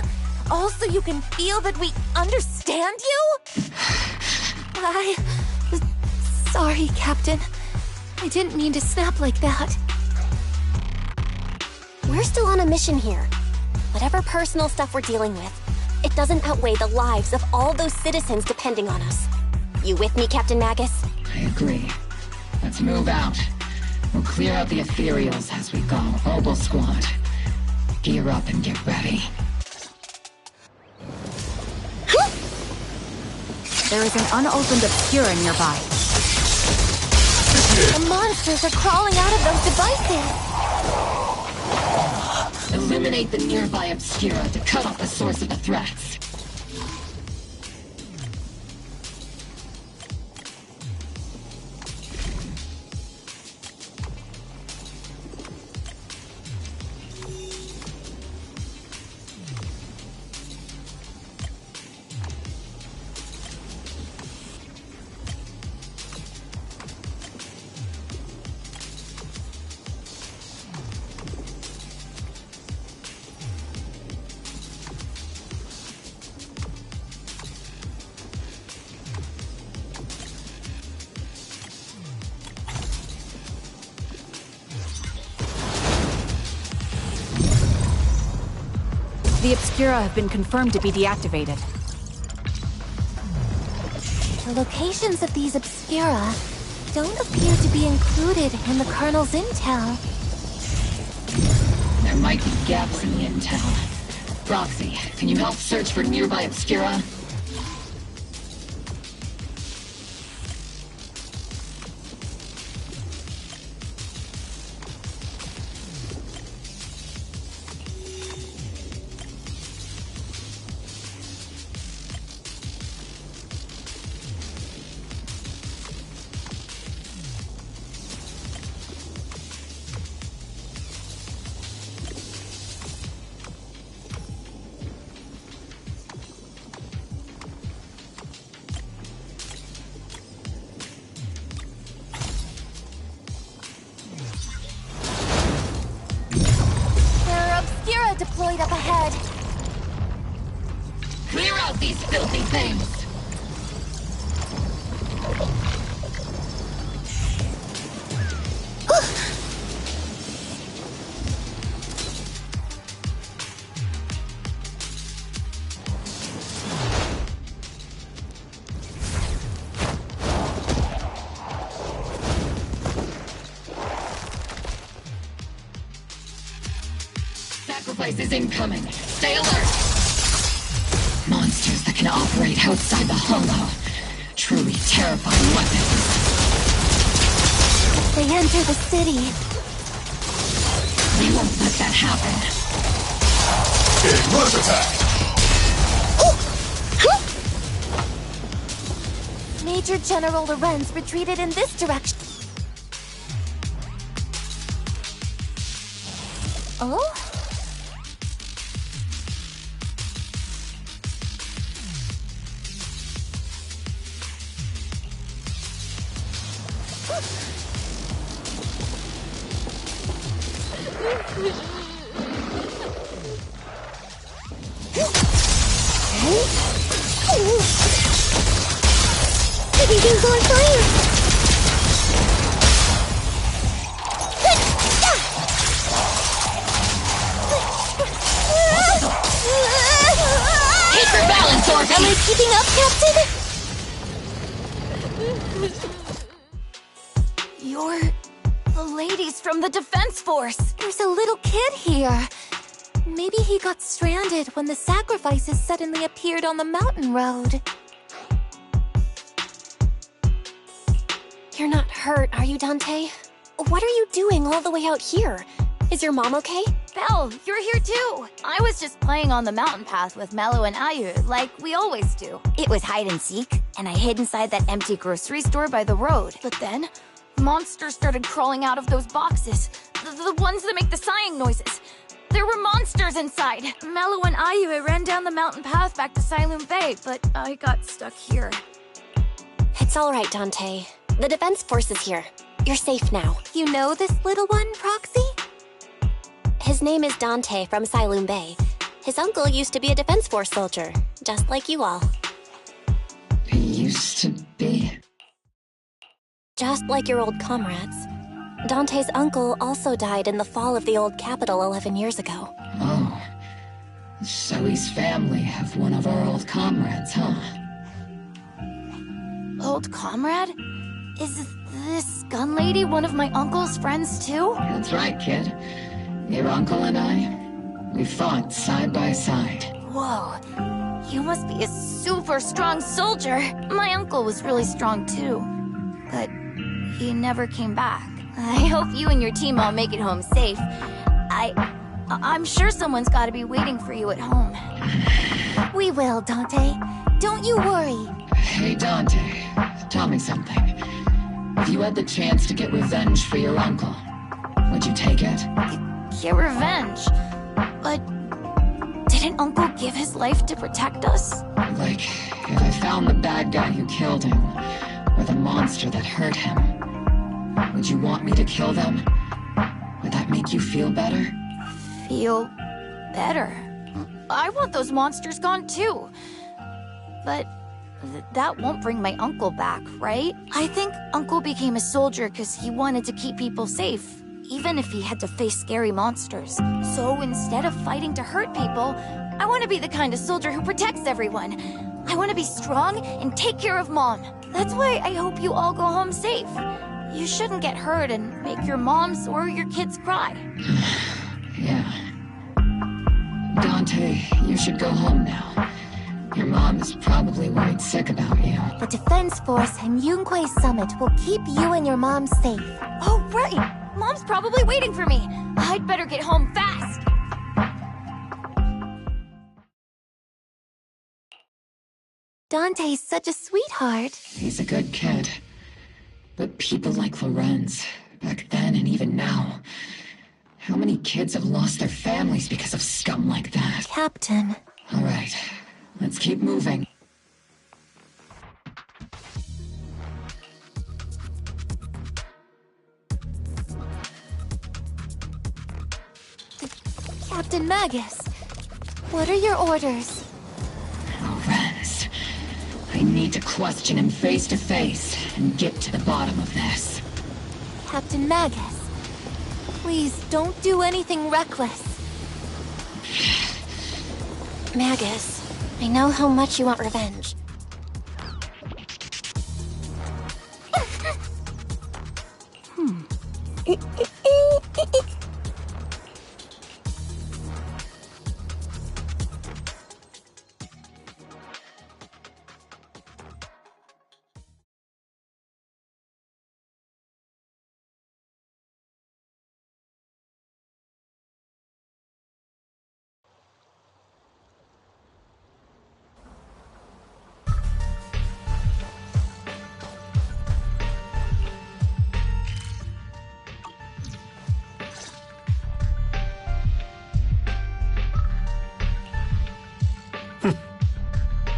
All so you can feel that we understand you? Sorry, Captain. I didn't mean to snap like that. We're still on a mission here. Whatever personal stuff we're dealing with, it doesn't outweigh the lives of all those citizens depending on us. You with me, Captain Magus? I agree. Let's move out. We'll clear out the ethereals as we go. Obel Squad, gear up and get ready. There is an unopened Obscura nearby. The monsters are crawling out of those devices! Eliminate the nearby Obscura to cut off the source of the threats. The Obscura have been confirmed to be deactivated. The locations of these Obscura don't appear to be included in the Colonel's intel. There might be gaps in the intel. Roxy, can you help search for nearby Obscura? Deployed up ahead. Clear out these filthy things! Sacrifice is incoming. Stay alert! Monsters that can operate outside the Hollow. Truly terrifying weapons. They enter the city. We won't let that happen. It must attack! Major General Lorenz retreated in this direction. Oh? Everything's on fire! Keep your balance, Orphan! Am I keeping up, Captain? You're the ladies from the Defense Force. There's a little kid here. Maybe he got stranded when the sacrifices suddenly appeared on the mountain road. You're not hurt, are you, Dante? What are you doing all the way out here? Is your mom okay? Belle, you're here too! I was just playing on the mountain path with Mello and Ayu, like we always do. It was hide and seek, and I hid inside that empty grocery store by the road. But then, monsters started crawling out of those boxes. The ones that make the sighing noises. There were monsters inside! Mello and Ayu ran down the mountain path back to Silum Bay, but I got stuck here. It's all right, Dante. The Defense Force is here. You're safe now. You know this little one, Proxy? His name is Dante from Silum Bay. His uncle used to be a Defense Force soldier, just like you all. He used to be? Just like your old comrades. Dante's uncle also died in the fall of the old capital 11 years ago. Oh. Zoe's family have one of our old comrades, huh? Old comrade? Is this gun lady one of my uncle's friends too? That's right, kid. Your uncle and I, we fought side by side. Whoa. You must be a super strong soldier. My uncle was really strong too. But he never came back. I hope you and your team all make it home safe. I'm sure someone's gotta be waiting for you at home. We will, Dante. Don't you worry. Hey, Dante. Tell me something. If you had the chance to get revenge for your uncle, would you take it? Get revenge? But didn't Uncle give his life to protect us? Like, if I found the bad guy who killed him, or the monster that hurt him, would you want me to kill them? Would that make you feel better? Feel better? I want those monsters gone too. But that won't bring my uncle back, right? I think Uncle became a soldier because he wanted to keep people safe, even if he had to face scary monsters. So instead of fighting to hurt people, I want to be the kind of soldier who protects everyone. I want to be strong and take care of Mom. That's why I hope you all go home safe. You shouldn't get hurt and make your moms or your kids cry. Yeah. Dante, you should go home now. Your mom is probably worried sick about you. The Defense Force and Yunque Summit will keep you and your mom safe. Oh, right! Mom's probably waiting for me. I'd better get home fast. Dante's such a sweetheart. He's a good kid. But people like Lorenz, back then and even now, how many kids have lost their families because of scum like that? Captain. All right, let's keep moving. Captain Magus, what are your orders? Lorenz, I need to question him face to face and get to the bottom of this. Captain Magus, please don't do anything reckless. Magus, I know how much you want revenge.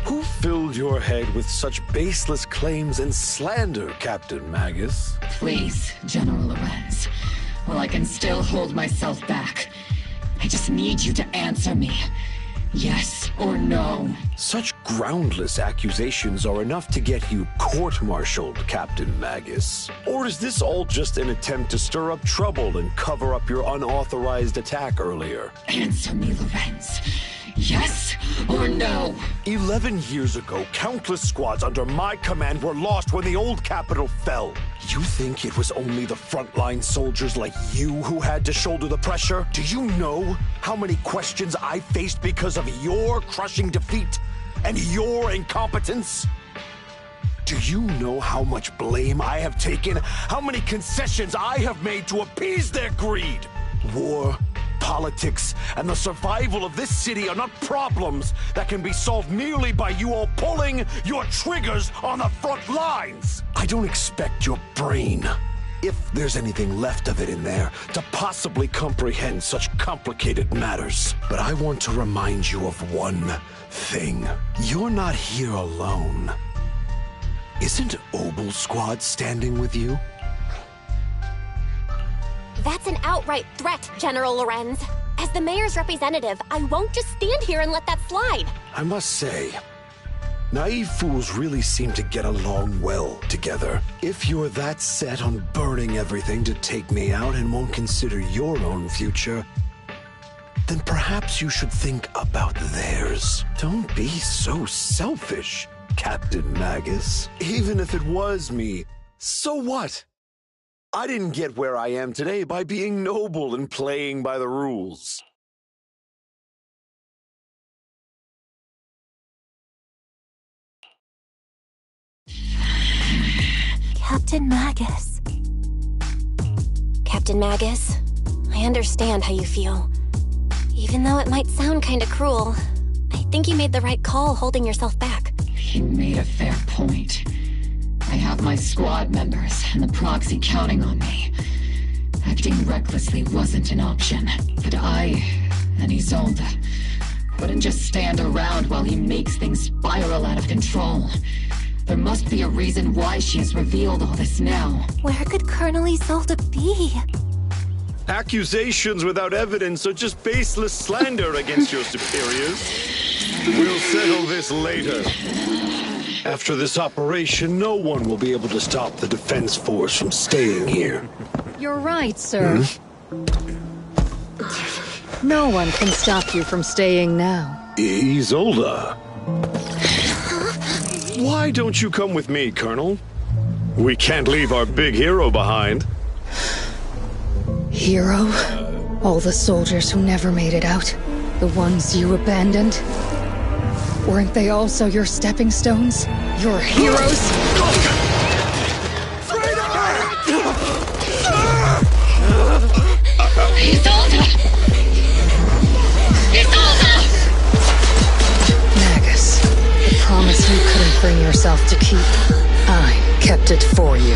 Who filled your head with such baseless claims and slander, Captain Magus? Please, General Lorenz. While I can still hold myself back, I just need you to answer me. Yes or no? Such groundless accusations are enough to get you court-martialed, Captain Magus. Or is this all just an attempt to stir up trouble and cover up your unauthorized attack earlier? Answer me, Lorenz. Yes or no? 11 years ago, countless squads under my command were lost when the old capital fell. You think it was only the frontline soldiers like you who had to shoulder the pressure? Do you know how many questions I faced because of your crushing defeat and your incompetence? Do you know how much blame I have taken? How many concessions I have made to appease their greed? War, politics, and the survival of this city are not problems that can be solved merely by you all pulling your triggers on the front lines. I don't expect your brain, if there's anything left of it in there, to possibly comprehend such complicated matters. But I want to remind you of one thing. You're not here alone. Isn't Obel Squad standing with you? That's an outright threat, General Lorenz. As the mayor's representative, I won't just stand here and let that slide. I must say, naive fools really seem to get along well together. If you're that set on burning everything to take me out and won't consider your own future, then perhaps you should think about theirs. Don't be so selfish, Captain Magus. Even if it was me, so what? I didn't get where I am today by being noble and playing by the rules. Captain Magus. Captain Magus, I understand how you feel. Even though it might sound kinda cruel, I think you made the right call holding yourself back. You made a fair point. I have my squad members and the proxy counting on me. Acting recklessly wasn't an option, but I and Isolde wouldn't just stand around while he makes things spiral out of control. There must be a reason why she has revealed all this now. Where could Colonel Isolde be? Accusations without evidence are just baseless slander against your superiors. We'll settle this later. After this operation, no one will be able to stop the Defense Force from staying here. You're right, sir. No one can stop you from staying now. Isolde. Why don't you come with me, Colonel? We can't leave our big hero behind. Hero? All the soldiers who never made it out? The ones you abandoned? Weren't they also your stepping stones? Your heroes? Isolde! Isolde! Magus, the promise you couldn't bring yourself to keep, I kept it for you.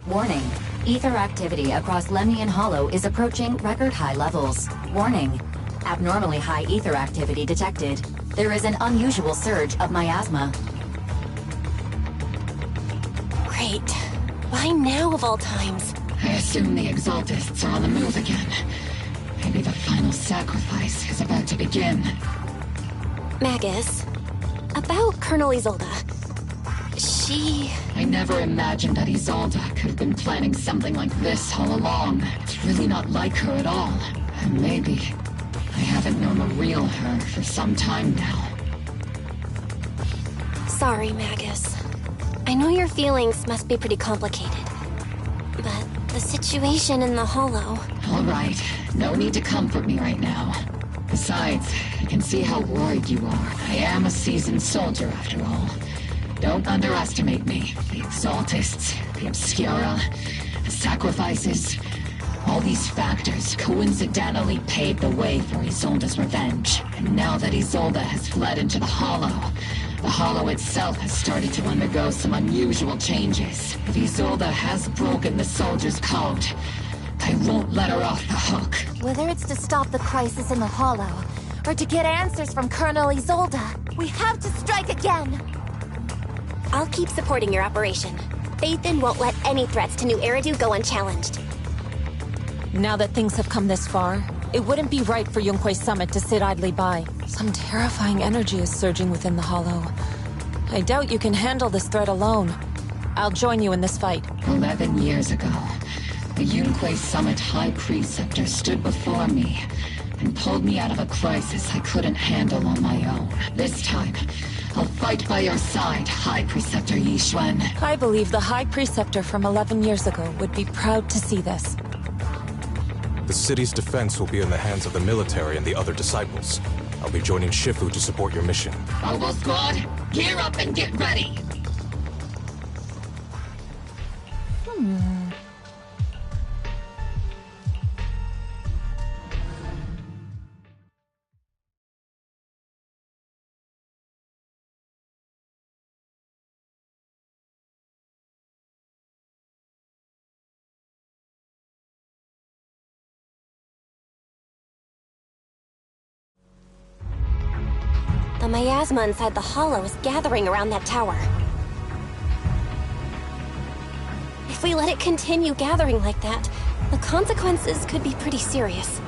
Warning. Ether activity across Lemnian Hollow is approaching record-high levels. Warning. Abnormally high ether activity detected. There is an unusual surge of miasma. Great. Why now of all times? I assume the Exaltists are on the move again. Maybe the final sacrifice is about to begin. Magus, about Colonel Isolde. I never imagined that Isolde could have been planning something like this all along. It's really not like her at all. And maybe I haven't known the real her for some time now. Sorry, Magus. I know your feelings must be pretty complicated. But the situation in the Hollow... Alright, no need to comfort me right now. Besides, I can see how worried you are. I am a seasoned soldier after all. Don't underestimate me. The Exaltists, the Obscura, the sacrifices... all these factors coincidentally paved the way for Isolde's revenge. And now that Isolde has fled into the Hollow itself has started to undergo some unusual changes. If Isolde has broken the soldier's code, I won't let her off the hook. Whether it's to stop the crisis in the Hollow, or to get answers from Colonel Isolde, we have to strike again! I'll keep supporting your operation. Phaethon won't let any threats to New Eridu go unchallenged. Now that things have come this far, It wouldn't be right for Yunque's summit to sit idly by. Some terrifying energy is surging within the Hollow. I doubt you can handle this threat alone. I'll join you in this fight. 11 years ago, the Yunque Summit High Preceptor stood before me and pulled me out of a crisis I couldn't handle on my own. This time, I'll fight by your side, High Preceptor Yixuan. I believe the High Preceptor from 11 years ago would be proud to see this. The city's defense will be in the hands of the military and the other disciples. I'll be joining Shifu to support your mission. Obel Squad, gear up and get ready! The miasma inside the Hollow is gathering around that tower. If we let it continue gathering like that, the consequences could be pretty serious.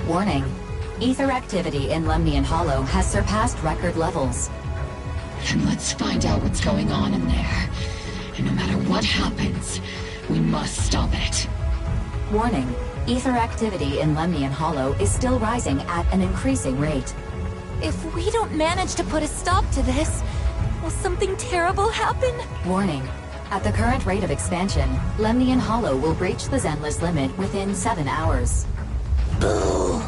Warning. Ether activity in Lemnian Hollow has surpassed record levels. Then let's find out what's going on in there. And no matter what happens, we must stop it. Warning. Ether activity in Lemnian Hollow is still rising at an increasing rate. If we don't manage to put a stop to this, will something terrible happen? Warning. At the current rate of expansion, Lemnian Hollow will breach the Zenless limit within 7 hours. Boom!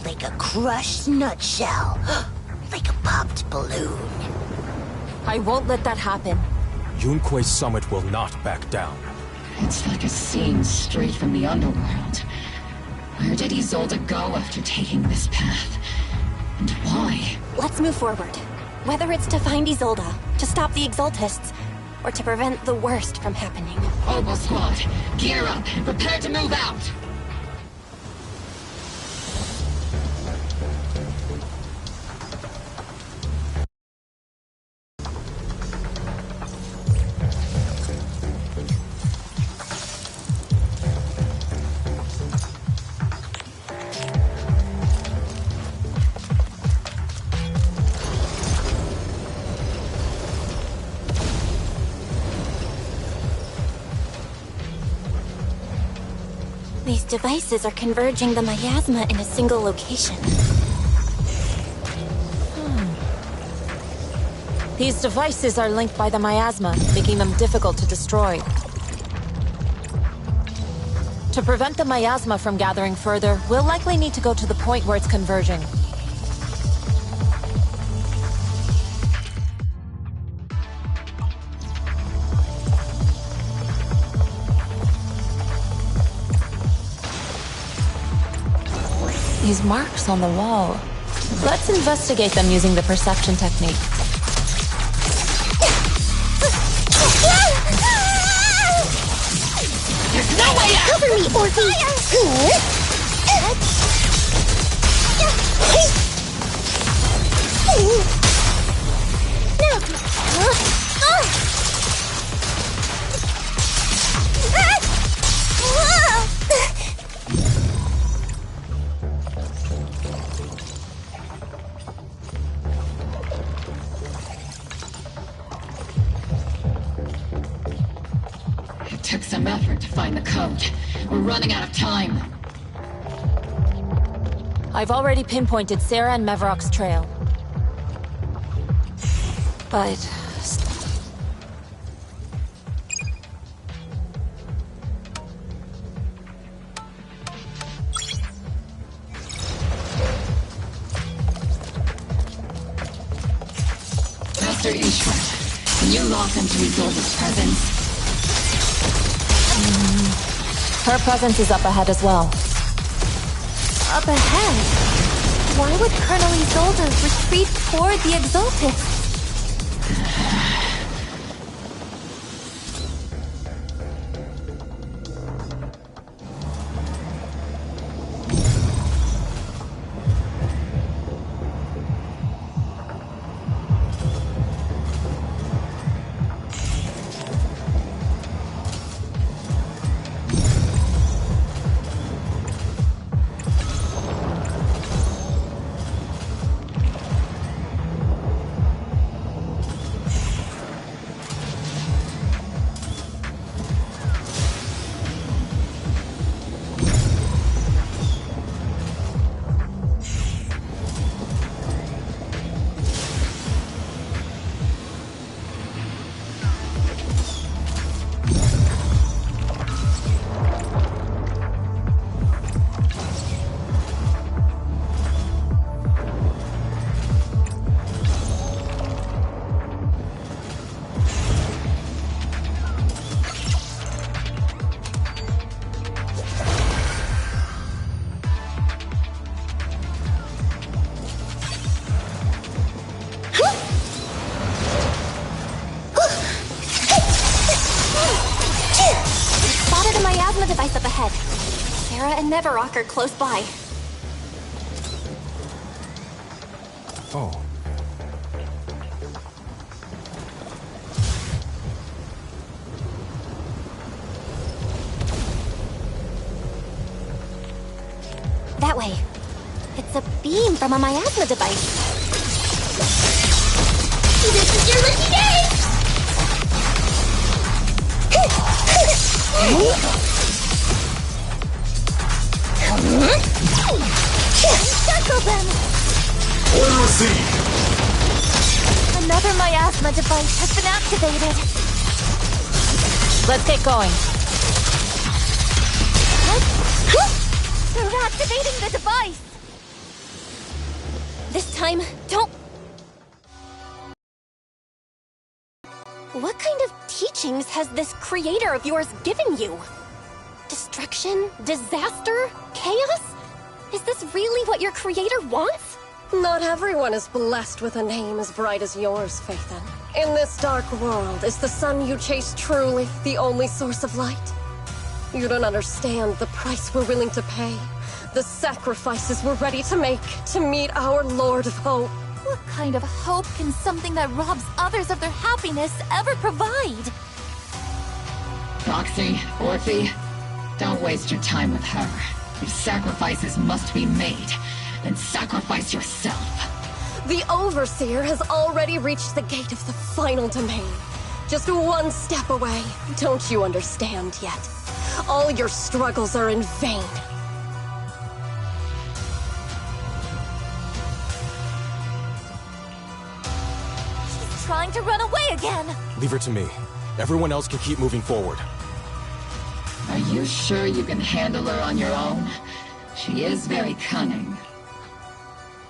Like a crushed nutshell. Like a popped balloon. I won't let that happen. Yunkuei Summit will not back down. It's like a scene straight from the underworld. Where did Isolde go after taking this path? And why? Let's move forward. Whether it's to find Isolde, to stop the Exaltists, or to prevent the worst from happening. Obel Squad, gear up and prepare to move out! These devices are converging the miasma in a single location. These devices are linked by the miasma, making them difficult to destroy. To prevent the miasma from gathering further, we'll likely need to go to the point where it's converging. These marks on the wall. Let's investigate them using the perception technique. There's no way out! Cover me, Orphe! It took some effort to find the code. We're running out of time. I've already pinpointed Sarah and Mevarok's trail. But... Master Ishwar, can you lock them to Isolde's presence? Her presence is up ahead as well. Up ahead? Why would Colonel Isolde retreat toward the Exaltists? Device up ahead. Sarah and Mevarok are close by. Oh. That way. It's a beam from a miasma device. This is your lucky day! Circle them! Order received! Another miasma device has been activated. Let's get going. They're activating the device! This time, don't... What kind of teachings has this creator of yours given you? Destruction? Disaster? Chaos? Is this really what your creator wants? Not everyone is blessed with a name as bright as yours, Phaethon. In this dark world, is the sun you chase truly the only source of light? You don't understand the price we're willing to pay, the sacrifices we're ready to make to meet our Lord of Hope. What kind of hope can something that robs others of their happiness ever provide? Proxy, Orphe, don't waste your time with her. If sacrifices must be made, then sacrifice yourself. The Overseer has already reached the gate of the final domain. Just one step away. Don't you understand yet? All your struggles are in vain. She's trying to run away again! Leave her to me. Everyone else can keep moving forward. Are you sure you can handle her on your own? She is very cunning.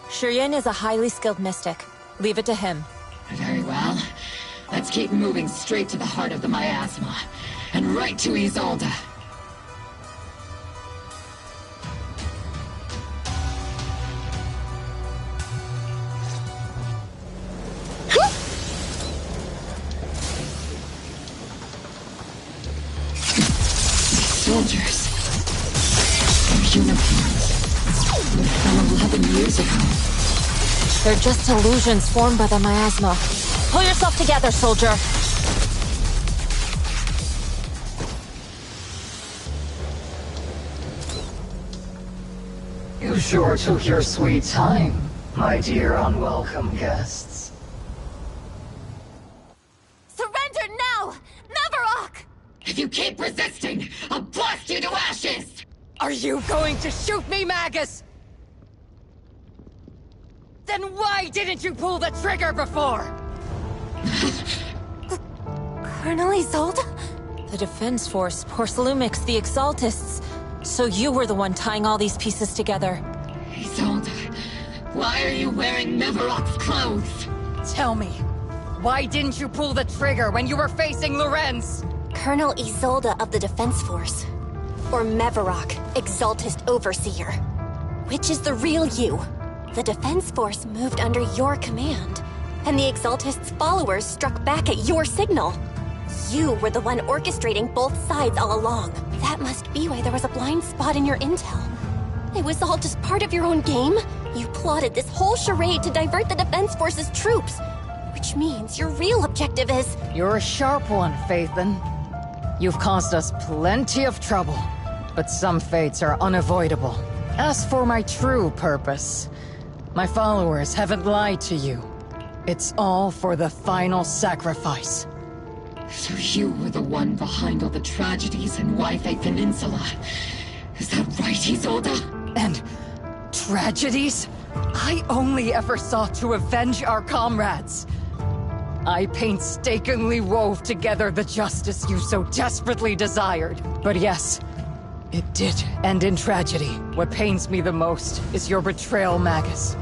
Shireen is a highly skilled mystic. Leave it to him. Very well. Let's keep moving straight to the heart of the miasma, and right to Isolde. Soldiers. Their uniforms. They're from 11 years ago. They're just illusions formed by the miasma. Pull yourself together, soldier. You sure took your sweet time, my dear unwelcome guests. Surrender now! Maverick! If you keep resisting, I'll blast you to ashes! Are you going to shoot me, Magus? Then why didn't you pull the trigger before? Colonel Isolde? The Defense Force, Porcelumix, the Exaltists. So you were the one tying all these pieces together. Isolde, why are you wearing Maverick's clothes? Tell me, why didn't you pull the trigger when you were facing Lorenz? Colonel Isolde of the Defense Force. Or Maverick, Exaltist Overseer. Which is the real you? The Defense Force moved under your command, and the Exaltist's followers struck back at your signal. You were the one orchestrating both sides all along. That must be why there was a blind spot in your intel. It was all just part of your own game? You plotted this whole charade to divert the Defense Force's troops, which means your real objective is... You're a sharp one, Phaethon. You've caused us plenty of trouble, but some fates are unavoidable. As for my true purpose, my followers haven't lied to you. It's all for the final sacrifice. So you were the one behind all the tragedies in Wi-Fi Peninsula. Is that right, Isolde? And tragedies? I only ever sought to avenge our comrades. I painstakingly wove together the justice you so desperately desired. But yes, it did end in tragedy. What pains me the most is your betrayal, Magus.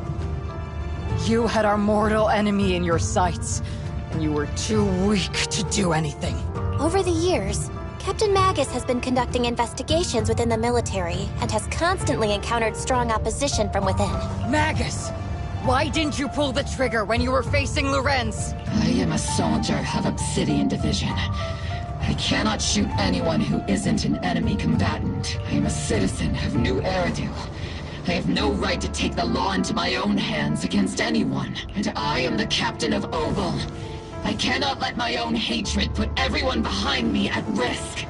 You had our mortal enemy in your sights, and you were too weak to do anything. Over the years, Captain Magus has been conducting investigations within the military and has constantly encountered strong opposition from within. Magus! Why didn't you pull the trigger when you were facing Lorenz? I am a soldier of Obsidian Division. I cannot shoot anyone who isn't an enemy combatant. I am a citizen of New Eridu. I have no right to take the law into my own hands against anyone. And I am the captain of Oval. I cannot let my own hatred put everyone behind me at risk.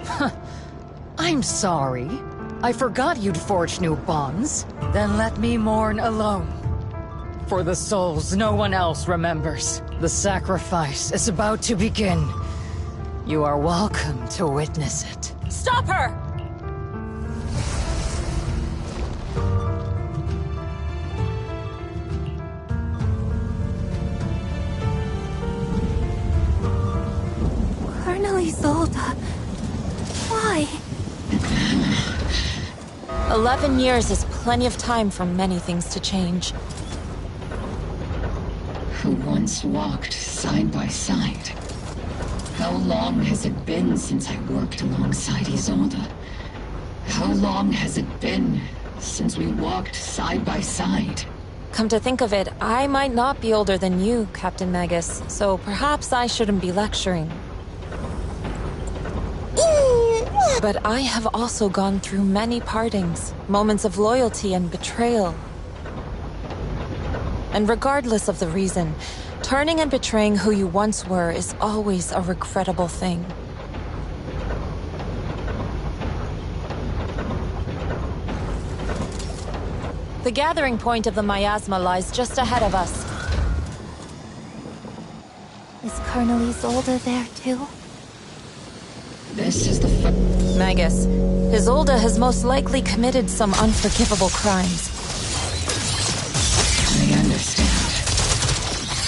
I'm sorry. I forgot you'd forged new bonds. Then let me mourn alone. For the souls no one else remembers. The sacrifice is about to begin. You are welcome to witness it. Stop her! Colonel Isolde. Why? 11 years is plenty of time for many things to change. Who once walked side by side. How long has it been since I worked alongside Isolde? How long has it been since we walked side by side? Come to think of it, I might not be older than you, Captain Magus, so perhaps I shouldn't be lecturing. But I have also gone through many partings, moments of loyalty and betrayal. And regardless of the reason, turning and betraying who you once were is always a regrettable thing. The gathering point of the miasma lies just ahead of us. Is Colonel Isolde there too? This is the Magus, Isolde has most likely committed some unforgivable crimes. I understand.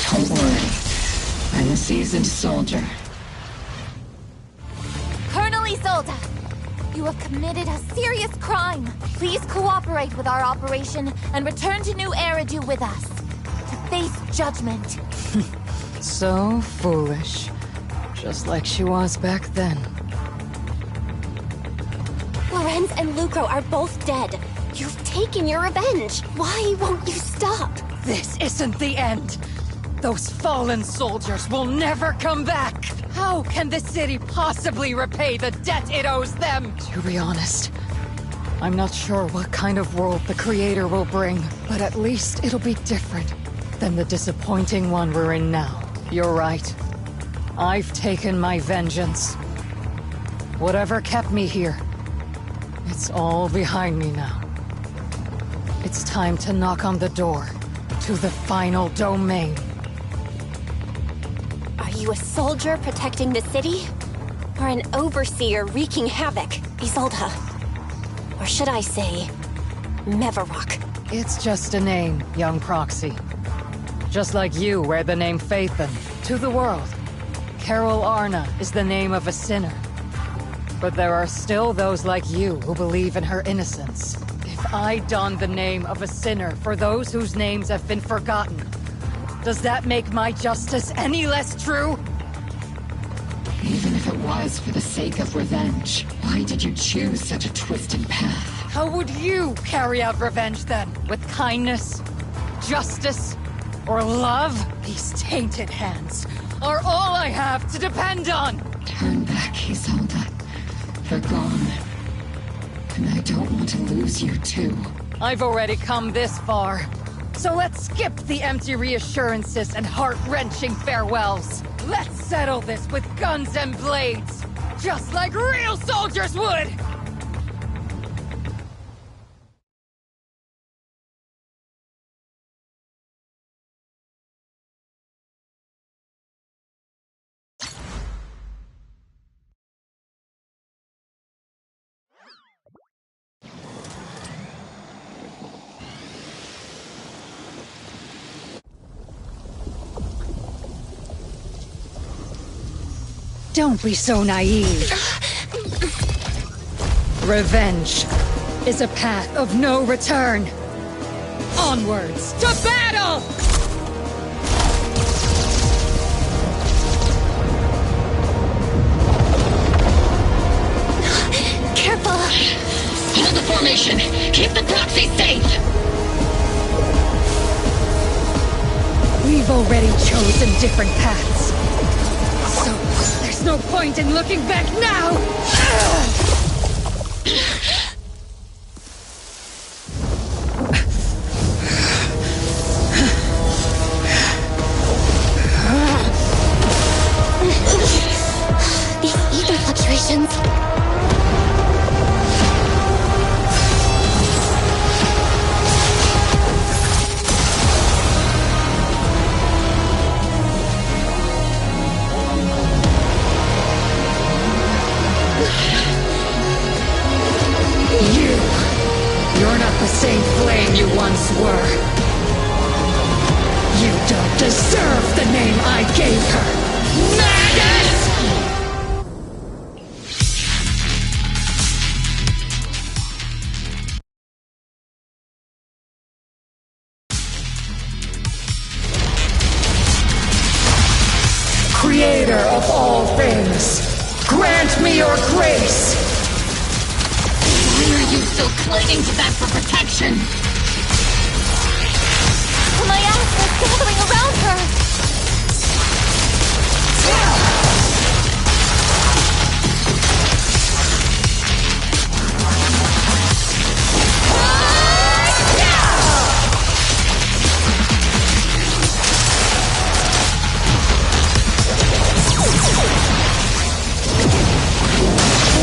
Don't worry. I'm a seasoned soldier. Colonel Isolde! You have committed a serious crime. Please cooperate with our operation and return to New Eridu with us. To face judgment. So foolish. Just like she was back then. Lorenz and Lucro are both dead. You've taken your revenge. Why won't you stop? This isn't the end. Those fallen soldiers will never come back. How can the city possibly repay the debt it owes them? To be honest, I'm not sure what kind of world the Creator will bring, but at least it'll be different than the disappointing one we're in now. You're right. I've taken my vengeance. Whatever kept me here, it's all behind me now. It's time to knock on the door to the final domain. Are you a soldier protecting the city? Or an overseer wreaking havoc, Isolde? Or should I say, Mevarok? It's just a name, young Proxy. Just like you wear the name Phaethon to the world. Carol Arna is the name of a sinner. But there are still those like you who believe in her innocence. If I don the name of a sinner for those whose names have been forgotten, does that make my justice any less true? Even if it was for the sake of revenge, why did you choose such a twisted path? How would you carry out revenge then? With kindness? Justice? Or love? These tainted hands are all I have to depend on! Turn back, Isolde. They're gone. And I don't want to lose you, too. I've already come this far. So let's skip the empty reassurances and heart-wrenching farewells. Let's settle this with guns and blades, just like real soldiers would! Don't be so naive. Revenge is a path of no return. Onwards to battle! Careful! Hold the formation! Keep the proxy safe! We've already chosen different paths. So, there's no point in looking back now! These ether fluctuations... You're not the same flame you once were. You don't deserve the name I gave her. Magus! Creator of all things. still clinging to that for protection! The miasma's gathering around her!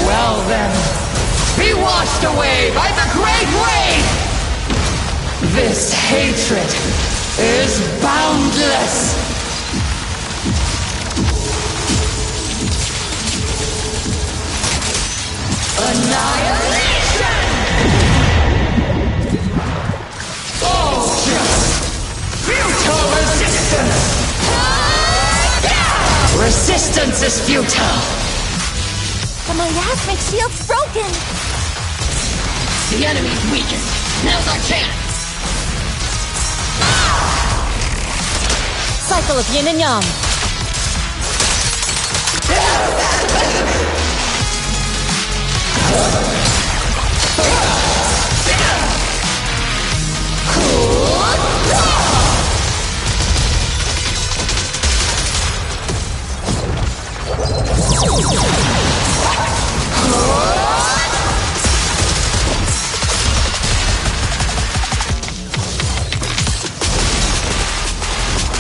Well then, be washed away by the Great Wave! This hatred is boundless! Annihilation! Futile resistance! Resistance is futile! The miasmic shield's broken! The enemy's weakened. Now's our chance! Cycle of yin and yang.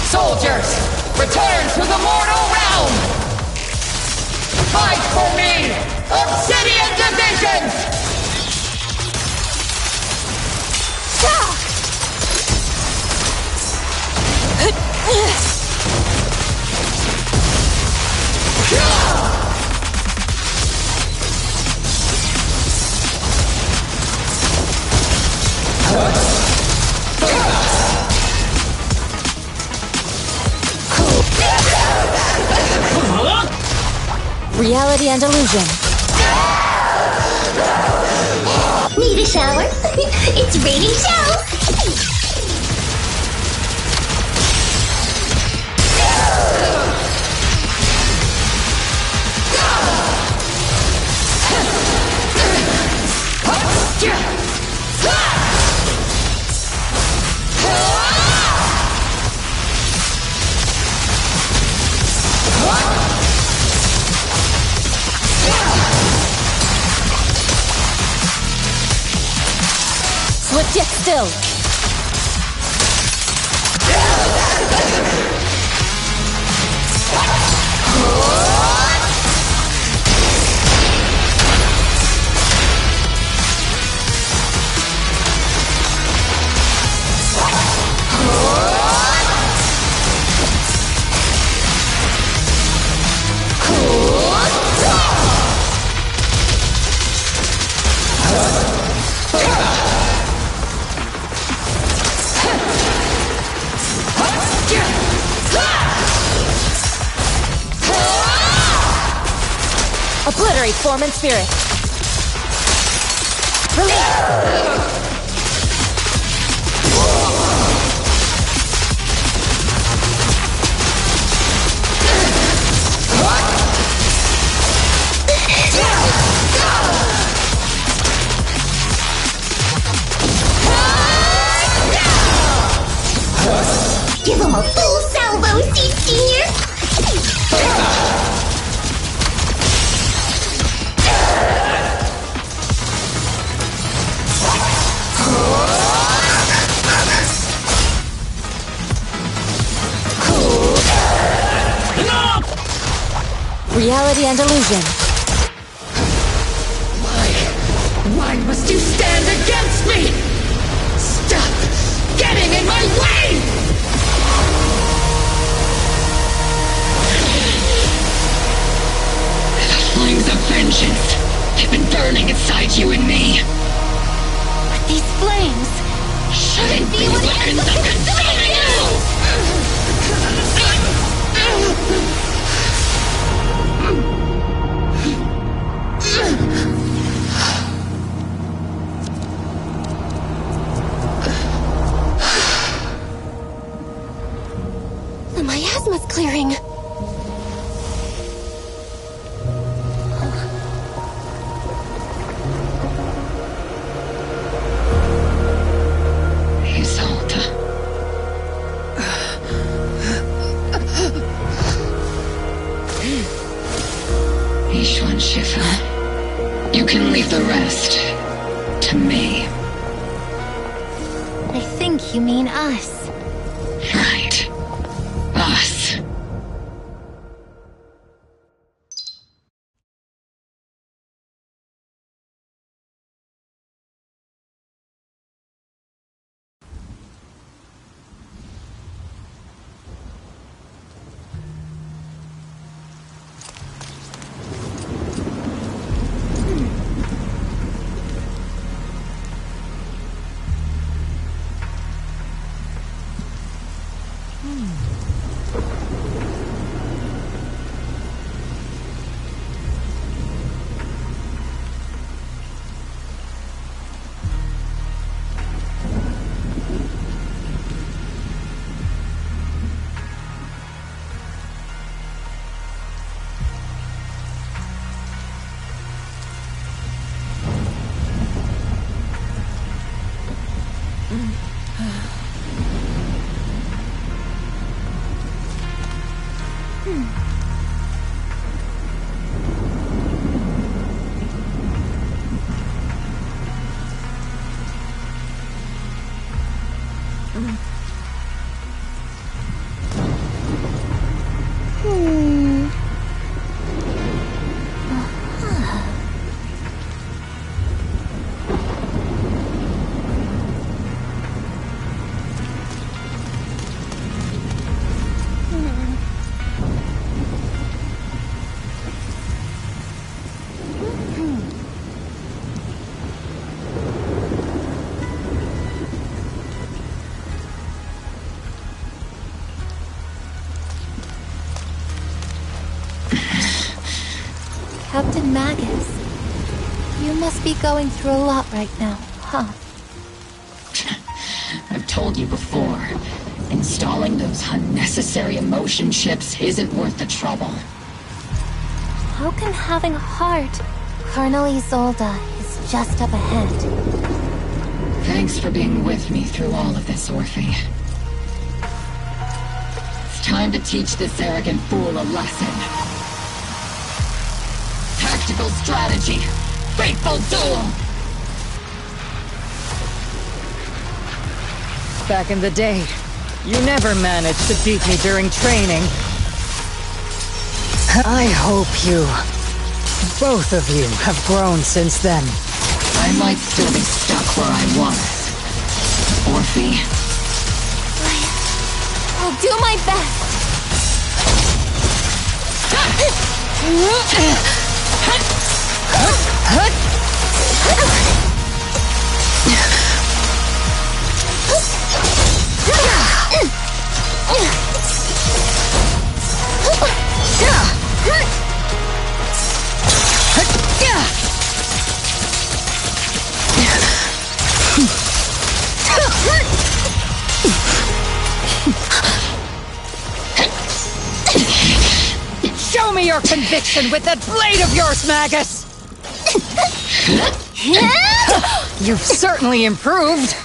Soldiers, return to the mortal realm! Fight for me, Obsidian Division! Reality and illusion. Need a shower? It's raining shells! Swift yet still. Obliterate form and spirit. Release! Give him a full salvo, Seed Senior! Reality and illusion. Why must you stand against me? Stop getting in my way! The flames of vengeance have been burning inside you and me. But these flames shouldn't be what ends up consuming you! The miasma's clearing. You mean us? Right. Us. Captain Magus, you must be going through a lot right now, huh? I've told you before, installing those unnecessary emotion chips isn't worth the trouble. How can having a heart? Colonel Isolde is just up ahead. Thanks for being with me through all of this, Orphe. It's time to teach this arrogant fool a lesson. Tactical strategy. Fateful duel. Back in the day, you never managed to beat me during training. I hope both of you, have grown since then. I might still be stuck where I was. Orphe. I'll do my best. Show me your conviction with that blade of yours, Magus! You've certainly improved.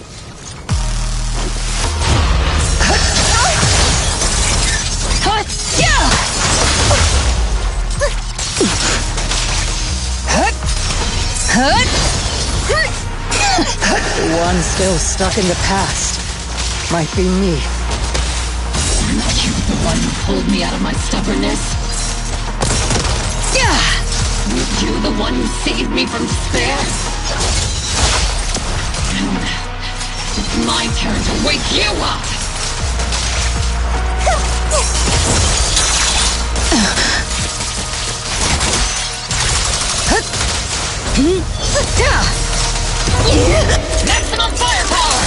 The one still stuck in the past might be me. Aren't you the one who pulled me out of my stubbornness? Weren't you the one who saved me from despair? It's my turn to wake you up! Maximum firepower!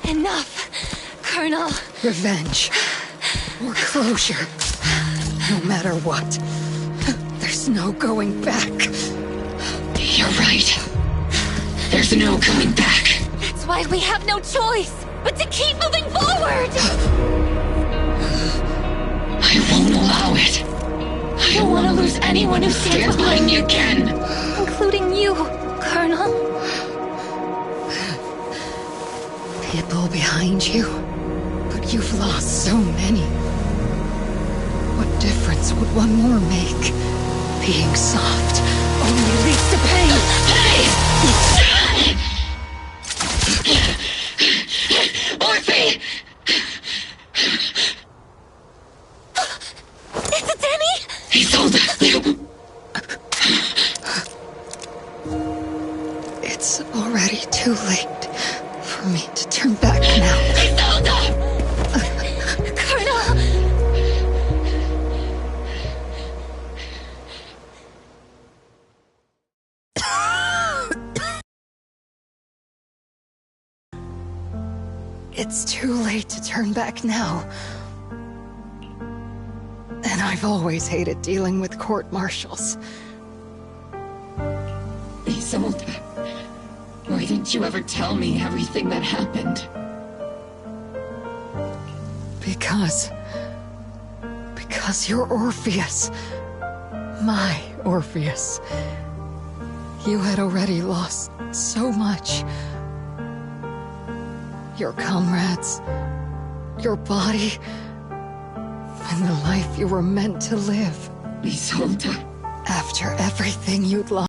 Enough, Colonel. Revenge. Or closure. No matter what. There's no going back. You're right. There's no going back. That's why we have no choice but to keep moving forward! I won't allow it. anyone who stands behind me again. Including you, Colonel. People behind you, but you've lost so many. What difference would one more make? Being soft only leads to pain. Orphe! Is it Danny? Isolde! It's already too late for me to turn back now. Isolde! Colonel! It's too late to turn back now. And I've always hated dealing with court-martials. Isolde, why didn't you ever tell me everything that happened? Because you're Orpheus. My Orpheus. You had already lost so much. Your comrades, your body, and the life you were meant to live. Isolde. After everything you'd lost,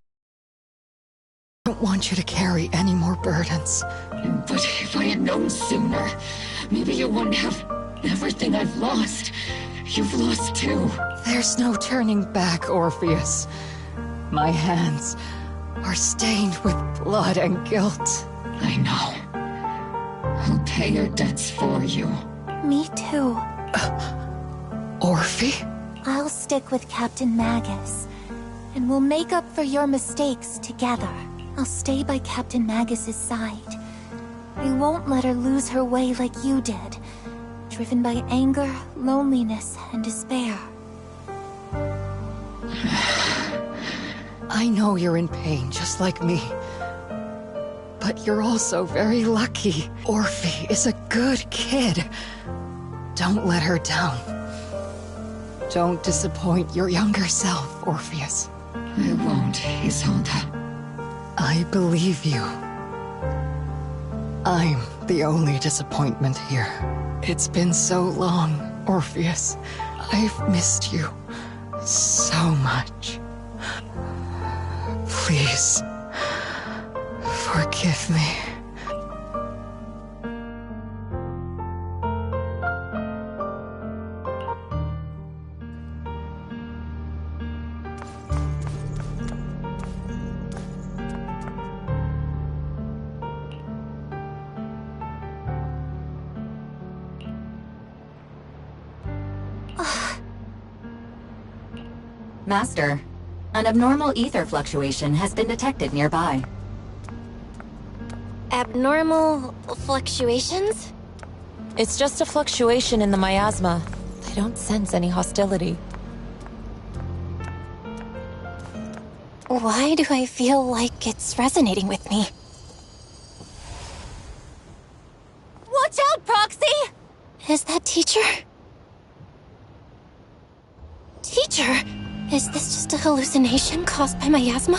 I don't want you to carry any more burdens. But if I had known sooner, maybe you wouldn't have everything I've lost. You've lost too. There's no turning back, Orpheus. My hands are stained with blood and guilt. I know. I'll pay your debts for you. Me too. Orphe? I'll stick with Captain Magus, and we'll make up for your mistakes together. I'll stay by Captain Magus's side. I won't let her lose her way like you did, driven by anger, loneliness, and despair. I know you're in pain, just like me. But you're also very lucky. Orphe is a good kid. Don't let her down. Don't disappoint your younger self, Orpheus. I won't, Isolde. I believe you. I'm the only disappointment here. It's been so long, Orpheus. I've missed you so much. Please, forgive me. Master, an abnormal ether fluctuation has been detected nearby. Abnormal fluctuations? It's just a fluctuation in the miasma. I don't sense any hostility. Why do I feel like it's resonating with me? Watch out, Proxy! Is that Teacher? Teacher? Is this just a hallucination caused by miasma?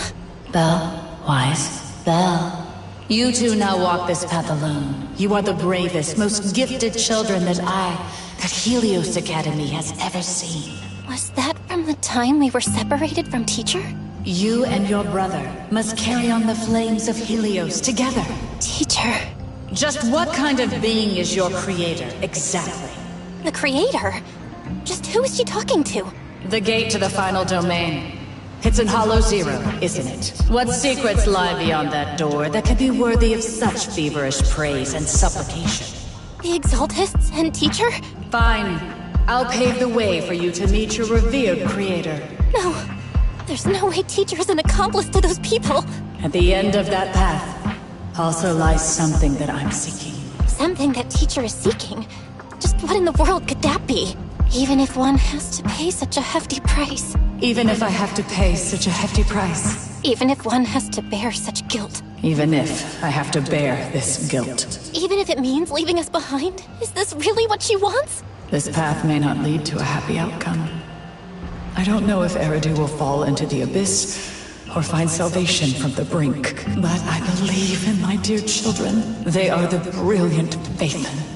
Belle, Weiss, Belle. You two now walk this path alone. You are the bravest, most gifted children that Helios Academy has ever seen. Was that from the time we were separated from Teacher? You and your brother must carry on the flames of Helios together. Teacher. Just what kind of being is your creator, exactly? The creator? Just who is she talking to? The gate to the final domain. It's in Hollow Zero, isn't it? What secrets lie beyond that door that could be worthy of such feverish praise and supplication? The Exaltists and Teacher? Fine. I'll pave the way for you to meet your revered creator. No. There's no way Teacher is an accomplice to those people. At the end of that path also lies something that I'm seeking. Something that Teacher is seeking? Just what in the world could that be? Even if one has to pay such a hefty price. Even if I have to pay such a hefty price. Even if one has to bear such guilt. Even if I have to bear this guilt. Even if it means leaving us behind? Is this really what she wants? This path may not lead to a happy outcome. I don't know if Eridu will fall into the abyss or find salvation from the brink, but I believe in my dear children. They are the brilliant Phaethon.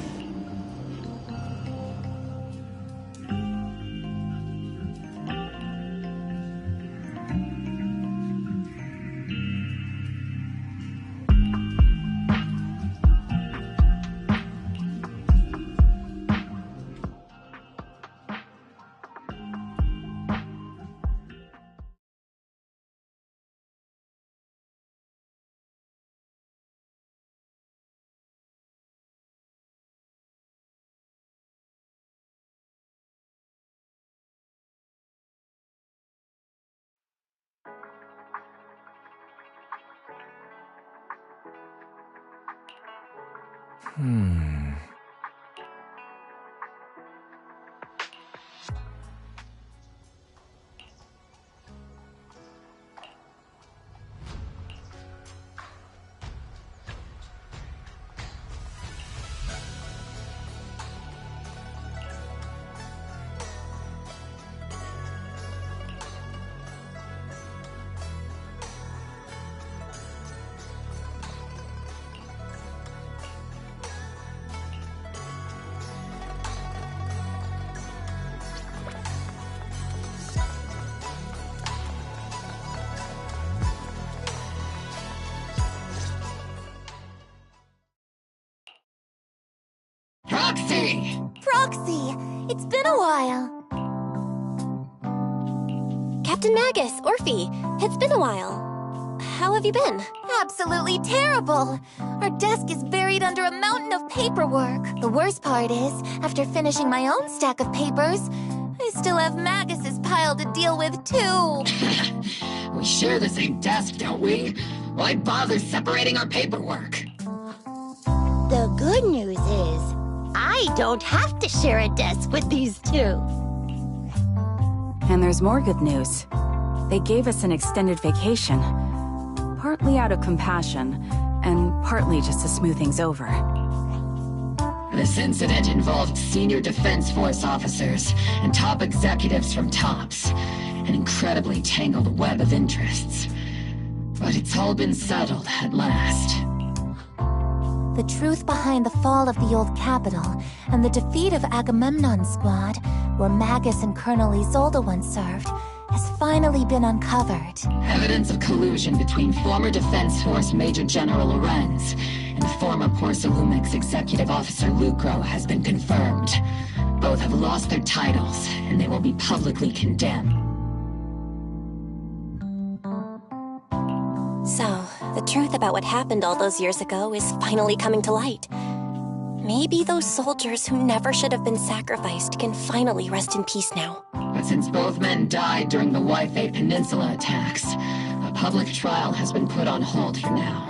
Proxy! It's been a while. Captain Magus, Orphe, it's been a while. How have you been? Absolutely terrible! Our desk is buried under a mountain of paperwork. The worst part is, after finishing my own stack of papers, I still have Magus's pile to deal with, too. We share the same desk, don't we? Why bother separating our paperwork? The good news is, I don't have to share a desk with these two. And there's more good news. They gave us an extended vacation. Partly out of compassion, and partly just to smooth things over. This incident involved senior Defense Force officers and top executives from TOPS. An incredibly tangled web of interests. But it's all been settled at last. The truth behind the fall of the old capital and the defeat of Agamemnon's squad, where Magus and Colonel Isolde once served, has finally been uncovered. Evidence of collusion between former Defense Force Major General Lorenz and former Porcelumex Executive Officer Lucro has been confirmed. Both have lost their titles, and they will be publicly condemned. So, the truth about what happened all those years ago is finally coming to light. Maybe those soldiers who never should have been sacrificed can finally rest in peace now. But since both men died during the Waifei Peninsula attacks, a public trial has been put on hold for now.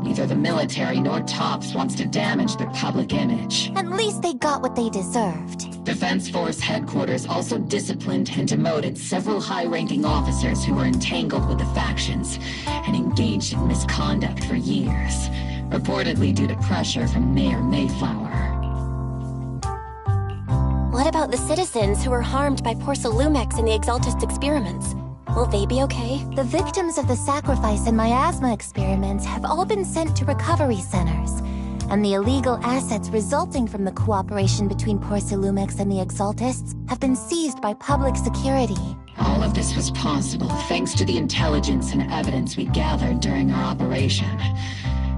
Neither the military nor TOPS wants to damage their public image. At least they got what they deserved. Defense Force headquarters also disciplined and demoted several high-ranking officers who were entangled with the factions and engaged in misconduct for years, reportedly due to pressure from Mayor Mayflower. What about the citizens who were harmed by Porcelumex in the Exaltist experiments? Will they be okay? The victims of the sacrifice and miasma experiments have all been sent to recovery centers, and the illegal assets resulting from the cooperation between Porcelumex and the Exaltists have been seized by public security. All of this was possible thanks to the intelligence and evidence we gathered during our operation,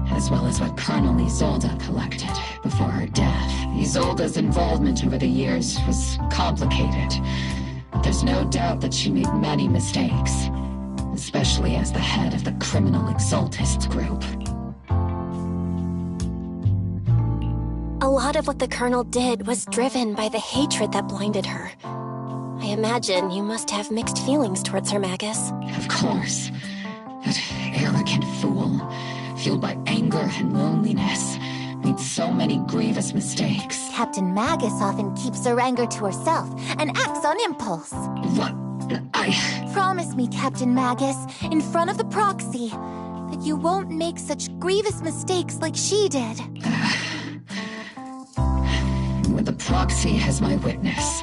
as well as what Colonel Isolde collected before her death. Isolde's involvement over the years was complicated. There's no doubt that she made many mistakes, especially as the head of the criminal Exaltists group. A lot of what the Colonel did was driven by the hatred that blinded her. I imagine you must have mixed feelings towards her, Magus. Of course. That arrogant fool, fueled by anger and loneliness, made so many grievous mistakes. Captain Magus often keeps her anger to herself and acts on impulse. What? Promise me, Captain Magus, in front of the proxy, that you won't make such grievous mistakes like she did. With the proxy as my witness,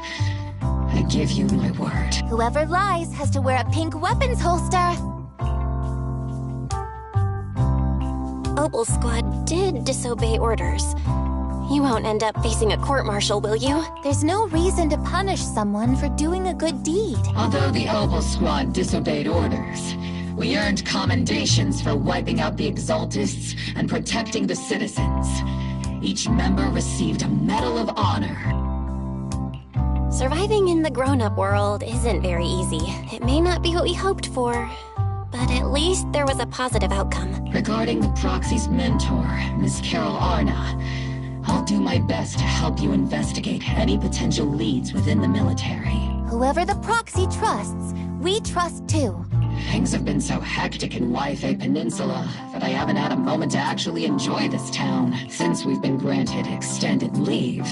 I give you my word. Whoever lies has to wear a pink weapons holster. Opal Squad did disobey orders. You won't end up facing a court-martial, will you? There's no reason to punish someone for doing a good deed. Although the Opal Squad disobeyed orders, we earned commendations for wiping out the Exaltists and protecting the citizens. Each member received a Medal of Honor. Surviving in the grown-up world isn't very easy. It may not be what we hoped for, but at least there was a positive outcome. Regarding the Proxy's mentor, Miss Carol Arna, I'll do my best to help you investigate any potential leads within the military. Whoever the Proxy trusts, we trust too. Things have been so hectic in Ythe Peninsula that I haven't had a moment to actually enjoy this town since we've been granted extended leave.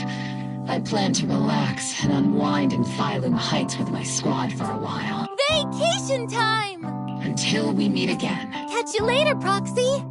I plan to relax and unwind in Phylum Heights with my squad for a while. Vacation time! Until we meet again. Catch you later, Proxy!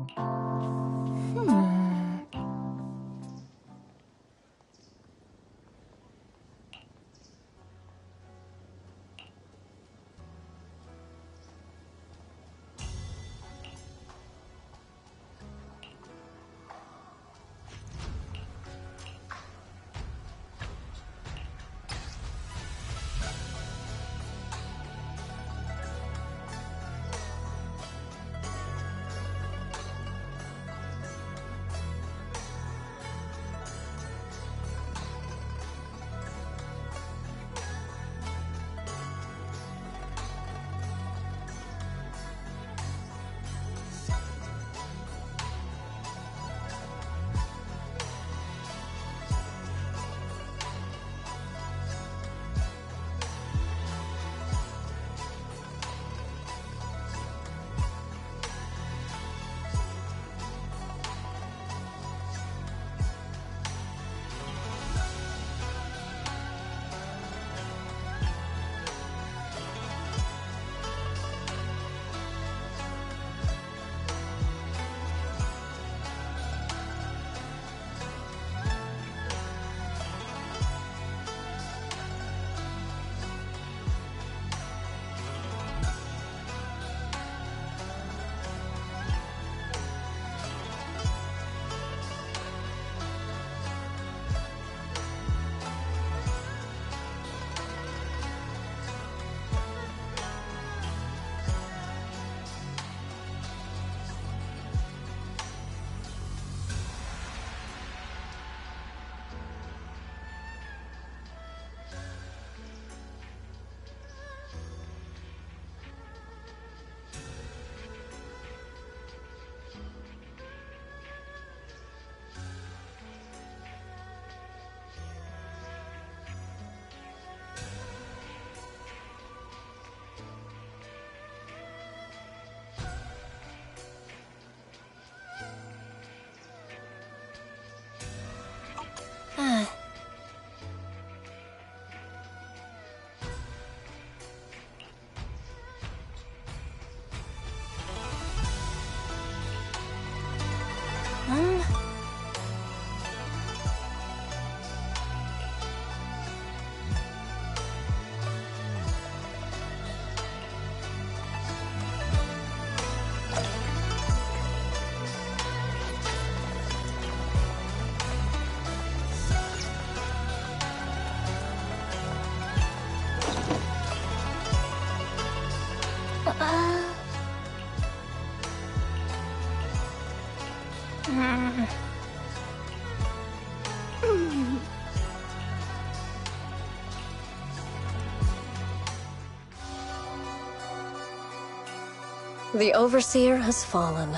The Overseer has fallen.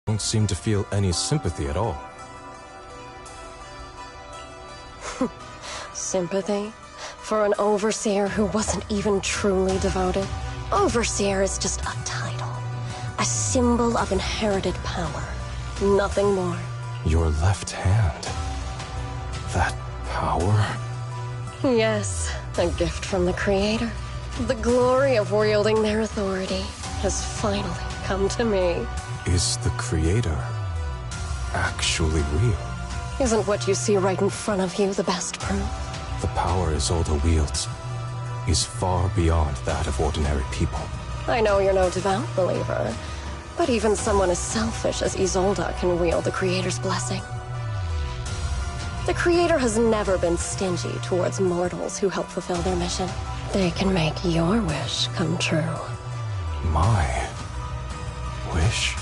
Don't seem to feel any sympathy at all. Sympathy? For an Overseer who wasn't even truly devoted? Overseer is just a title. A symbol of inherited power. Nothing more. Your left hand. That power? Yes, a gift from the Creator. The glory of wielding their authority has finally come to me. Is the Creator actually real? Isn't what you see right in front of you the best proof? The power Isolde wields is far beyond that of ordinary people. I know you're no devout believer, but even someone as selfish as Isolde can wield the Creator's blessing. The Creator has never been stingy towards mortals who help fulfill their mission. They can make your wish come true. My wish?